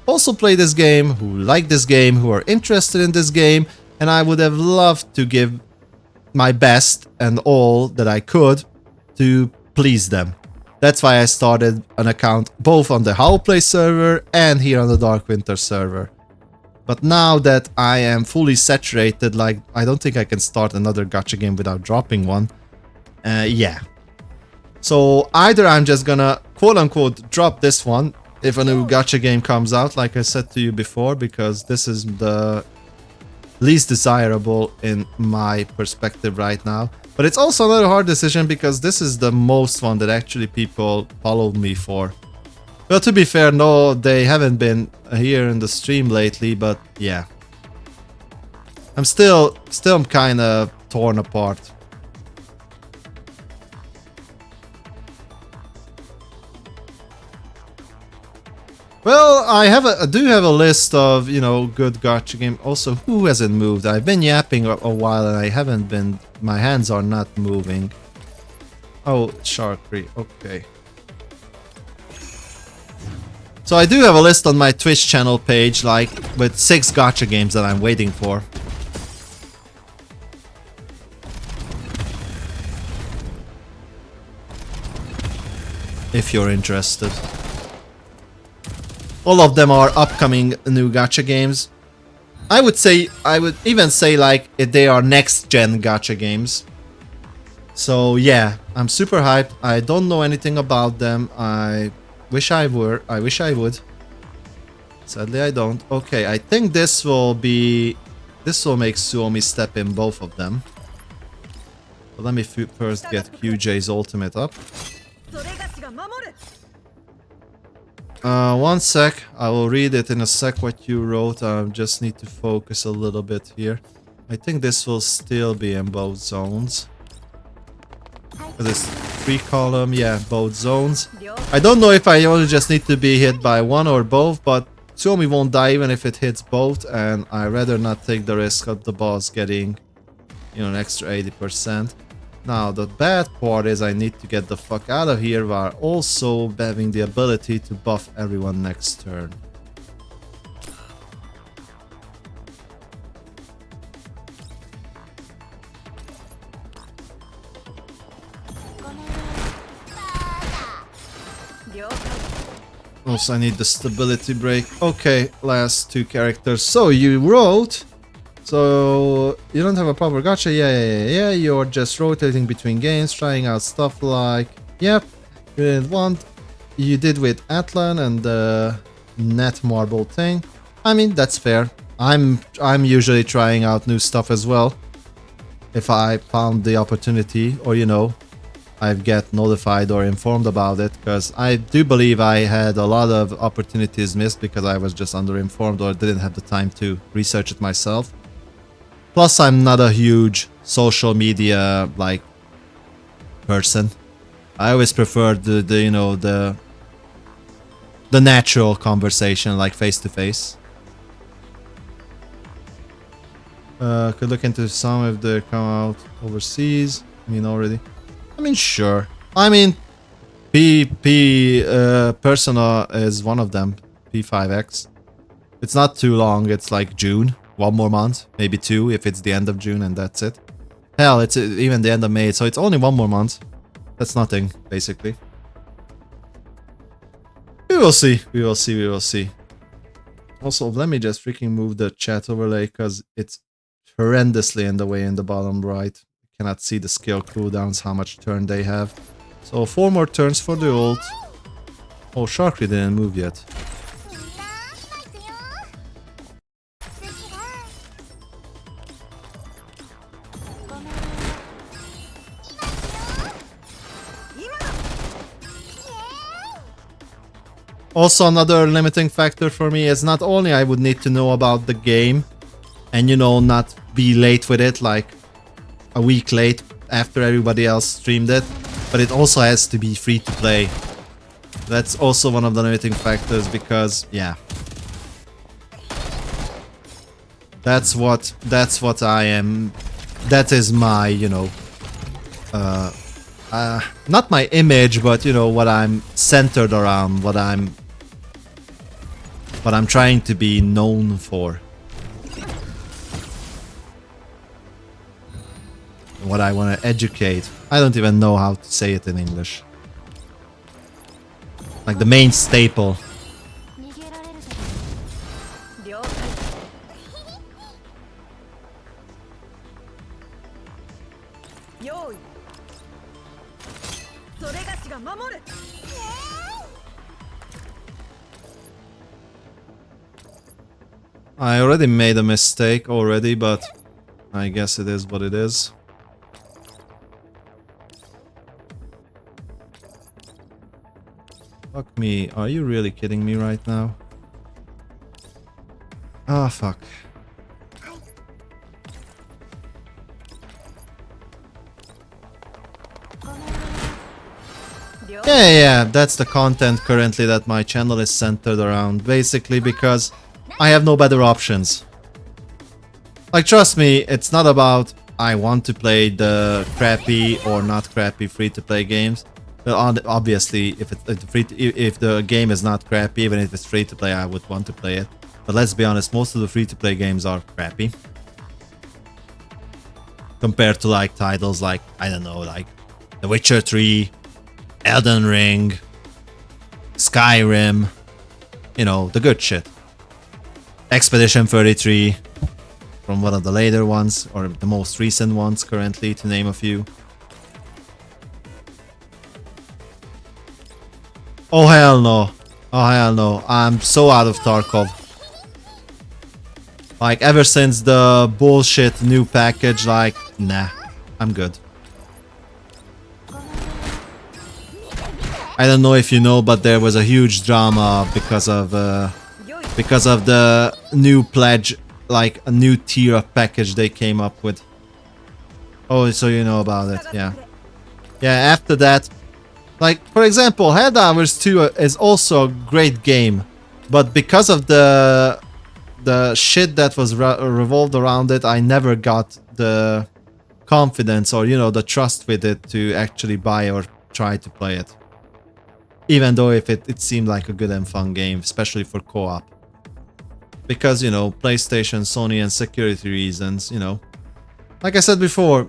also play this game, who like this game, who are interested in this game, and I would have loved to give my best and all that I could to please them. That's why I started an account both on the How Play server and here on the Darkwinter server. But now that I am fully saturated, like, I don't think I can start another gacha game without dropping one. Yeah. So either I'm just gonna quote-unquote drop this one if a new gacha game comes out, like I said to you before, because this is the least desirable in my perspective right now. But it's also another hard decision because this is the most one that actually people followed me for. Well, to be fair, no, they haven't been here in the stream lately, but yeah. I'm still kind of torn apart. Well, I do have a list of, you know, good gacha game. Also, who hasn't moved? I've been yapping a while and I haven't been... My hands are not moving. Oh, Sharkry. Okay. So I do have a list on my Twitch channel page, like, with 6 gacha games that I'm waiting for. If you're interested. All of them are upcoming new gacha games. I would even say like they are next gen gacha games. So yeah, I'm super hyped. I don't know anything about them. I wish I were. I wish I would. Sadly I don't. Okay, I think this will make Suomi step in both of them. But let me first get QJ's ultimate up. One sec, I will read it in a sec what you wrote. I just need to focus a little bit here. I think this will still be in both zones. This 3 column, yeah, both zones. I don't know if I only just need to be hit by one or both, but Suomi won't die even if it hits both, and I'd rather not take the risk of the boss getting, you know, an extra 80%. Now, the bad part is I need to get the fuck out of here while also having the ability to buff everyone next turn. Also, I need the stability break. Okay, last 2 characters. So, you wrote... So, you don't have a proper gacha? Yeah. You're just rotating between games, trying out stuff like... Yep, you didn't want... You did with Atlan and the net marble thing. I mean, that's fair. I'm usually trying out new stuff as well. If I found the opportunity, or you know, I get notified or informed about it, because I do believe I had a lot of opportunities missed because I was just underinformed or didn't have the time to research it myself. Plus, I'm not a huge social media like person. I always prefer the natural conversation, like face to face. Could look into some if they come out overseas. I mean, already. I mean, sure. I mean, Persona is one of them. P5X. It's not too long. It's like June. 1 more month, maybe 2 if it's the end of June and that's it. Hell, it's even the end of May, so it's only 1 more month. That's nothing, basically. We will see. Also, let me just freaking move the chat overlay because it's horrendously in the way in the bottom right. You cannot see the skill cooldowns, how much turn they have. So 4 more turns for the ult. Oh, Sharkry didn't move yet. Also, another limiting factor for me is not only I would need to know about the game and, you know, not be late with it, like a week late after everybody else streamed it, but it also has to be free to play. That's also one of the limiting factors because, yeah. That's what I am. That is my, you know, not my image, but, you know, what I'm centered around, what I'm trying to be known for. What I want to educate. I don't even know how to say it in English. Like the main staple. I already made a mistake already, but I guess it is what it is. Fuck me, are you really kidding me right now? Ah, fuck. Yeah, that's the content currently that my channel is centered around, basically because I have no better options. Like, trust me, it's not about I want to play the crappy or not crappy free-to-play games. But obviously, if the game is not crappy, even if it's free-to-play, I would want to play it. But let's be honest, most of the free-to-play games are crappy. Compared to like titles like, I don't know, like The Witcher 3, Elden Ring, Skyrim, you know, the good shit. Expedition 33, from one of the later ones, or the most recent ones currently, to name a few. Oh hell no. Oh hell no. I'm so out of Tarkov. Like, ever since the bullshit new package, like, nah, I'm good. I don't know if you know, but there was a huge drama because of the new pledge, like a new tier of package they came up with. Oh, so you know about it, yeah. Yeah, after that, like, for example, Helldivers 2 is also a great game, but because of the shit that was revolved around it, I never got the confidence or, you know, the trust with it to actually buy or try to play it. Even though if it seemed like a good and fun game, especially for co-op. Because, you know, PlayStation, Sony, and security reasons, you know. Like I said before,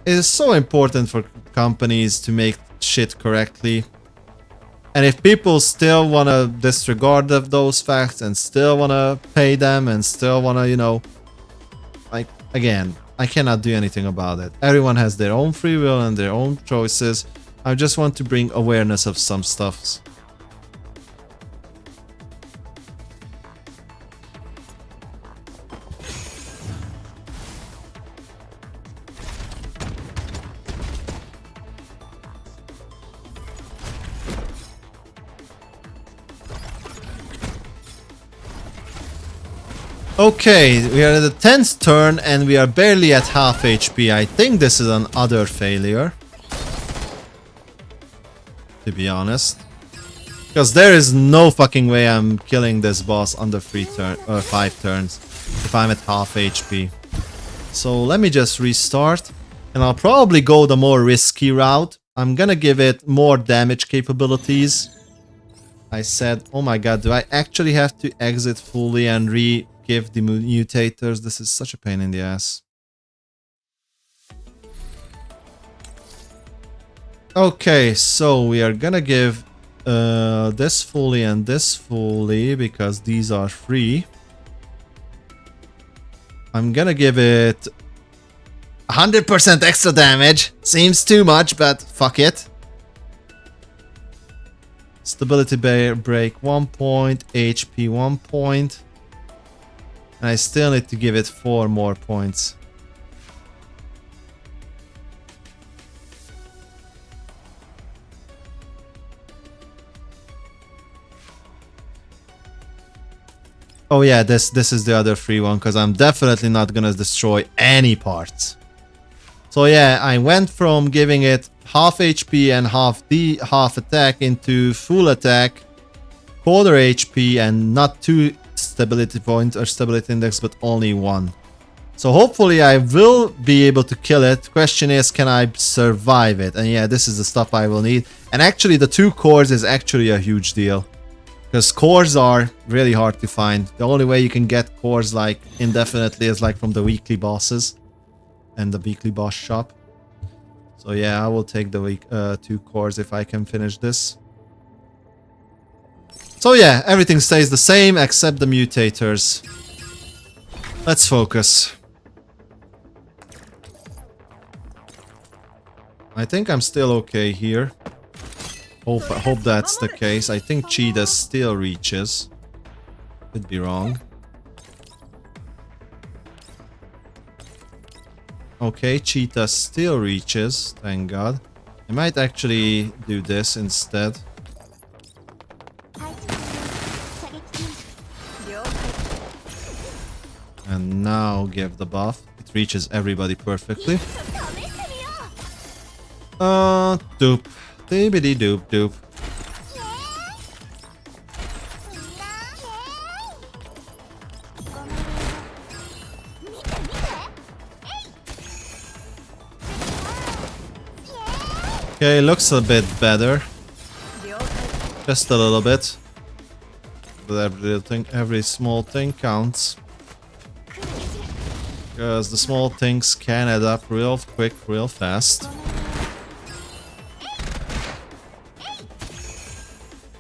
it is so important for companies to make shit correctly. And if people still want to disregard those facts and still want to pay them and still want to, you know, like, again, I cannot do anything about it. Everyone has their own free will and their own choices. I just want to bring awareness of some stuffs. Okay, we are at the 10th turn and we are barely at half HP. I think this is an utter failure, to be honest. Because there is no fucking way I'm killing this boss under 5 turns if I'm at half HP. So let me just restart. And I'll probably go the more risky route. I'm gonna give it more damage capabilities. I said, oh my god, do I actually have to exit fully and re-give the mutators? This is such a pain in the ass. Okay, so we are gonna give this fully and this fully because these are free. I'm gonna give it 100% extra damage. Seems too much, but fuck it. Stability break 1 point, HP 1 point. And I still need to give it 4 more points. Oh yeah, this is the other free one, because I'm definitely not gonna destroy any parts. So yeah, I went from giving it half HP and half attack into full attack, quarter HP, and not 2 stability points or stability index, but only 1. So hopefully I will be able to kill it. Question is, can I survive it? And yeah, this is the stuff I will need. And actually the 2 cores is actually a huge deal, because cores are really hard to find. The only way you can get cores like indefinitely is like from the weekly bosses and the weekly boss shop. So yeah, I will take the 2 cores if I can finish this. So yeah, everything stays the same except the mutators. Let's focus. I think I'm still okay here. Hope that's the case. I think Cheetah still reaches. Could be wrong. Okay, Cheetah still reaches, thank God. I might actually do this instead. And now give the buff. It reaches everybody perfectly. Doop. Dibbity doop doop. Okay, looks a bit better. Just a little bit. But every small thing counts. Because the small things can add up real quick, real fast.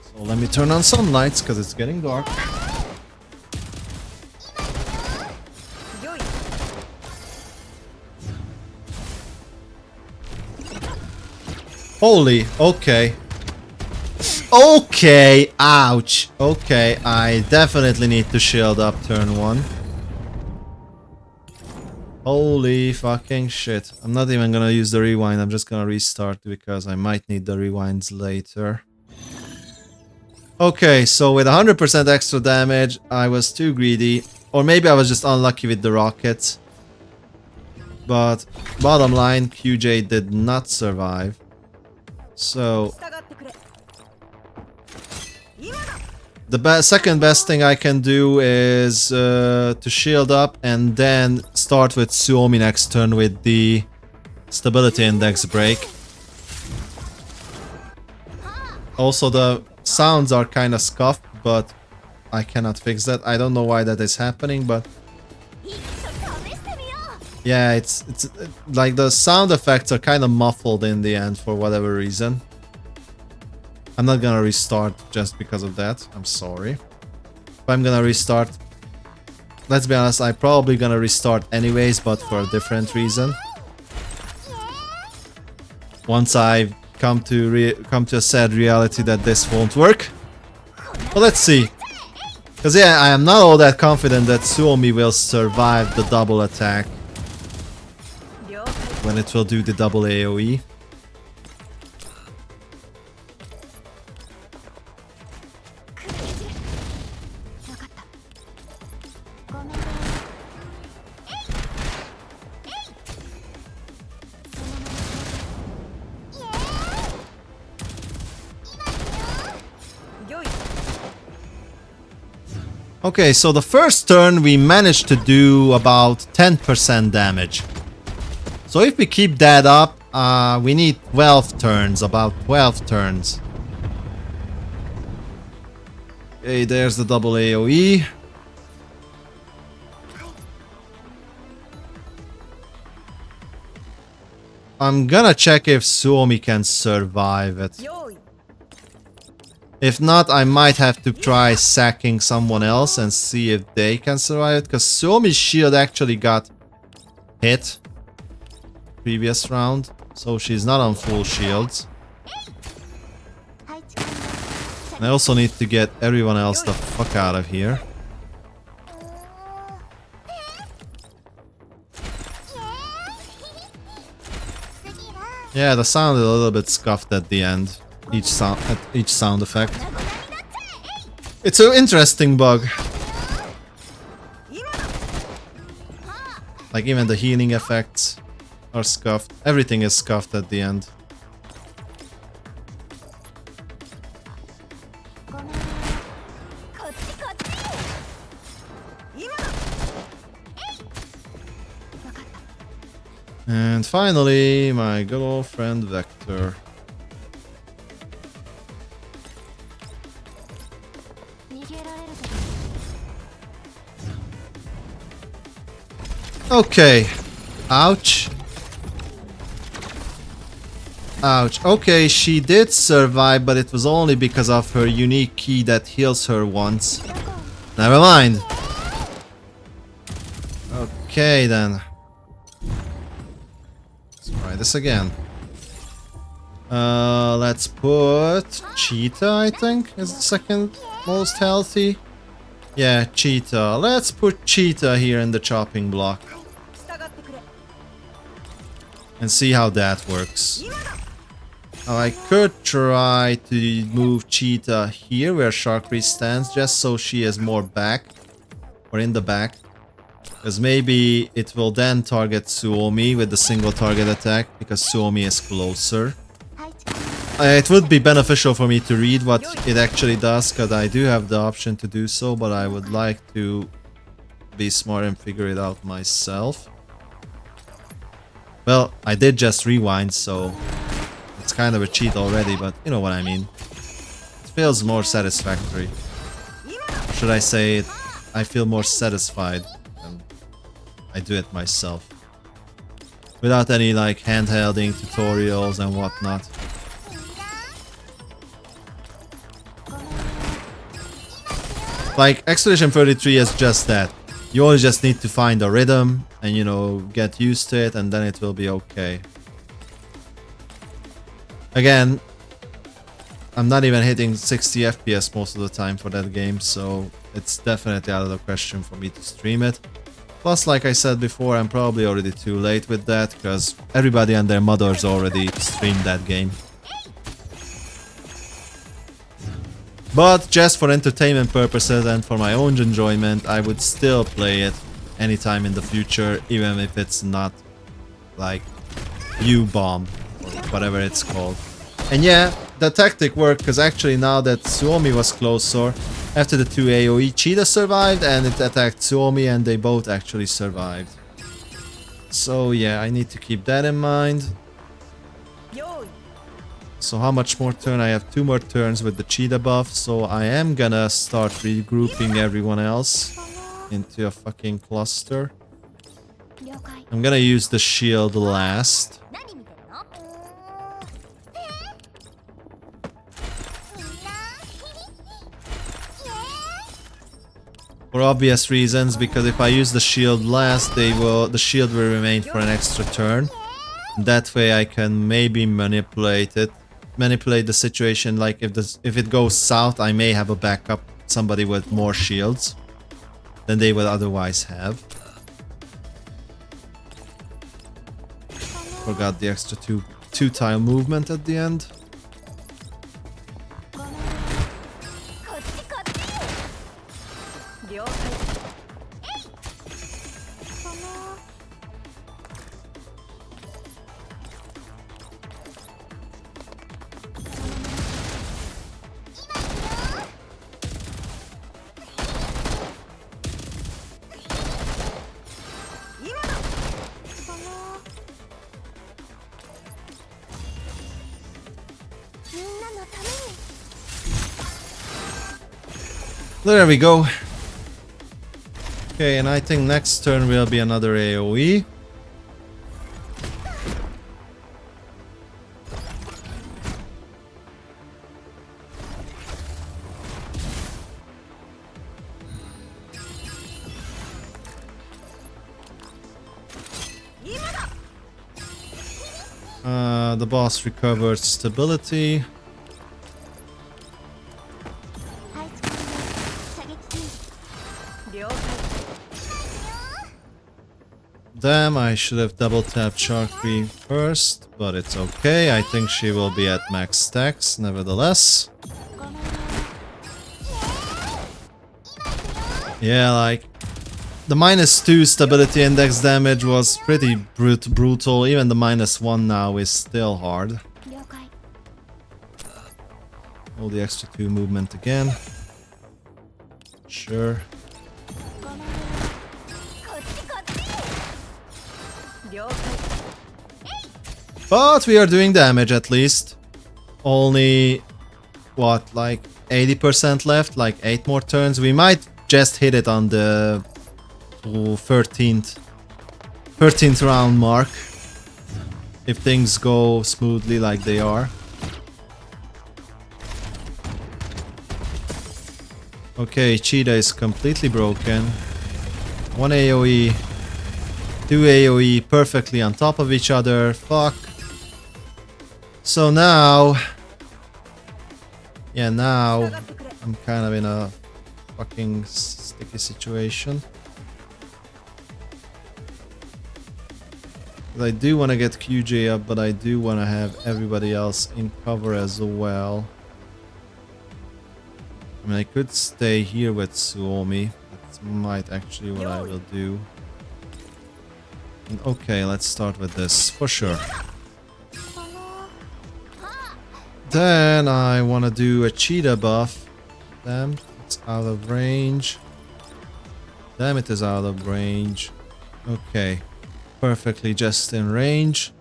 So let me turn on some lights because it's getting dark. Holy, okay. Okay, ouch. Okay, I definitely need to shield up turn 1. Holy fucking shit. I'm not even gonna use the rewind, I'm just gonna restart because I might need the rewinds later. Okay, so with 100% extra damage, I was too greedy. Or maybe I was just unlucky with the rocket. But bottom line, QJ did not survive. So the second best thing I can do is to shield up and then start with Suomi next turn with the stability index break. Also the sounds are kind of scuffed, but I cannot fix that. I don't know why that is happening, but yeah, it's like the sound effects are kind of muffled in the end for whatever reason. I'm not gonna restart just because of that. I'm sorry. If I'm gonna restart, let's be honest, I'm probably gonna restart anyways, but for a different reason. Once I've come to a sad reality that this won't work. But let's see. Because yeah, I am not all that confident that Suomi will survive the double attack when it will do the double AoE. Okay, so the first turn we managed to do about 10% damage. So if we keep that up, we need 12 turns, about 12 turns. Okay, there's the double AoE. I'm gonna check if Suomi can survive it. If not, I might have to try sacking someone else and see if they can survive it, because Suomi's shield actually got hit previous round, so she's not on full shields. I also need to get everyone else the fuck out of here. Yeah, the sound is a little bit scuffed at the end. Each sound effect. It's an interesting bug. Like even the healing effects are scuffed. Everything is scuffed at the end. And finally, my good old friend Vector. Okay. Ouch. Ouch. Okay, she did survive, but it was only because of her unique key that heals her once. Never mind. Okay, then. Let's try this again. Let's put Cheetah, I think, is the second most healthy. Yeah, Cheetah. Let's put Cheetah here in the chopping block. And see how that works. Now I could try to move Cheetah here where Sharkry stands, just so she is more back. Or in the back. Because maybe it will then target Suomi with the single target attack, because Suomi is closer. It would be beneficial for me to read what it actually does, because I do have the option to do so, but I would like to be smart and figure it out myself. Well, I did just rewind, so it's kind of a cheat already, but you know what I mean. It feels more satisfactory. Or should I say it, I feel more satisfied when I do it myself. Without any like handhelding tutorials and whatnot. Like, Exilium 33 is just that. You always just need to find a rhythm and, you know, get used to it, and then it will be okay. Again, I'm not even hitting 60 FPS most of the time for that game, so it's definitely out of the question for me to stream it. Plus, like I said before, I'm probably already too late with that, because everybody and their mothers already streamed that game. But just for entertainment purposes and for my own enjoyment, I would still play it anytime in the future, even if it's not like U-bomb or whatever it's called. And yeah, the tactic worked, because actually now that Suomi was closer, after the 2 AoE, Cheetah survived and it attacked Suomi and they both actually survived. So yeah, I need to keep that in mind. So how much more turn? I have 2 more turns with the Cheetah buff, so I am gonna start regrouping everyone else into a fucking cluster. I'm gonna use the shield last. For obvious reasons, because if I use the shield last, the shield will remain for an extra turn. That way I can maybe manipulate the situation, like if it goes south, I may have a backup, somebody with more shields than they would otherwise have. Forgot the extra two tile movement at the end. There we go. Okay, and I think next turn will be another AoE. The boss recovered stability. Damn, I should have double tapped Sharkry first, but it's okay. I think she will be at max stacks nevertheless. Yeah, like the -2 stability index damage was pretty brutal. Even the -1 now is still hard. All the extra 2 movement again. Sure. But we are doing damage at least. Only, what, like 80% left? Like 8 more turns? We might just hit it on the 13th round mark. If things go smoothly like they are. Okay, Cheetah is completely broken. 1 AoE, 2 AoE perfectly on top of each other. Fuck. So now... Yeah, now I'm kind of in a fucking sticky situation. I do want to get QJ up, but I do want to have everybody else in cover as well. I mean, I could stay here with Suomi. That might actually what I will do. And okay, let's start with this for sure. Then I want to do a cheetah buff. Damn, it's out of range. Damn, it is out of range. Okay, perfectly just in range.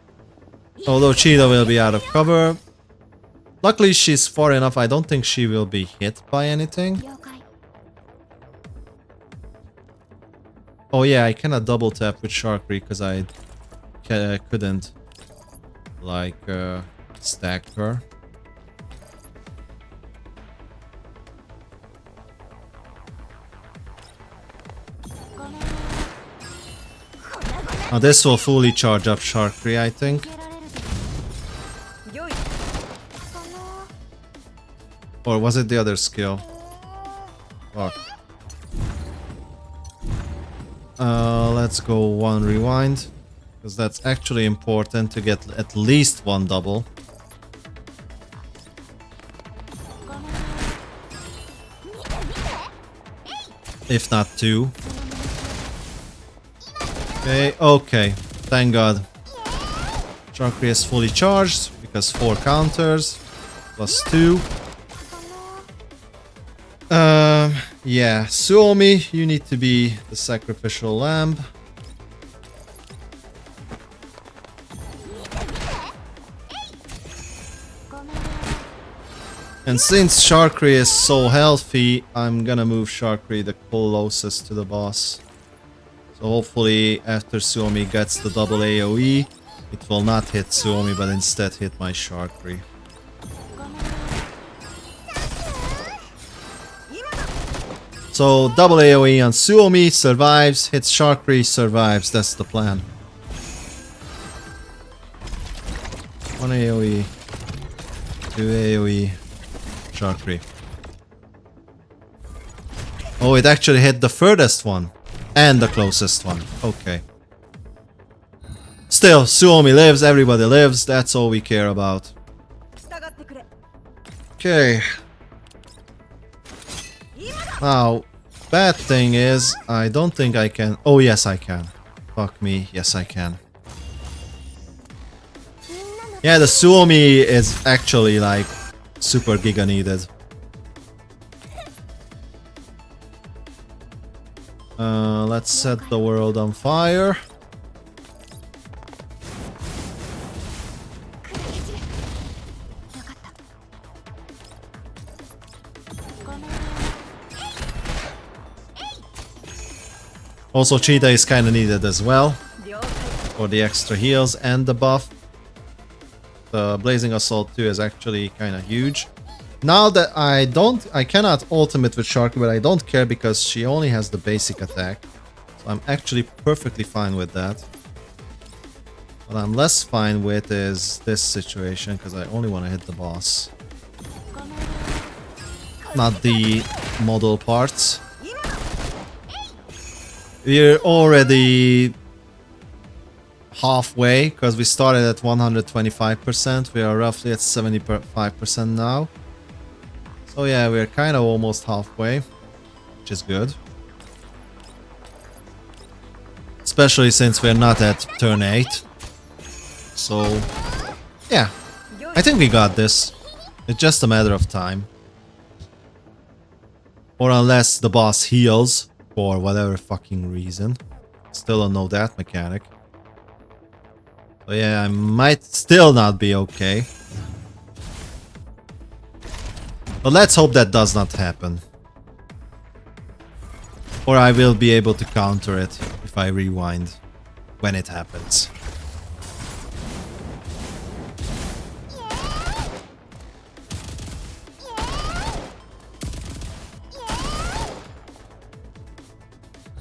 Although cheetah will be out of cover. Luckily she's far enough, I don't think she will be hit by anything. Oh yeah, I cannot double tap with Sharkry because I couldn't like stack her. Now this will fully charge up Sharkry, I think. Or was it the other skill? Fuck. Let's go 1 rewind. Because that's actually important to get at least 1 double. If not 2. Okay, okay. Thank God. Sharkry is fully charged because 4 counters plus 2. Yeah, Suomi, you need to be the sacrificial lamb. And since Sharkry is so healthy, I'm gonna move Sharkry the closest to the boss. So hopefully after Suomi gets the double AoE, it will not hit Suomi but instead hit my Sharkry. So double AoE on Suomi, survives, hits Sharkry, survives, that's the plan. 1 AoE, 2 AoE, Sharkry. Oh, it actually hit the furthest one. And the closest one. Okay. Still, Suomi lives, everybody lives, that's all we care about. Okay. Now, bad thing is, I don't think I can... Oh, yes, I can. Fuck me, yes, I can. Yeah, the Suomi is actually, like, super giga needed. Let's set the world on fire. Also, Cheetah is kind of needed as well for the extra heals and the buff. The Blazing Assault 2 is actually kind of huge. Now that I cannot ultimate with Sharky, but I don't care because she only has the basic attack. So I'm actually perfectly fine with that. What I'm less fine with is this situation because I only want to hit the boss. Not the model parts. We're already halfway because we started at 125%. We are roughly at 75% now. So yeah, we're kind of almost halfway, which is good. Especially since we're not at turn 8. So yeah, I think we got this. It's just a matter of time. Or unless the boss heals for whatever fucking reason. Still don't know that mechanic. So yeah, I might still not be okay. But let's hope that does not happen. Or I will be able to counter it if I rewind when it happens.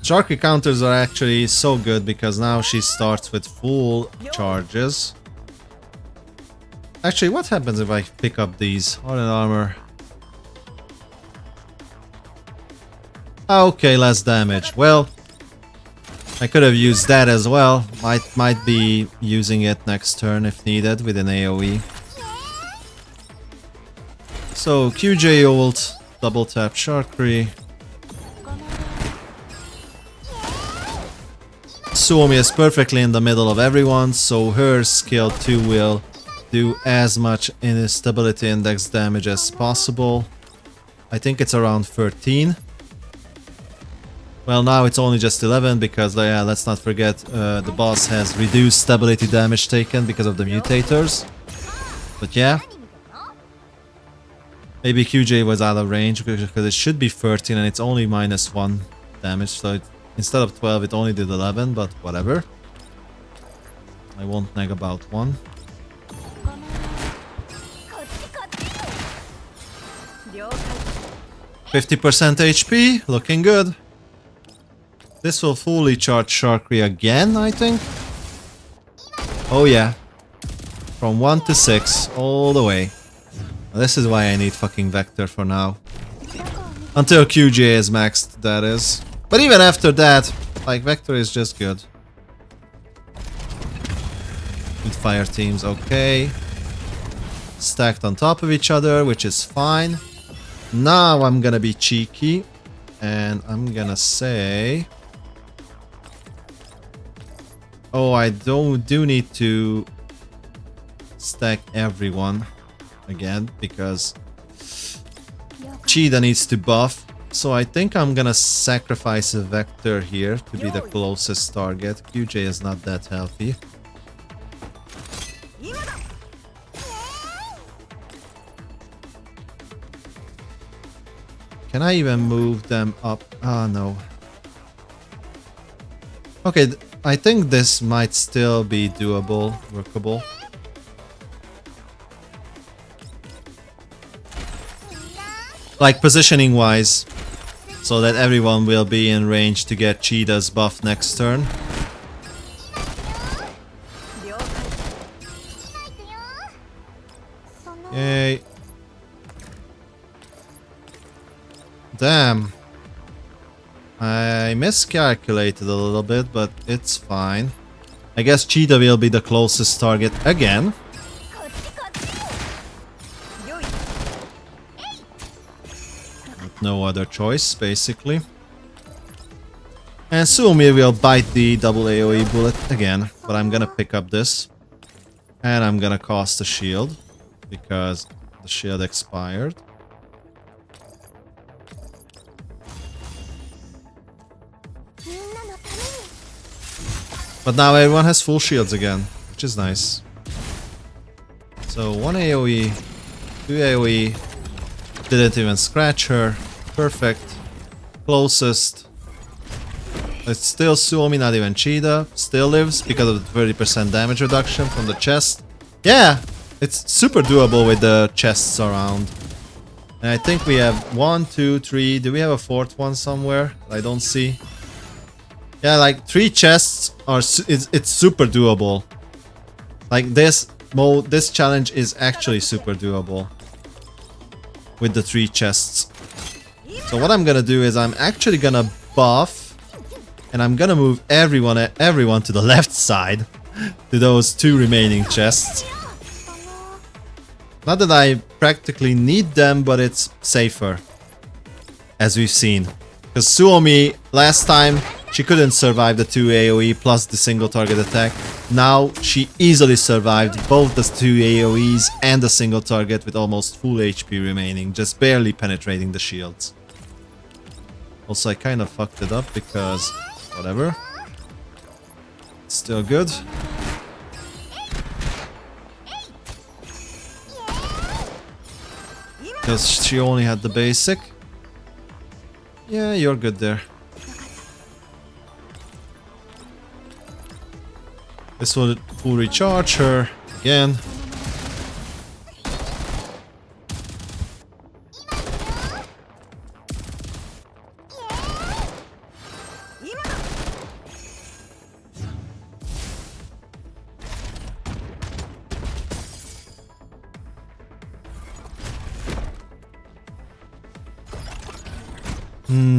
Sharky counters are actually so good because now she starts with full charges. Actually, what happens if I pick up these? Hardened armor. Okay, less damage. Well, I could have used that as well. Might be using it next turn if needed with an AoE. So QJ ult, double tap Sharkery. Suomi is perfectly in the middle of everyone, so her skill 2 will do as much instability index damage as possible. I think it's around 13. Well, now it's only just 11 because, yeah, let's not forget the boss has reduced stability damage taken because of the mutators. But yeah. Maybe QJ was out of range because it should be 13 and it's only -1 damage, so instead of 12 it only did 11, but whatever. I won't nag about one. %50 HP, looking good. This will fully charge Sharkery again, I think. Oh yeah. From 1 to 6, all the way. This is why I need fucking Vector for now. Until QJ is maxed, that is. But even after that, like, Vector is just good. With fire teams, okay. Stacked on top of each other, which is fine. Now I'm gonna be cheeky. And I'm gonna say... Oh, I do need to stack everyone again, because Cheetah needs to buff. So I think I'm gonna sacrifice a Vector here to be the closest target. QJ is not that healthy. Can I even move them up? Ah, no. Okay, I think this might still be doable, workable. Like positioning wise, so that everyone will be in range to get Cheetah's buff next turn. Yay. Damn. I miscalculated a little bit, but it's fine. I guess Cheetah will be the closest target again. With no other choice, basically. And Suomi will bite the double AoE bullet again, but I'm gonna pick up this. And I'm gonna cast a shield, because the shield expired. But now everyone has full shields again, which is nice. So 1 AoE, 2 AoE, didn't even scratch her, perfect, closest. It's still Suomi, not even Cheetah, still lives because of the 30% damage reduction from the chest. Yeah, it's super doable with the chests around. And I think we have 1, 2, 3, do we have a 4th one somewhere? I don't see. Yeah, like 3 chests are it's super doable. Like this challenge is actually super doable with the 3 chests. So what I'm gonna do is I'm actually gonna buff, and I'm gonna move everyone to the left side to those 2 remaining chests. Not that I practically need them, but it's safer, as we've seen. Because Suomi, last time, she couldn't survive the 2 AoE plus the single target attack. Now, she easily survived both the 2 AoEs and the single target with almost full HP remaining, just barely penetrating the shields. Also, I kind of fucked it up because... whatever. It's still good. Because she only had the basic. Yeah, you're good there. This will full recharge her again.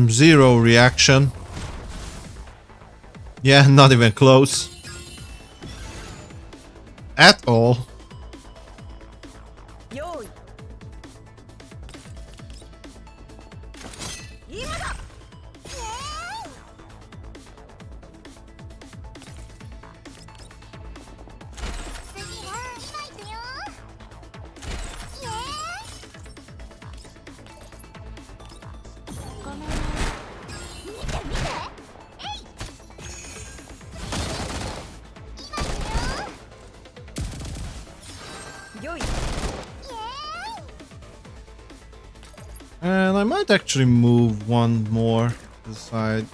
Zero reaction. Yeah, not even close. At all. And I might actually move one more to the side.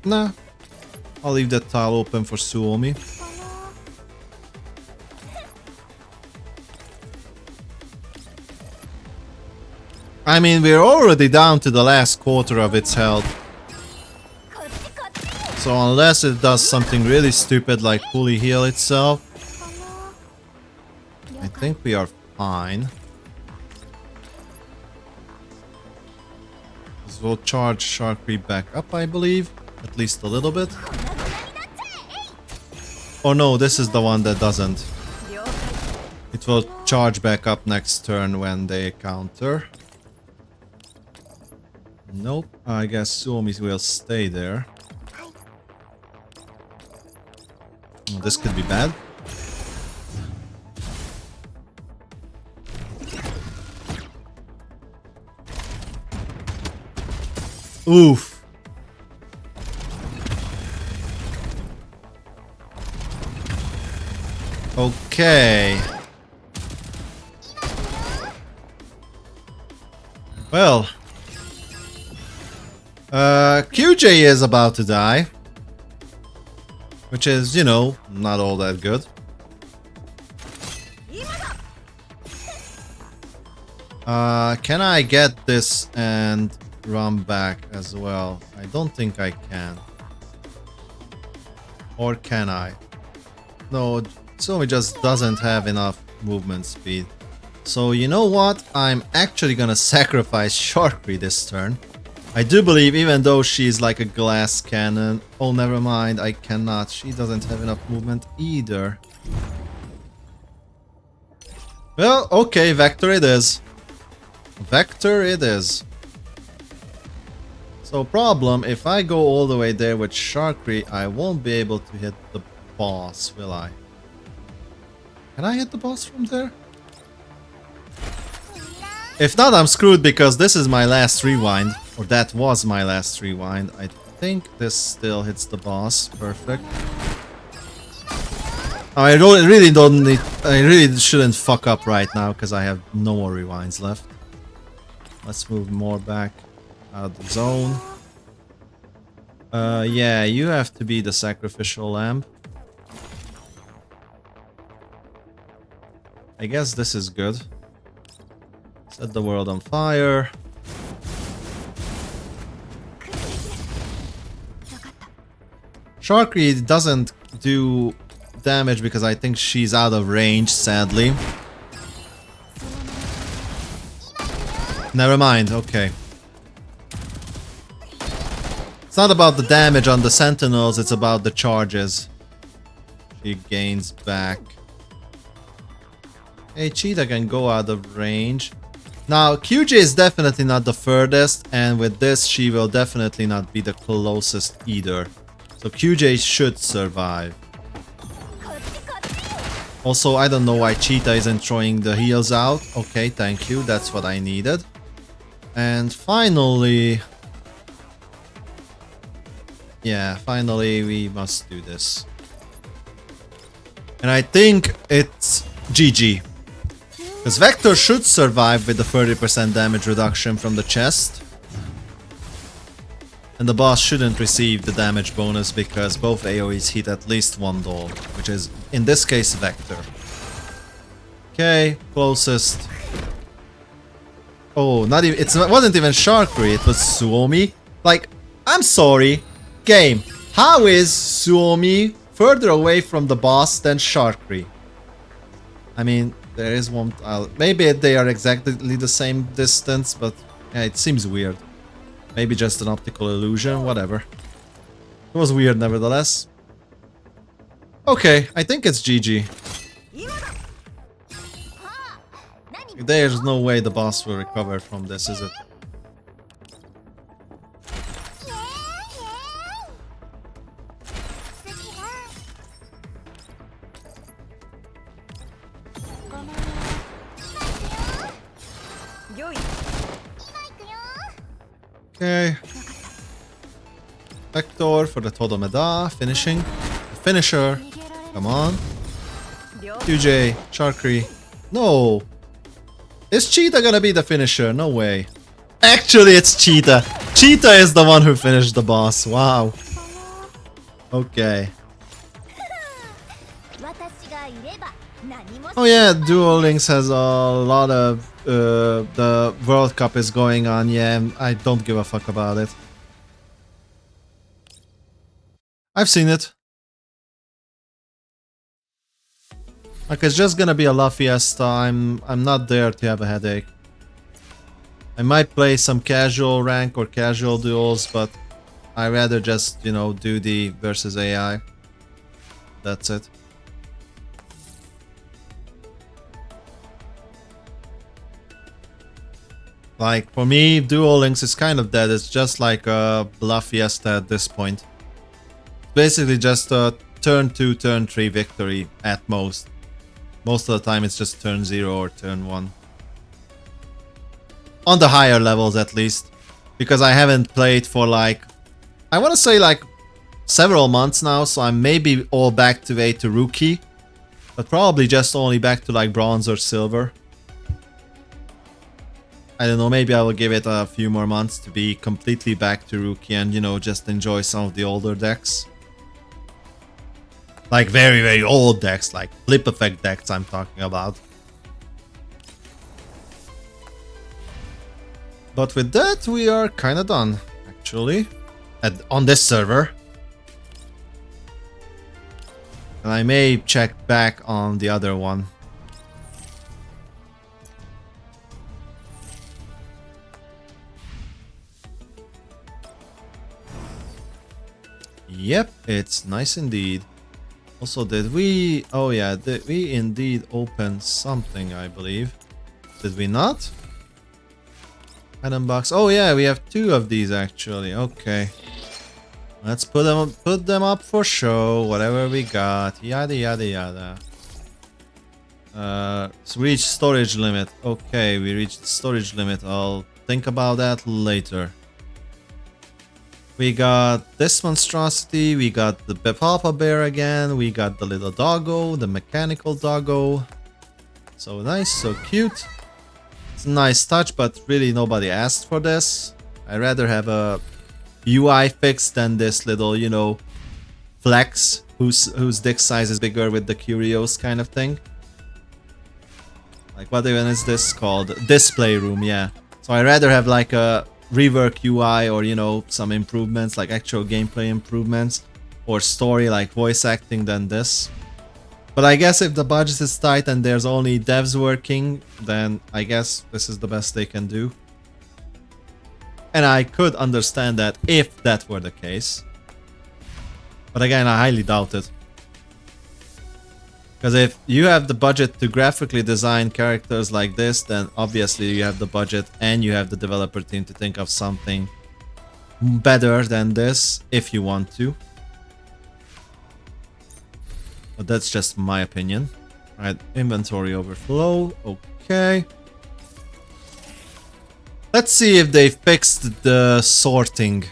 Nah, I'll leave that tile open for Suomi. I mean, we're already down to the last quarter of its health. So unless it does something really stupid like fully heal itself, I think we are fine. This will charge Sharkry back up, I believe. At least a little bit. Oh no, this is the one that doesn't. It will charge back up next turn when they counter. Nope, I guess Suomi will stay there. Oh, this could be bad. Oof. Okay. Well. QJ is about to die. Which is, you know, not all that good. Can I get this and run back as well? I don't think I can. Or can I? No, Suomi just doesn't have enough movement speed. So you know what? I'm actually gonna sacrifice Sharkry this turn. I do believe, even though she's like a glass cannon... Oh, never mind, I cannot. She doesn't have enough movement either. Well, okay, Vector it is. Vector it is. So problem, if I go all the way there with Sharkry, I won't be able to hit the boss, will I? Can I hit the boss from there? If not, I'm screwed because this is my last rewind. Or that was my last rewind. I think this still hits the boss. Perfect. I really don't need... I really shouldn't fuck up right now because I have no more rewinds left. Let's move more back out of the zone. Yeah, you have to be the sacrificial lamb. I guess this is good. Set the world on fire. Sharkry doesn't do damage because I think she's out of range, sadly. Never mind, okay. It's not about the damage on the sentinels, it's about the charges. he gains back. Hey, Cheetah can go out of range. Now, QJ is definitely not the furthest, and with this, she will definitely not be the closest either. So QJ should survive. Also, I don't know why Cheetah isn't throwing the heals out. Okay, thank you. That's what I needed. And finally... yeah, finally we must do this. And I think it's GG. Because Vector should survive with the 30% damage reduction from the chest. And the boss shouldn't receive the damage bonus because both AoEs hit at least one doll, which is, in this case, Vector. Okay, closest. Oh, not even, it wasn't even Sharkry, it was Suomi. Like, I'm sorry, game, how is Suomi further away from the boss than Sharkry? I mean, there is one, maybe they are exactly the same distance, but yeah, it seems weird. Maybe just an optical illusion, whatever. It was weird nevertheless. Okay, I think it's GG. There's no way the boss will recover from this, is it? Okay. Vector for the Todomeda, finishing. The finisher. Come on. QJ, Sharkry. No! Is Cheetah gonna be the finisher? No way. Actually, it's Cheetah. Cheetah is the one who finished the boss. Wow. Okay. Oh yeah, Duel Links has a lot of... the World Cup is going on, yeah, I don't give a fuck about it. I've seen it. Like, it's just gonna be a La Fiesta. I'm not there to have a headache. I might play some casual rank or casual duels, but I rather just, you know, do the versus AI. That's it. Like, for me, Duel Links is kind of dead. It's just like a La Fiesta at this point. Basically just a turn 2, turn 3 victory at most. Most of the time it's just turn 0 or turn 1. On the higher levels at least. Because I haven't played for like... I want to say like several months now, so I'm maybe all back to A to Rookie. But probably just only back to like Bronze or Silver. I don't know, maybe I will give it a few more months to be completely back to Rookie and, you know, just enjoy some of the older decks. Like very, very old decks, like Flip Effect decks I'm talking about. But with that, we are kind of done, actually, on this server. And I may check back on the other one. Yep, it's nice indeed. Also, did we... oh yeah, did we indeed open something, I believe? Did we not? Item box. Oh yeah, we have 2 of these actually. Okay. Let's put them up for show. Whatever we got. Yada yada yada. Reach storage limit. Okay, we reached the storage limit. I'll think about that later. We got this monstrosity, we got the Papa Bear again, we got the little doggo, the mechanical doggo. So nice, so cute. It's a nice touch, but really nobody asked for this. I'd rather have a UI fix than this little, you know, flex whose dick size is bigger with the curios kind of thing. Like, what even is this called? Display room, yeah. So I'd rather have like a rework UI or, you know, some improvements, like actual gameplay improvements or story like voice acting than this. But I guess if the budget is tight and there's only devs working, then I guess this is the best they can do. And I could understand that if that were the case. But again, I highly doubt it. Because if you have the budget to graphically design characters like this, then obviously you have the budget and you have the developer team to think of something better than this if you want to. But that's just my opinion. Right, inventory overflow, okay. Let's see if they fixed the sorting.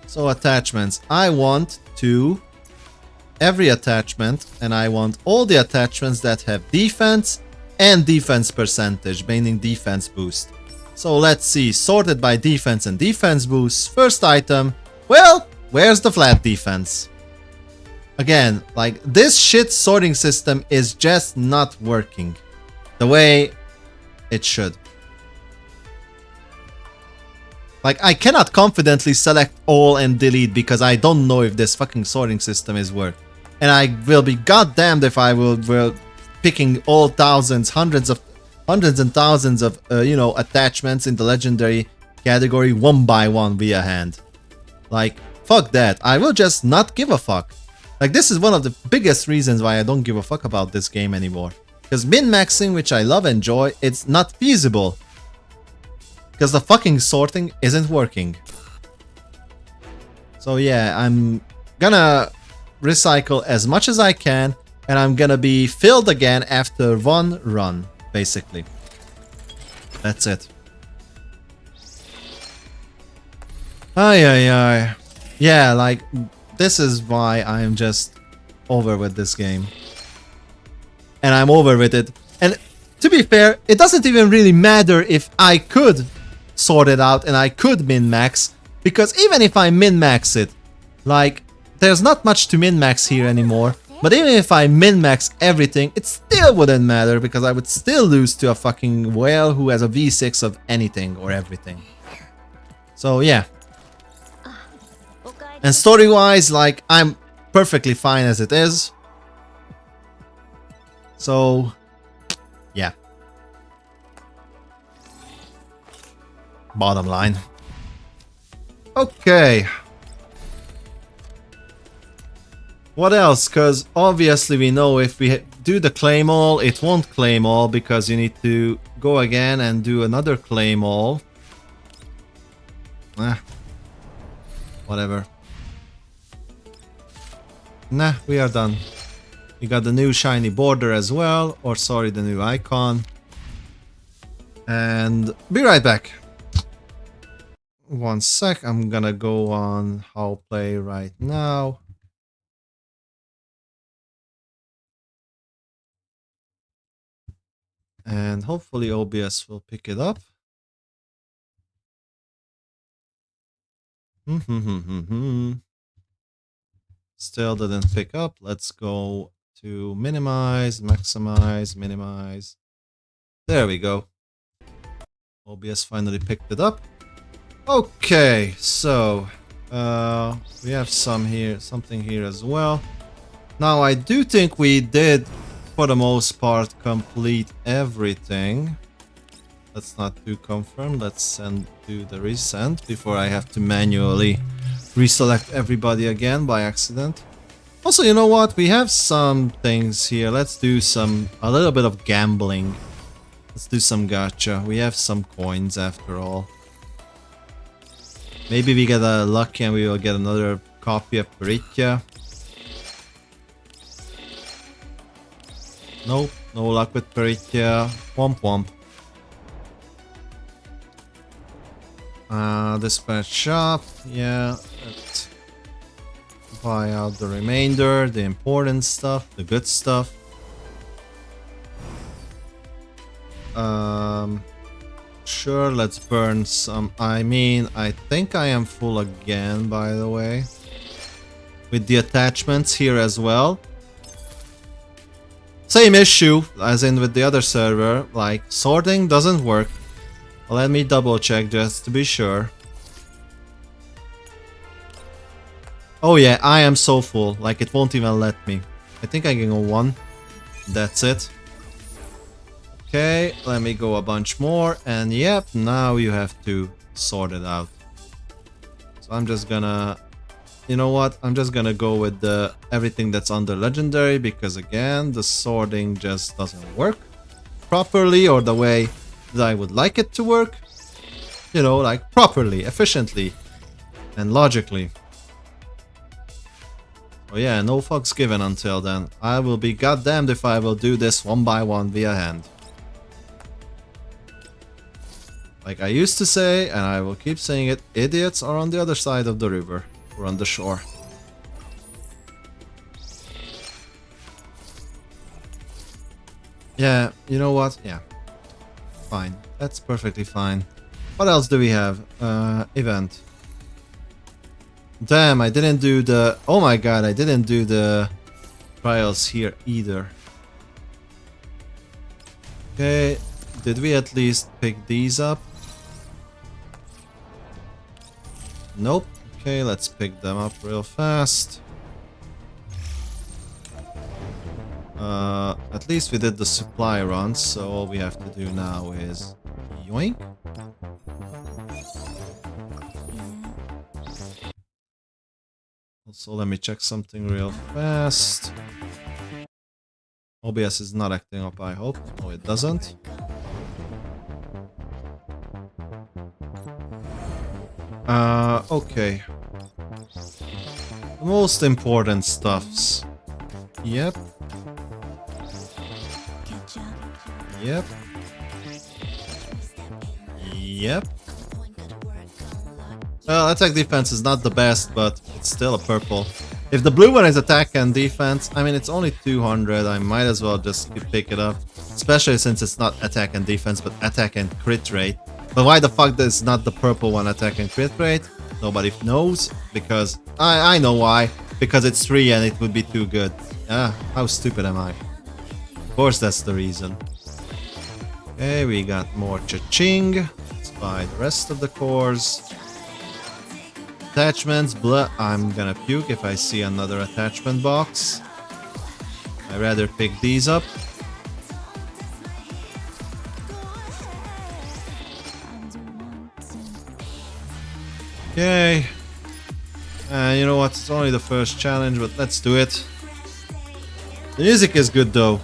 So attachments, I want to every attachment, and I want all the attachments that have defense and defense percentage, meaning defense boost. So let's see, sorted by defense and defense boost. First item, well, where's the flat defense? Again, like, this shit sorting system is just not working the way it should. Like, I cannot confidently select all and delete because I don't know if this fucking sorting system is working. And I will be goddamned if I will picking all thousands, hundreds and thousands of, you know, attachments in the legendary category one by one via hand. Like, fuck that. I will just not give a fuck. Like, this is one of the biggest reasons why I don't give a fuck about this game anymore. Because min-maxing, which I love and enjoy, it's not feasible. Because the fucking sorting isn't working. So yeah, I'm gonna recycle as much as I can, and I'm gonna be filled again after one run, basically. That's it. Ay. Yeah, like, this is why I'm just over with this game. And I'm over with it. And to be fair, it doesn't even really matter if I could sort it out and I could min-max, because even if I min-max it, like, there's not much to min-max here anymore, but even if I min-max everything, it still wouldn't matter because I would still lose to a fucking whale who has a V6 of anything or everything. So yeah. And story-wise, like, I'm perfectly fine as it is. So, yeah. Bottom line. Okay. What else? Because obviously we know if we do the claim all, it won't claim all because you need to go again and do another claim all. Whatever. Nah, we are done. We got the new shiny border as well, or sorry, the new icon. And be right back. One sec, I'm gonna go on how play right now. And hopefully OBS will pick it up. Still didn't pick up. Let's go to minimize, maximize, minimize. There we go. OBS finally picked it up. Okay, so we have something here as well. Now I do think we did, for the most part, complete everything. Let's not do confirm. Let's do the resend before I have to manually reselect everybody again by accident. Also, you know what? We have some things here. Let's do a little bit of gambling. Let's do some gacha. We have some coins after all. Maybe we get lucky and we will get another copy of Peritia. Nope, no luck with Peritia. Womp womp. Dispatch shop. Yeah, let's buy out the remainder, the important stuff, the good stuff. Sure, let's burn some. I mean, I think I am full again, by the way. With the attachments here as well. Same issue as in with the other server, like sorting doesn't work. Let me double check just to be sure. Oh yeah, I am so full, like it won't even let me. I think I can go one. That's it. Okay, let me go a bunch more, and yep, now you have to sort it out. So I'm just gonna you know what? I'm just gonna go with the everything that's under legendary because again, the sorting just doesn't work properly or the way that I would like it to work. You know, like properly, efficiently, and logically. Oh yeah, no fucks given until then. I will be goddamned if I will do this one by one via hand. Like I used to say, and I will keep saying it, idiots are on the other side of the river, or on the shore. Yeah, you know what? Yeah. Fine. That's perfectly fine. What else do we have? Event. Damn, I didn't do the... Oh my god, I didn't do the trials here either. Okay, did we at least pick these up? Nope. Okay, let's pick them up real fast. At least we did the supply runs, so all we have to do now is yoink. Also, let me check something real fast. OBS is not acting up, I hope. No, it doesn't. Okay. The most important stuffs. Yep. Yep. Yep. Well, attack defense is not the best, but it's still a purple. If the blue one is attack and defense, I mean, it's only 200. I might as well just pick it up. Especially since it's not attack and defense, but attack and crit rate. But why the fuck is not the purple one attack and crit rate? Nobody knows. Because I know why. Because it's 3 and it would be too good. Ah, how stupid am I? Of course that's the reason. Okay, we got more cha-ching. Let's buy the rest of the cores. Attachments, blah. I'm gonna puke if I see another attachment box. I'd rather pick these up. Okay. You know what? It's only the first challenge, but let's do it. The music is good though.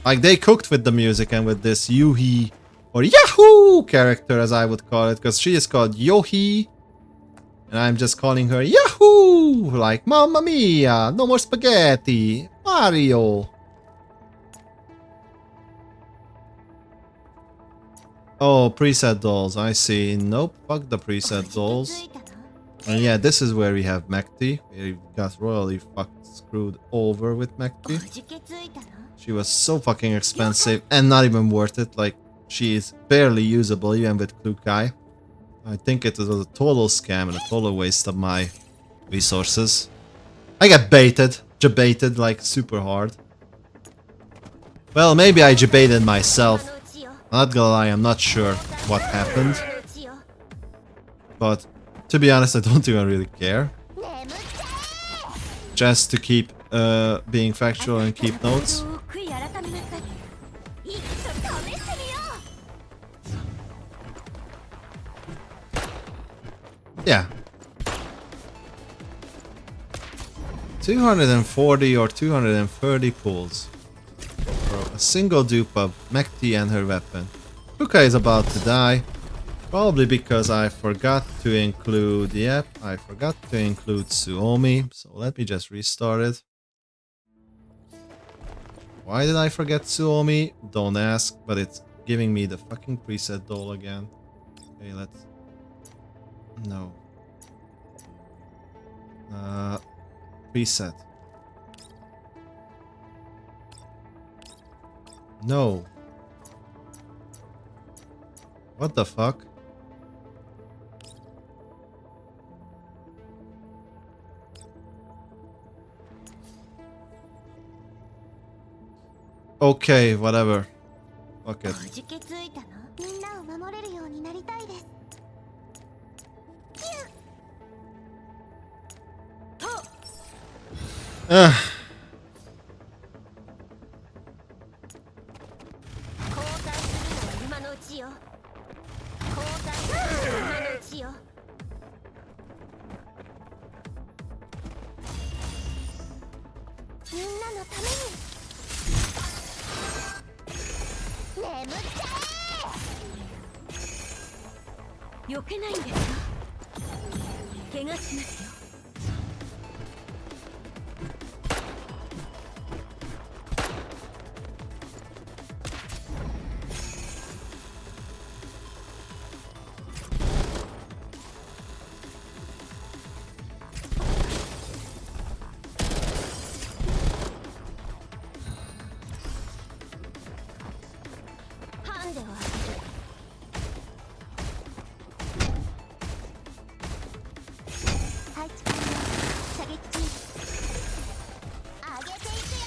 Like they cooked with the music and with this Yuhi or Yahoo character as I would call it, because she is called Yohi. And I'm just calling her Yahoo! Like, Mamma Mia! No more spaghetti! Mario! Oh, preset dolls. I see. Nope. Fuck the preset dolls. And yeah, this is where we have Mekti. We got royally fucked screwed over with Mekti. She was so fucking expensive and not even worth it. Like, she is barely usable even with Klukai. I think it was a total scam and a total waste of my resources. I got baited. Jebaited like super hard. Well, maybe I jebaited myself. I'm not gonna lie, I'm not sure what happened. But to be honest, I don't even really care. Just to keep being factual and keep notes. Yeah. 240 or 230 pulls for a single dupe of Mekti and her weapon. Kuka is about to die. Probably because I forgot to include... Yep, I forgot to include Suomi. So let me just restart it. Why did I forget Suomi? Don't ask, but it's giving me the fucking preset doll again. Okay, let's... No. Preset. No. What the fuck? Okay, whatever. Fuck it. 避けないんですか？怪我しますよ。ハンデを当てる。配置完了。射撃中。上げていくよ。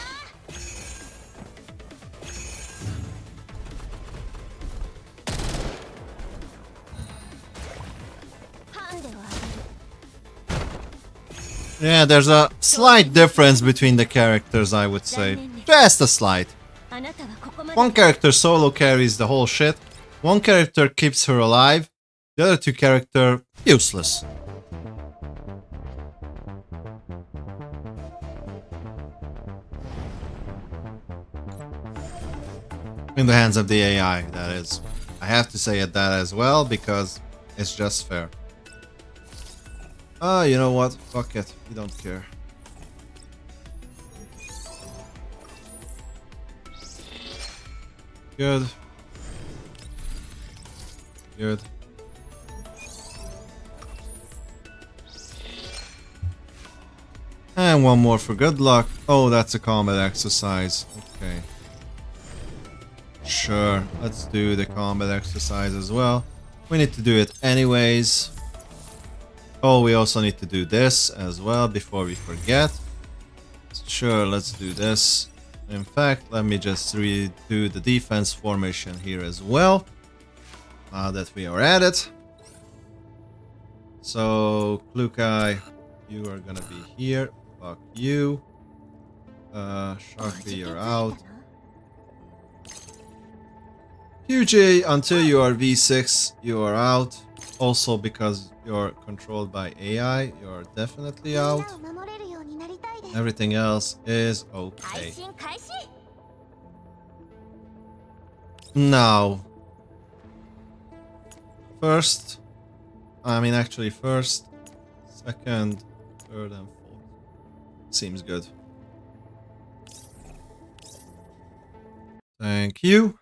ハンデを当てる。 Yeah, there's a slight difference between the characters, I would say. Just a slight. あなたはここまで。 One character solo carries the whole shit. One character keeps her alive. The other two character useless. In the hands of the AI, that is. I have to say it that as well because it's just fair. Ah, you know what? Fuck it. We don't care. Good. Good. And one more for good luck. Oh, that's a combat exercise. Okay. Sure, let's do the combat exercise as well. We need to do it anyways. Oh, we also need to do this as well before we forget. Sure, let's do this. In fact, let me just redo the defense formation here as well. Now that we are at it. So, Klukai, you are gonna be here. Fuck you. Sharpie, you're out. QJ, until you are V6, you are out. Also, because you're controlled by AI, you're definitely out. Everything else is okay. Now, first, second, third, and fourth. Seems good. Thank you.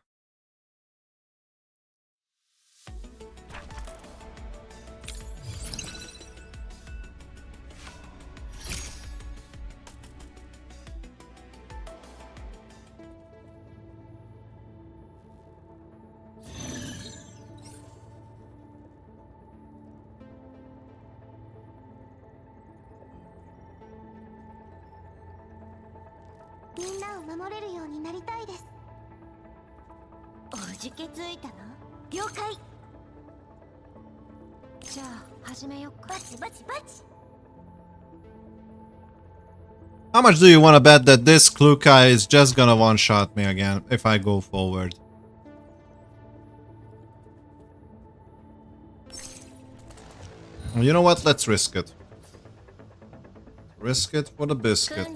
How much do you want to bet that this Klukai is just gonna one-shot me again if I go forward? You know what? Let's risk it. Risk it for the biscuit.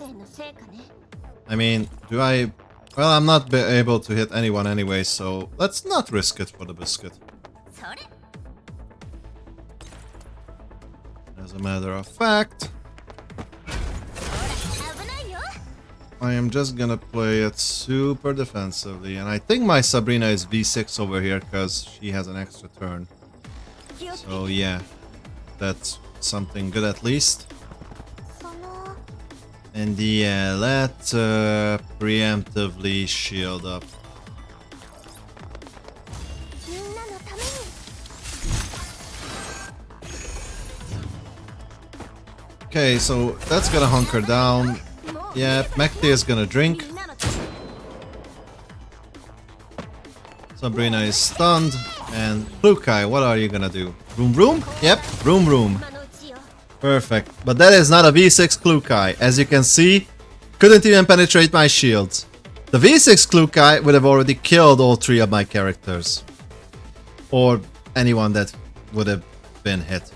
I mean, do I... Well, I'm not able to hit anyone anyway, so let's not risk it for the biscuit. As a matter of fact, I am just gonna play it super defensively, and I think my Sabrina is V6 over here because she has an extra turn. So yeah, that's something good at least. And yeah, let's preemptively shield up. Okay, so that's gonna hunker down. Yeah, Mekti is gonna drink. Sabrina is stunned. And Klukai, what are you gonna do? Vroom vroom? Yep, vroom vroom. Perfect. But that is not a V6 Klukai. As you can see, couldn't even penetrate my shields. The V6 Klukai would have already killed all three of my characters. Or anyone that would have been hit.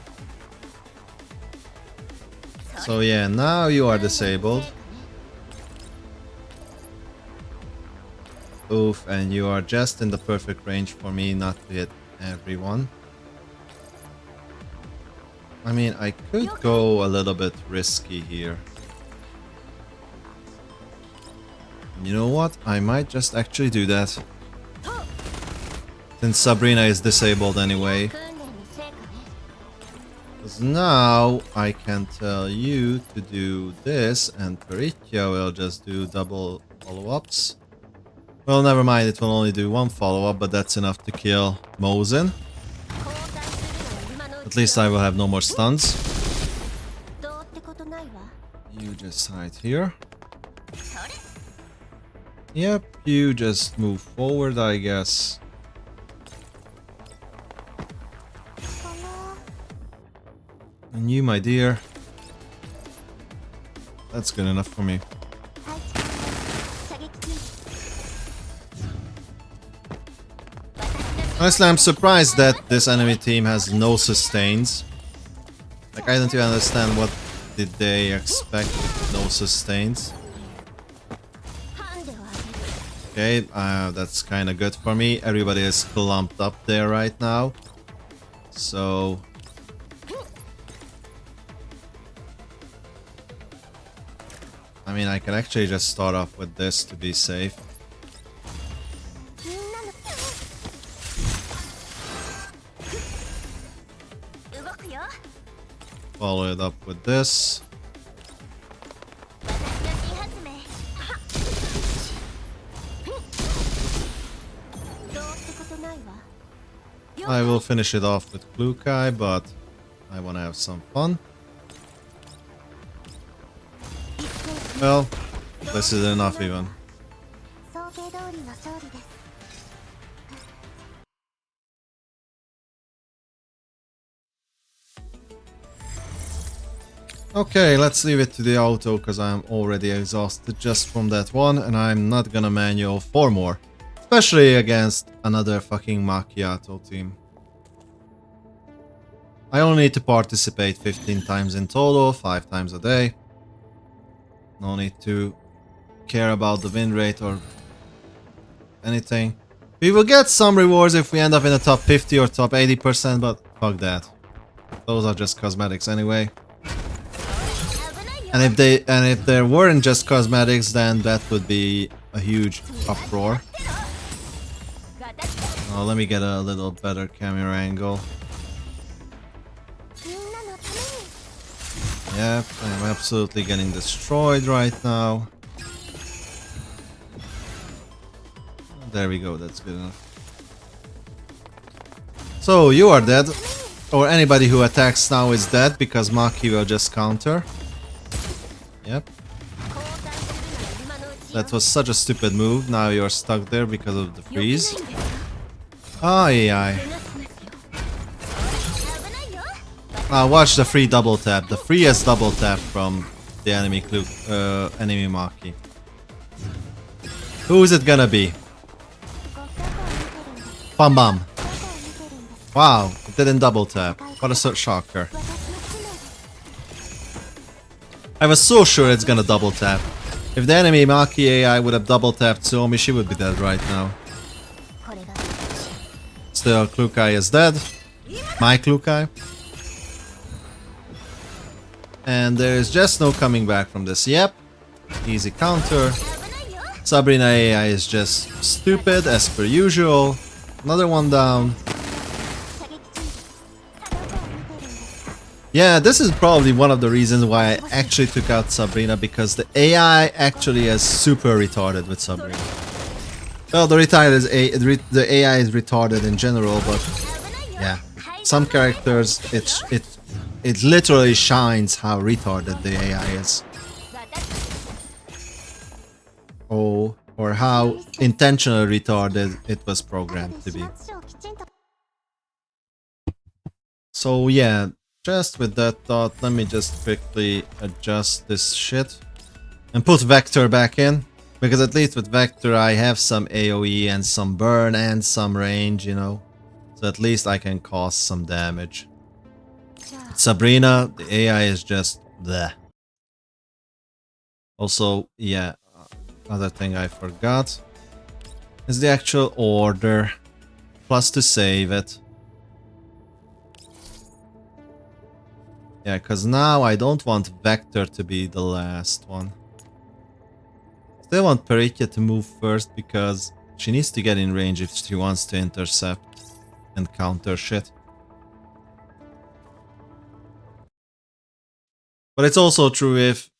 So yeah, now you are disabled. Oof, and you are just in the perfect range for me not to hit everyone. I mean, I could go a little bit risky here. You know what? I might just actually do that. Since Sabrina is disabled anyway. Because now I can tell you to do this and Peritia will just do double follow-ups. Well, never mind, it will only do one follow-up, but that's enough to kill Mosin. At least I will have no more stuns. You just hide here. Yep, you just move forward, I guess. And you, my dear. That's good enough for me. Honestly, I'm surprised that this enemy team has no sustains. Like, I don't even understand what did they expect with no sustains. Okay, that's kind of good for me. Everybody is clumped up there right now. So... I mean, I can actually just start off with this to be safe. Follow it up with this. I will finish it off with Klukai, but I want to have some fun. Well, this is enough even. Okay, let's leave it to the auto because I'm already exhausted just from that one and I'm not gonna manual 4 more. Especially against another fucking Macchiato team. I only need to participate 15 times in total, 5 times a day. No need to care about the win rate or anything. We will get some rewards if we end up in the top 50 or top 80%, but fuck that. Those are just cosmetics anyway. And if there weren't just cosmetics, then that would be a huge uproar. Oh, let me get a little better camera angle. Yep, I'm absolutely getting destroyed right now. There we go, that's good enough. So, you are dead. Or anybody who attacks now is dead, because Maki will just counter. Yep. That was such a stupid move, now you're stuck there because of the freeze. Aye aye. Watch the free double tap, the freest double tap from the enemy enemy Maki. Who is it gonna be? Bam bam. Wow, it didn't double tap. What a shocker. I was so sure it's gonna double tap. If the enemy Maki AI would have double tapped Suomi, she would be dead right now. Still, Klukai is dead. My Klukai. And there is just no coming back from this. Yep. Easy counter. Sabrina AI is just stupid as per usual. Another one down. Yeah, this is probably one of the reasons why I actually took out Sabrina, because the AI actually is super retarded with Sabrina. Well, the AI is retarded in general, but yeah, some characters it literally shines how retarded the AI is. Oh, or how intentionally retarded it was programmed to be. So yeah. Just with that thought, let me just quickly adjust this shit and put Vector back in, because at least with Vector I have some AoE and some burn and some range, you know, so at least I can cause some damage. Sabrina, the AI is just bleh. Also, yeah, other thing I forgot. is the actual order. Plus to save it. Yeah, because now I don't want Vector to be the last one. Still want Perikia to move first because she needs to get in range if she wants to intercept and counter shit. But it's also true if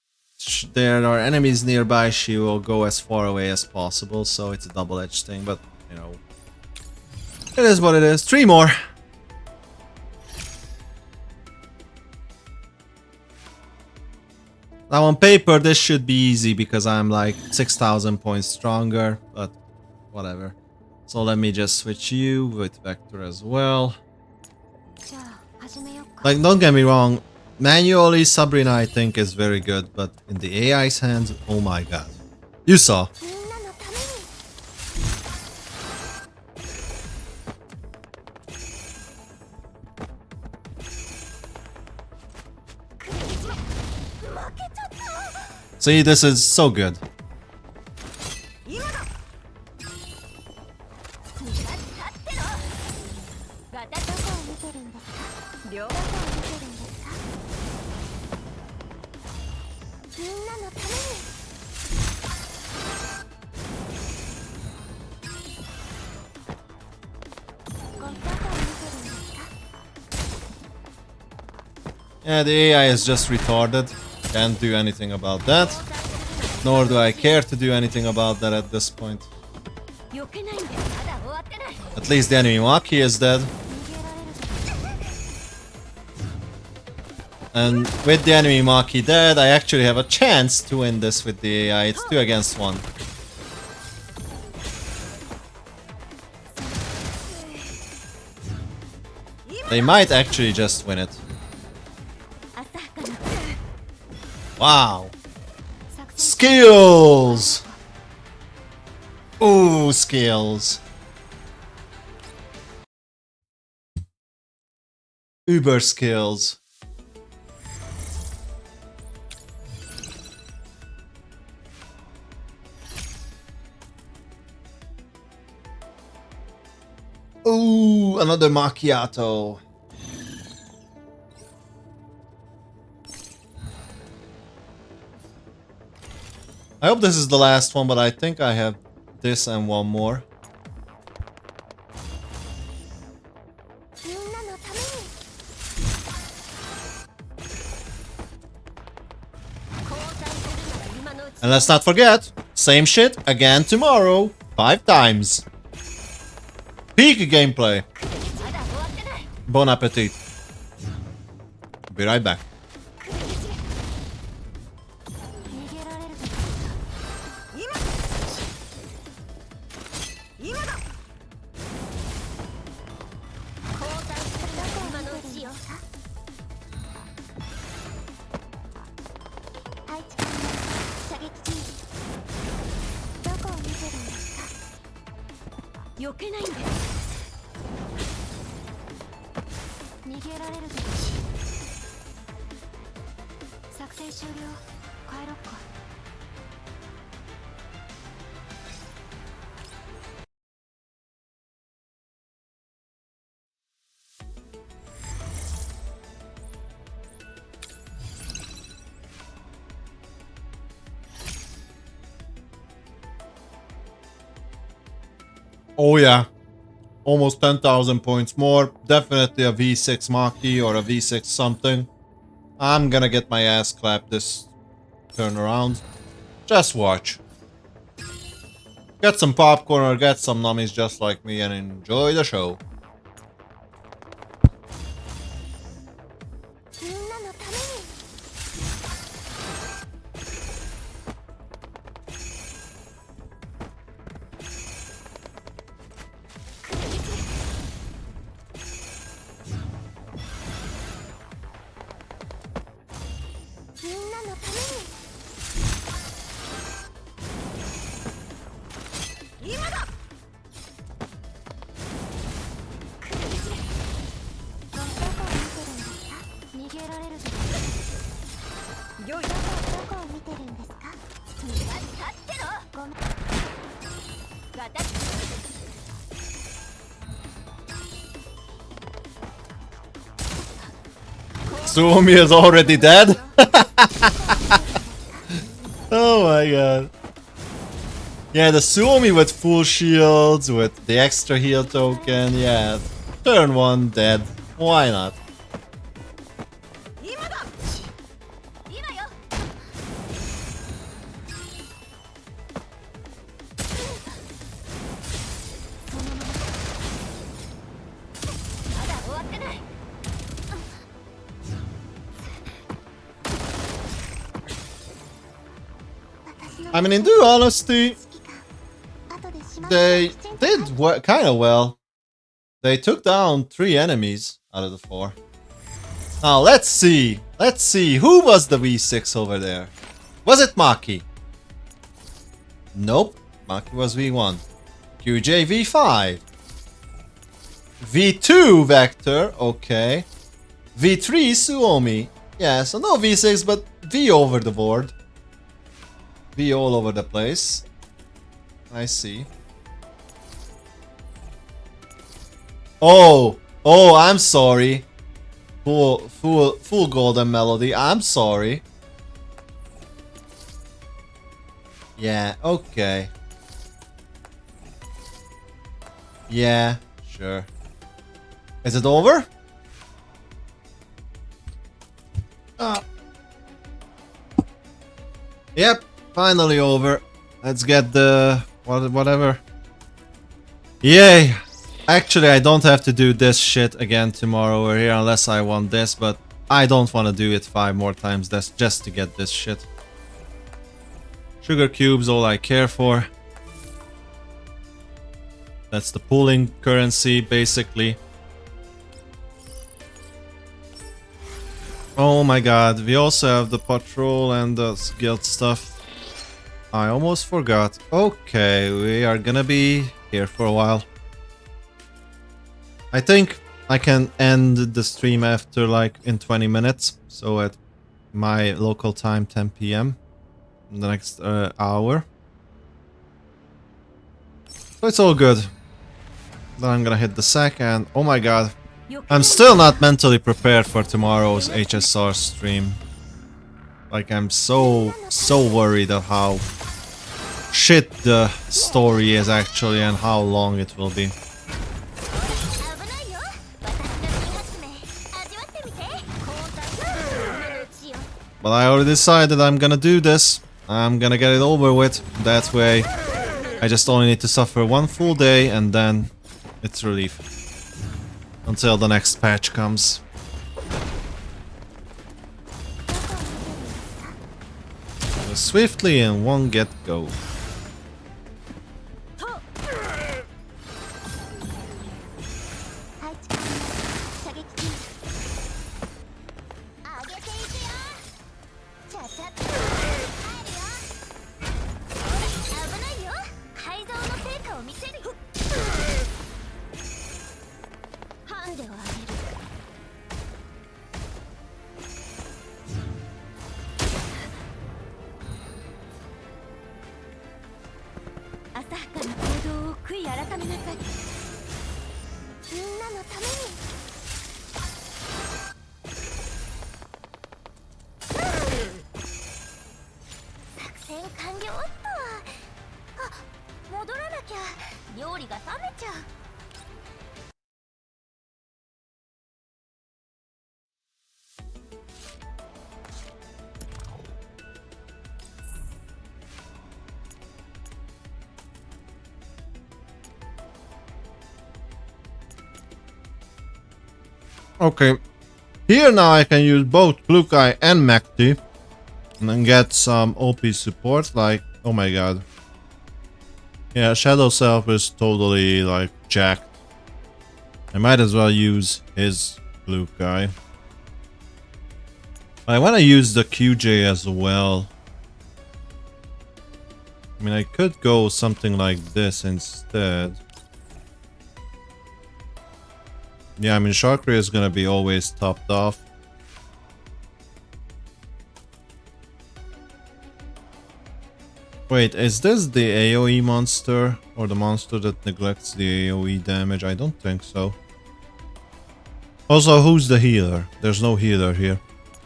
there are enemies nearby, she will go as far away as possible, so it's a double-edged thing, but, you know, it is what it is. 3 more! Now on paper this should be easy because I'm like 6,000 points stronger, but whatever. So let me just switch you with Vector as well. Like, don't get me wrong, manually Sabrina I think is very good, but in the AI's hands, oh my god. You saw. See, this is so good. Yeah, the AI is just retarded. Can't do anything about that. Nor do I care to do anything about that at this point. At least the enemy Maki is dead. And with the enemy Maki dead, I actually have a chance to win this with the AI. It's 2 against 1. They might actually just win it. Wow. Skills! Ooh, skills. Uber skills. Ooh, another macchiato. I hope this is the last one, but I think I have this and one more. And let's not forget, same shit again tomorrow, 5 times. Peak gameplay. Bon appetit. Be right back. Oh yeah, almost 10,000 points more. Definitely a V6 Maki or a V6 something. I'm gonna get my ass clapped this turn around. Just watch. Get some popcorn or get some nummies just like me and enjoy the show. Suomi is already dead? Oh my god. Yeah, the Suomi with full shields, with the extra heal token, yeah. Turn 1 dead. Why not? I mean, in due honesty, they did kind of well. They took down 3 enemies out of the 4. Now let's see. Let's see. Who was the V6 over there? Was it Maki? Nope. Maki was V1. QJ V5. V2 Vector. Okay. V3 Suomi. Yeah, so no V6, but V over the board. V all over the place. I see. Oh, I'm sorry. Full golden melody. I'm sorry. Yeah, okay. Yeah, sure. Is it over? Yep, finally over. Let's get the whatever. Yay! Actually, I don't have to do this shit again tomorrow over here unless I want this, but I don't want to do it 5 more times just to get this shit. Sugar cubes, all I care for. That's the pooling currency, basically. Oh my god, we also have the patrol and the guild stuff. I almost forgot. Okay, we are gonna be here for a while. I think I can end the stream after like in 20 minutes. So at my local time 10 PM in the next hour. So it's all good. Then I'm gonna hit the sack and oh my god. I'm still not mentally prepared for tomorrow's HSR stream. Like I'm so worried of how shit the story is actually and how long it will be. But I already decided I'm gonna do this. I'm gonna get it over with. That way I just only need to suffer 1 full day and then it's relief. Until the next patch comes. So swiftly in one get go. Okay, here now I can use both Blue Guy and Macti and then get some OP support like, oh my god. Yeah, Shadow Self is totally like jacked. I might as well use his Blue Guy. I want to use the QJ as well. I mean, I could go something like this instead. Yeah, I mean, Sharkray is gonna be always topped off. Wait, is this the AoE monster? Or the monster that neglects the AoE damage? I don't think so. Also, who's the healer? There's no healer here.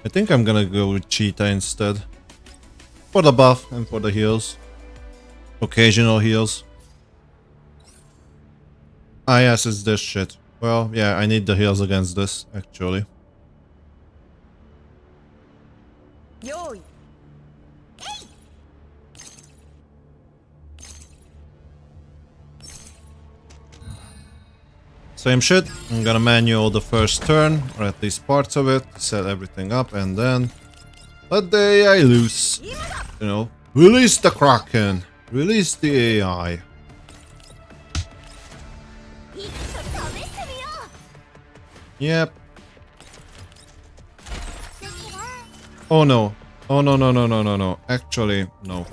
I think I'm gonna go with Cheetah instead. For the buff and for the heals. Occasional heals. Ah yes, it's this shit. Well, yeah, I need the heals against this, actually. Same shit. I'm gonna manual the first turn, or at least parts of it, set everything up, and then the day I lose. You know, release the Kraken, release the AI. Yep. Oh no. Oh no no no no no no. Actually, no.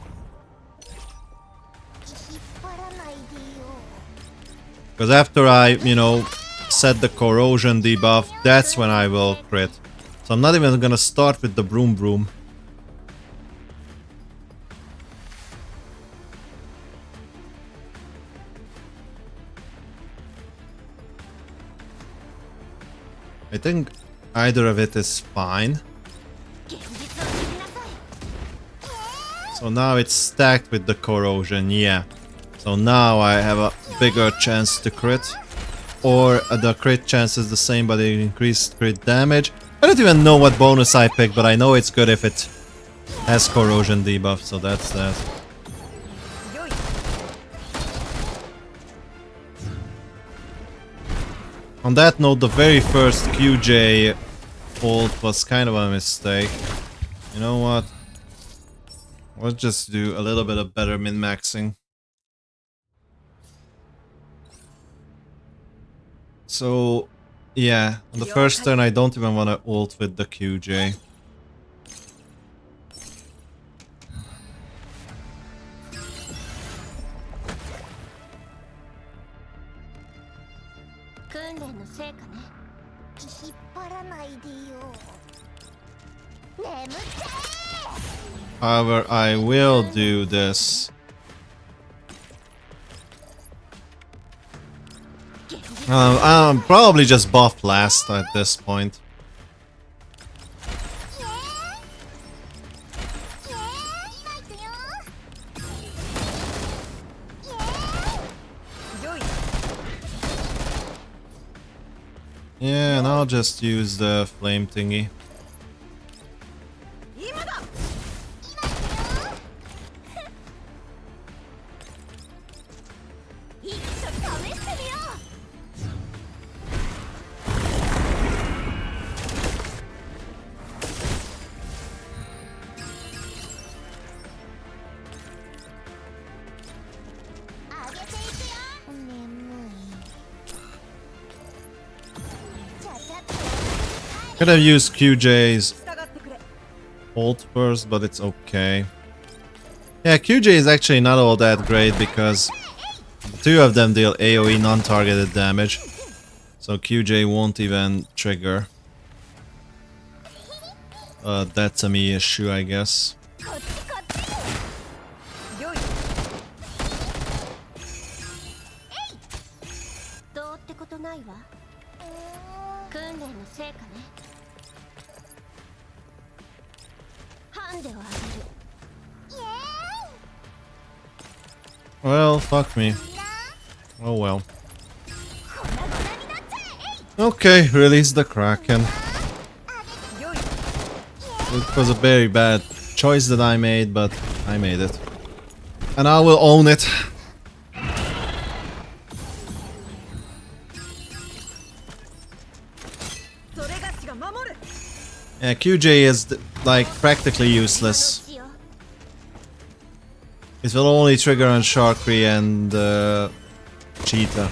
Because after I, you know, set the corrosion debuff, that's when I will crit. So I'm not even gonna start with the broom broom. I think either of it is fine. So now it's stacked with the corrosion, yeah. So now I have a bigger chance to crit. Or the crit chance is the same but it increased crit damage. I don't even know what bonus I picked, but I know it's good if it has corrosion debuff, so that's that. On that note, the very first QJ ult was kind of a mistake. You know what? Let's just do a little bit of better min-maxing. So, yeah, on the first turn I don't even want to ult with the QJ. However, I will do this. I'm probably just buff last at this point. Yeah, and I'll just use the flame thingy. Could have used QJ's ult first, but it's okay. Yeah, QJ is actually not all that great because two of them deal AoE non-targeted damage. So QJ won't even trigger. That's a me issue, I guess. Well, fuck me. Oh well. Okay, release the Kraken. It was a very bad choice that I made, but I made it. And I will own it. Yeah, QJ is like practically useless. It will only trigger on Sharkry and Cheetah.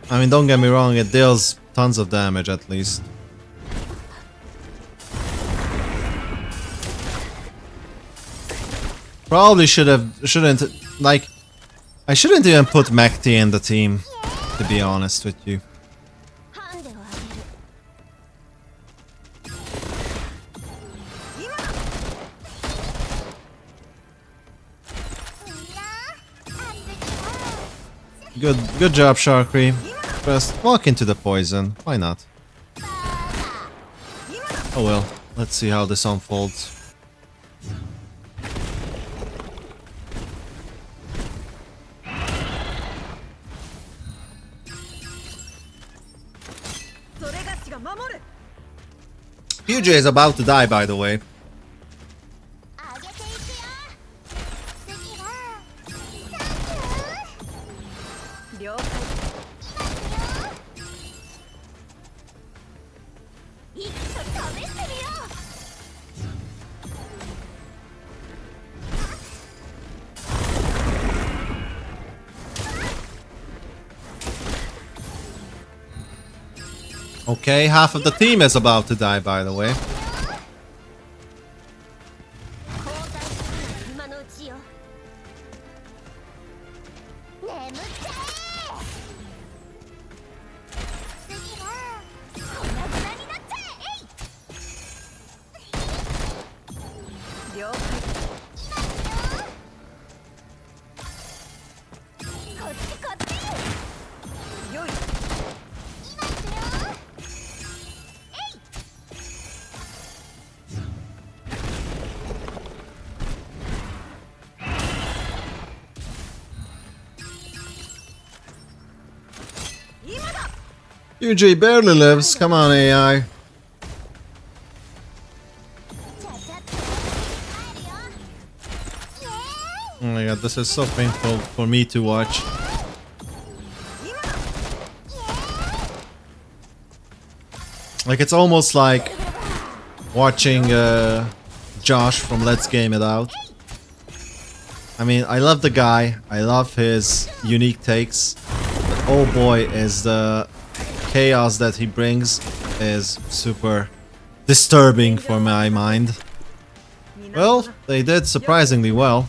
I mean, don't get me wrong, it deals tons of damage at least. Probably shouldn't, like, I shouldn't even put Mekti in the team, to be honest with you. Good job, Sharkry. Just walk into the poison. Why not? Oh well. Let's see how this unfolds. QJ is about to die, by the way. 上げていくよ。次はサンキュー。了解。いきますよ。一度試してみよう。Okay, half of the team is about to die, by the way. 交代する今のうちよ。眠っちゃえ。次は粉々になっちゃえ。了解。こっちこっち。よい。QJ barely lives. Come on, AI. Oh my god, this is so painful for me to watch. Like, it's almost like watching Josh from Let's Game It Out. I mean, I love the guy. I love his unique takes. But oh boy, is the chaos that he brings is super disturbing for my mind. Well, they did surprisingly well.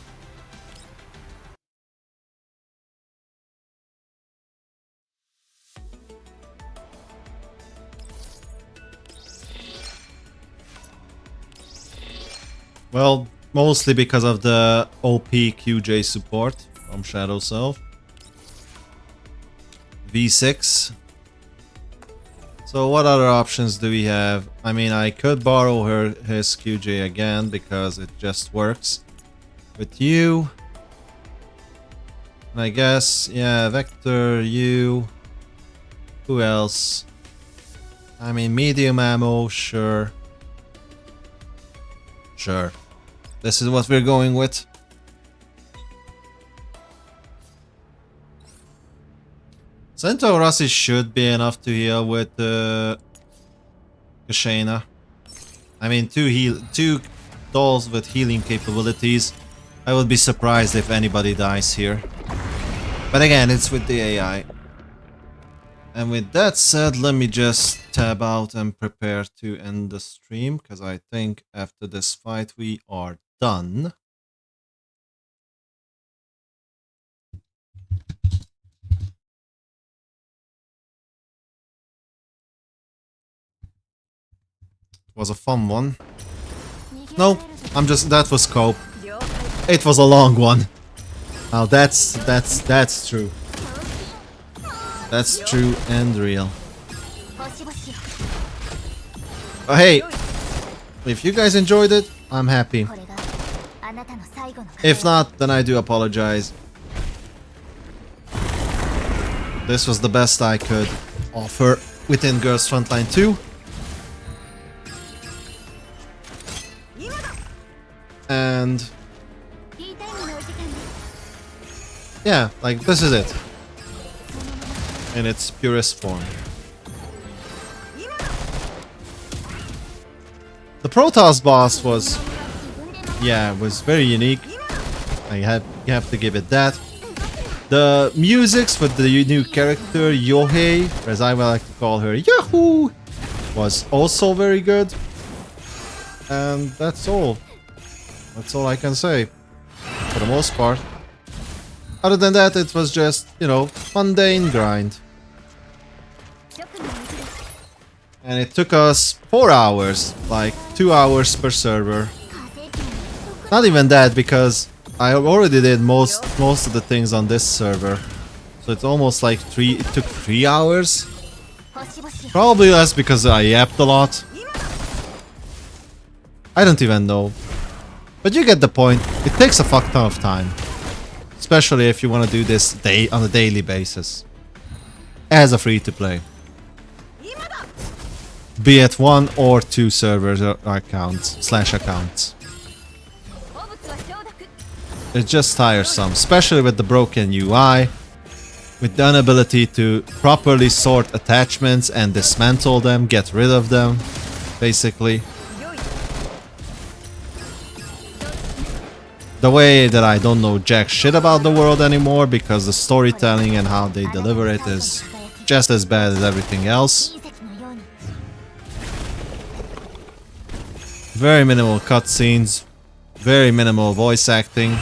Well, mostly because of the OP QJ support from Shadow Self. V6. So what other options do we have? I mean, I could borrow his QJ again because it just works with you. And I guess, yeah, Vector, you. Who else? I mean, medium ammo, sure. Sure. This is what we're going with. Centaur Rossi should be enough to heal with Kashana. I mean, two dolls with healing capabilities. I would be surprised if anybody dies here. But again, it's with the AI. And with that said, let me just tab out and prepare to end the stream, because I think after this fight we are done. Was a fun one. No, that was cope. It was a long one. Now that's true. That's true and real. Oh, hey, if you guys enjoyed it, I'm happy. If not, then I do apologize. This was the best I could offer within Girls Frontline 2. And yeah, like, this is it in its purest form. The Protoss boss was, yeah, was very unique. You have to give it that. The musics with the new character Yohei, as I would like to call her, Yahoo, was also very good. And that's all. That's all I can say, for the most part. Other than that, it was just, you know, mundane grind. And it took us 4 hours, like 2 hours per server. Not even that, because I already did most of the things on this server. So it's almost like it took 3 hours. 星々 Probably less because I yapped a lot. I don't even know. But you get the point. It takes a fuck ton of time. Especially if you want to do this on a daily basis. As a free-to-play. Be it 1 or 2 servers or accounts, /accounts. 汚物は承諾 It's just tiresome, especially with the broken UI, with the inability to properly sort attachments and dismantle them, get rid of them, basically. The way that I don't know jack shit about the world anymore because the storytelling and how they deliver it is just as bad as everything else. 隕石のように Very minimal cutscenes, very minimal voice acting.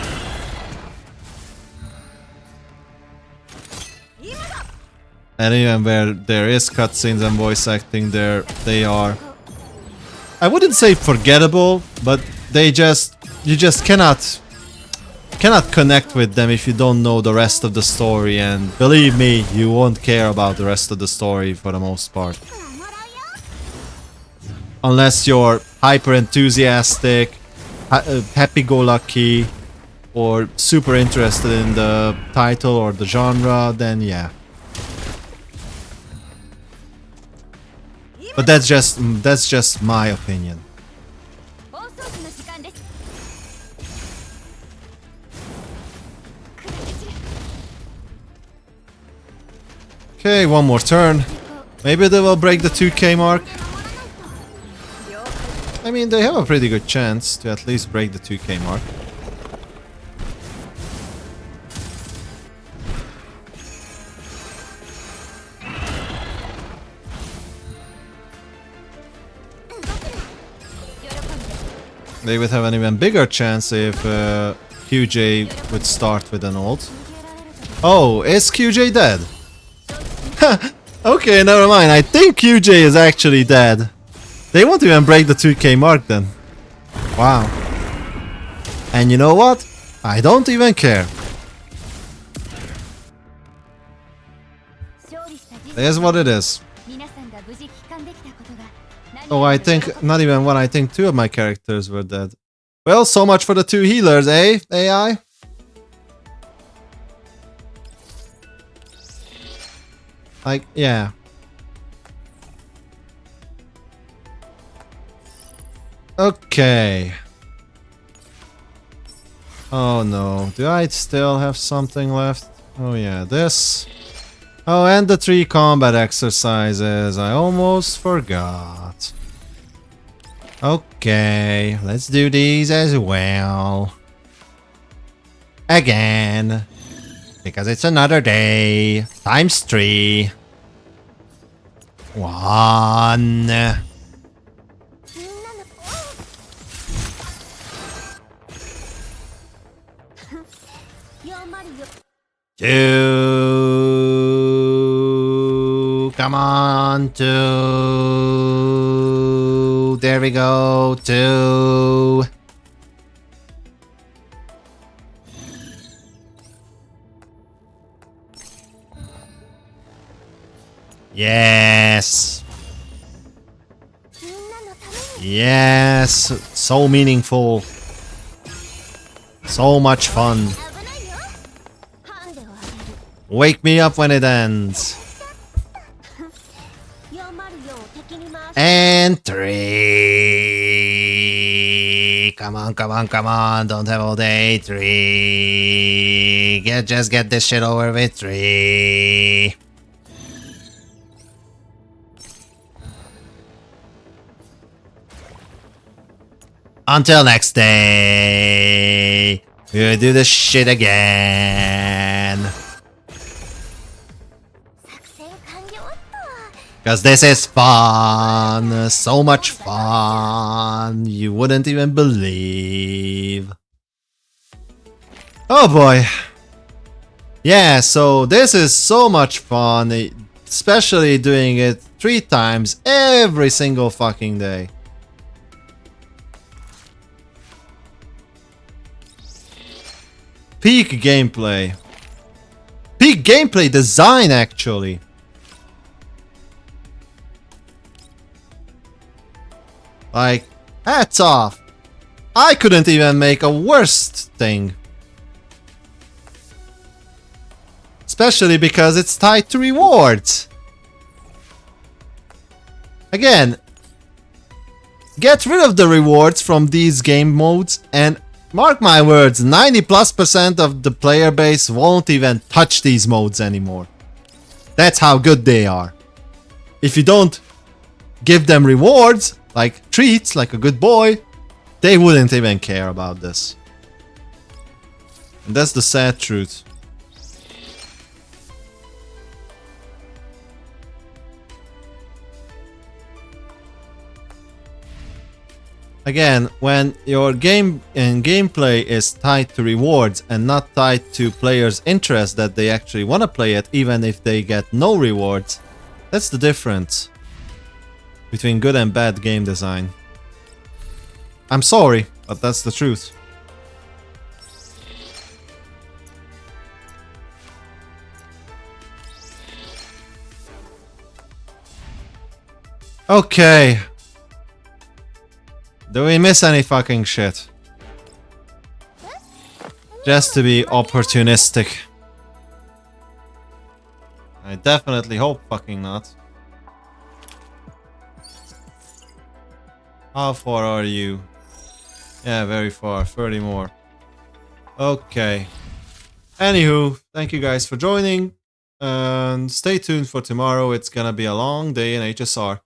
And even where there is cutscenes and voice acting, they are, I wouldn't say forgettable, but you just cannot connect with them if you don't know the rest of the story, and believe me, you won't care about the rest of the story for the most part. もらうよ Unless you're hyper enthusiastic, happy-go-lucky, or super interested in the title or the genre, then yeah. But that's just my opinion. 放送時の時間です来る道 Okay, one more turn. Maybe they will break the 2k mark. 守らないと了解 I mean, they have a pretty good chance to at least break the 2k mark. They would have an even bigger chance if QJ would start with an ult. Oh, is QJ dead? Okay, never mind. I think QJ is actually dead. They won't even break the 2k mark then. Wow. And you know what? I don't even care. 勝利した事 It is what it is. 皆さんが無事帰還できたことが何 Oh, よ I りも think, not even one, I think 2 of my characters were dead. Well, so much for the 2 healers, eh, AI? Like, yeah. Okay. Oh no, do I still have something left? Oh yeah, this. Oh, and the 3 combat exercises, I almost forgot. Okay, let's do these as well. Again. Because it's another day. Times 3. 1. みんなの 404 2. Come on, 2. There we go, 2. Yes. みんなのために Yes. So meaningful. So much fun. 危ないよハンデをあげる Wake me up when it ends. 404を敵に回す And 3. Come on, come on, come on. Don't have all day. 3. Just get this shit over with. 3. Until next day. We'll do this shit again. 作戦完了っと Because this is fun. So much fun. You wouldn't even believe. Oh boy. Yeah, so this is so much fun. Especially doing it 3 times every single fucking day. Peak gameplay. Peak gameplay design, actually. Like, hats off. I couldn't even make a worst thing. Especially because it's tied to rewards. Again, get rid of the rewards from these game modes and mark my words, 90+% of the player base won't even touch these modes anymore. That's how good they are. If you don't give them rewards, like treats, like a good boy, they wouldn't even care about this. And that's the sad truth. Again, when your game and gameplay is tied to rewards and not tied to players' interest that they actually want to play it even if they get no rewards, that's the difference between good and bad game design. I'm sorry, but that's the truth. Okay. Do we miss any fucking shit? Just to be opportunistic. I definitely hope fucking not. How far are you? Yeah, very far. 30 more. Okay. Anywho, thank you guys for joining. And stay tuned for tomorrow. It's gonna be a long day in HSR.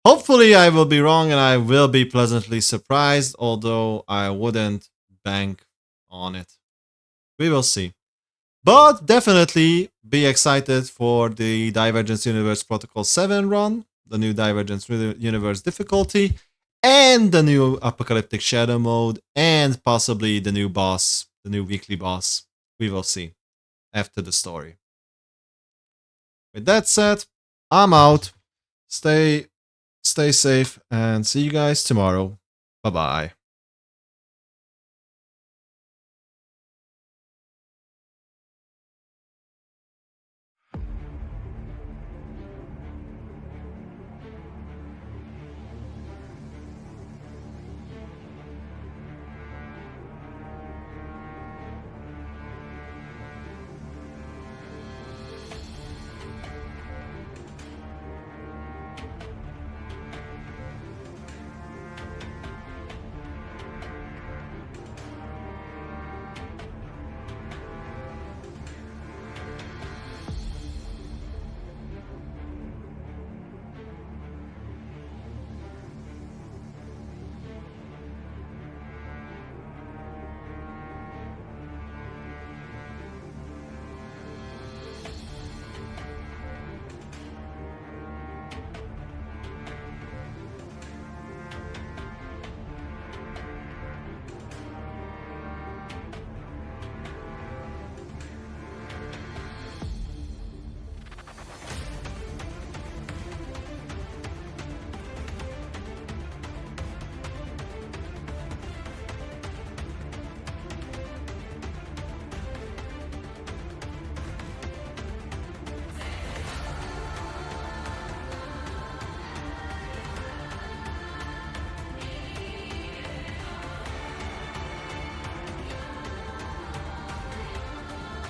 Hopefully I will be wrong and I will be pleasantly surprised, although I wouldn't bank on it. We will see. But definitely be excited for the Divergence Universe Protocol 7 run, the new Divergence Universe difficulty, and the new Apocalyptic Shadow mode, and possibly the new boss, the new weekly boss. We will see after the story. With that said, I'm out. Stay safe and see you guys tomorrow. Bye bye.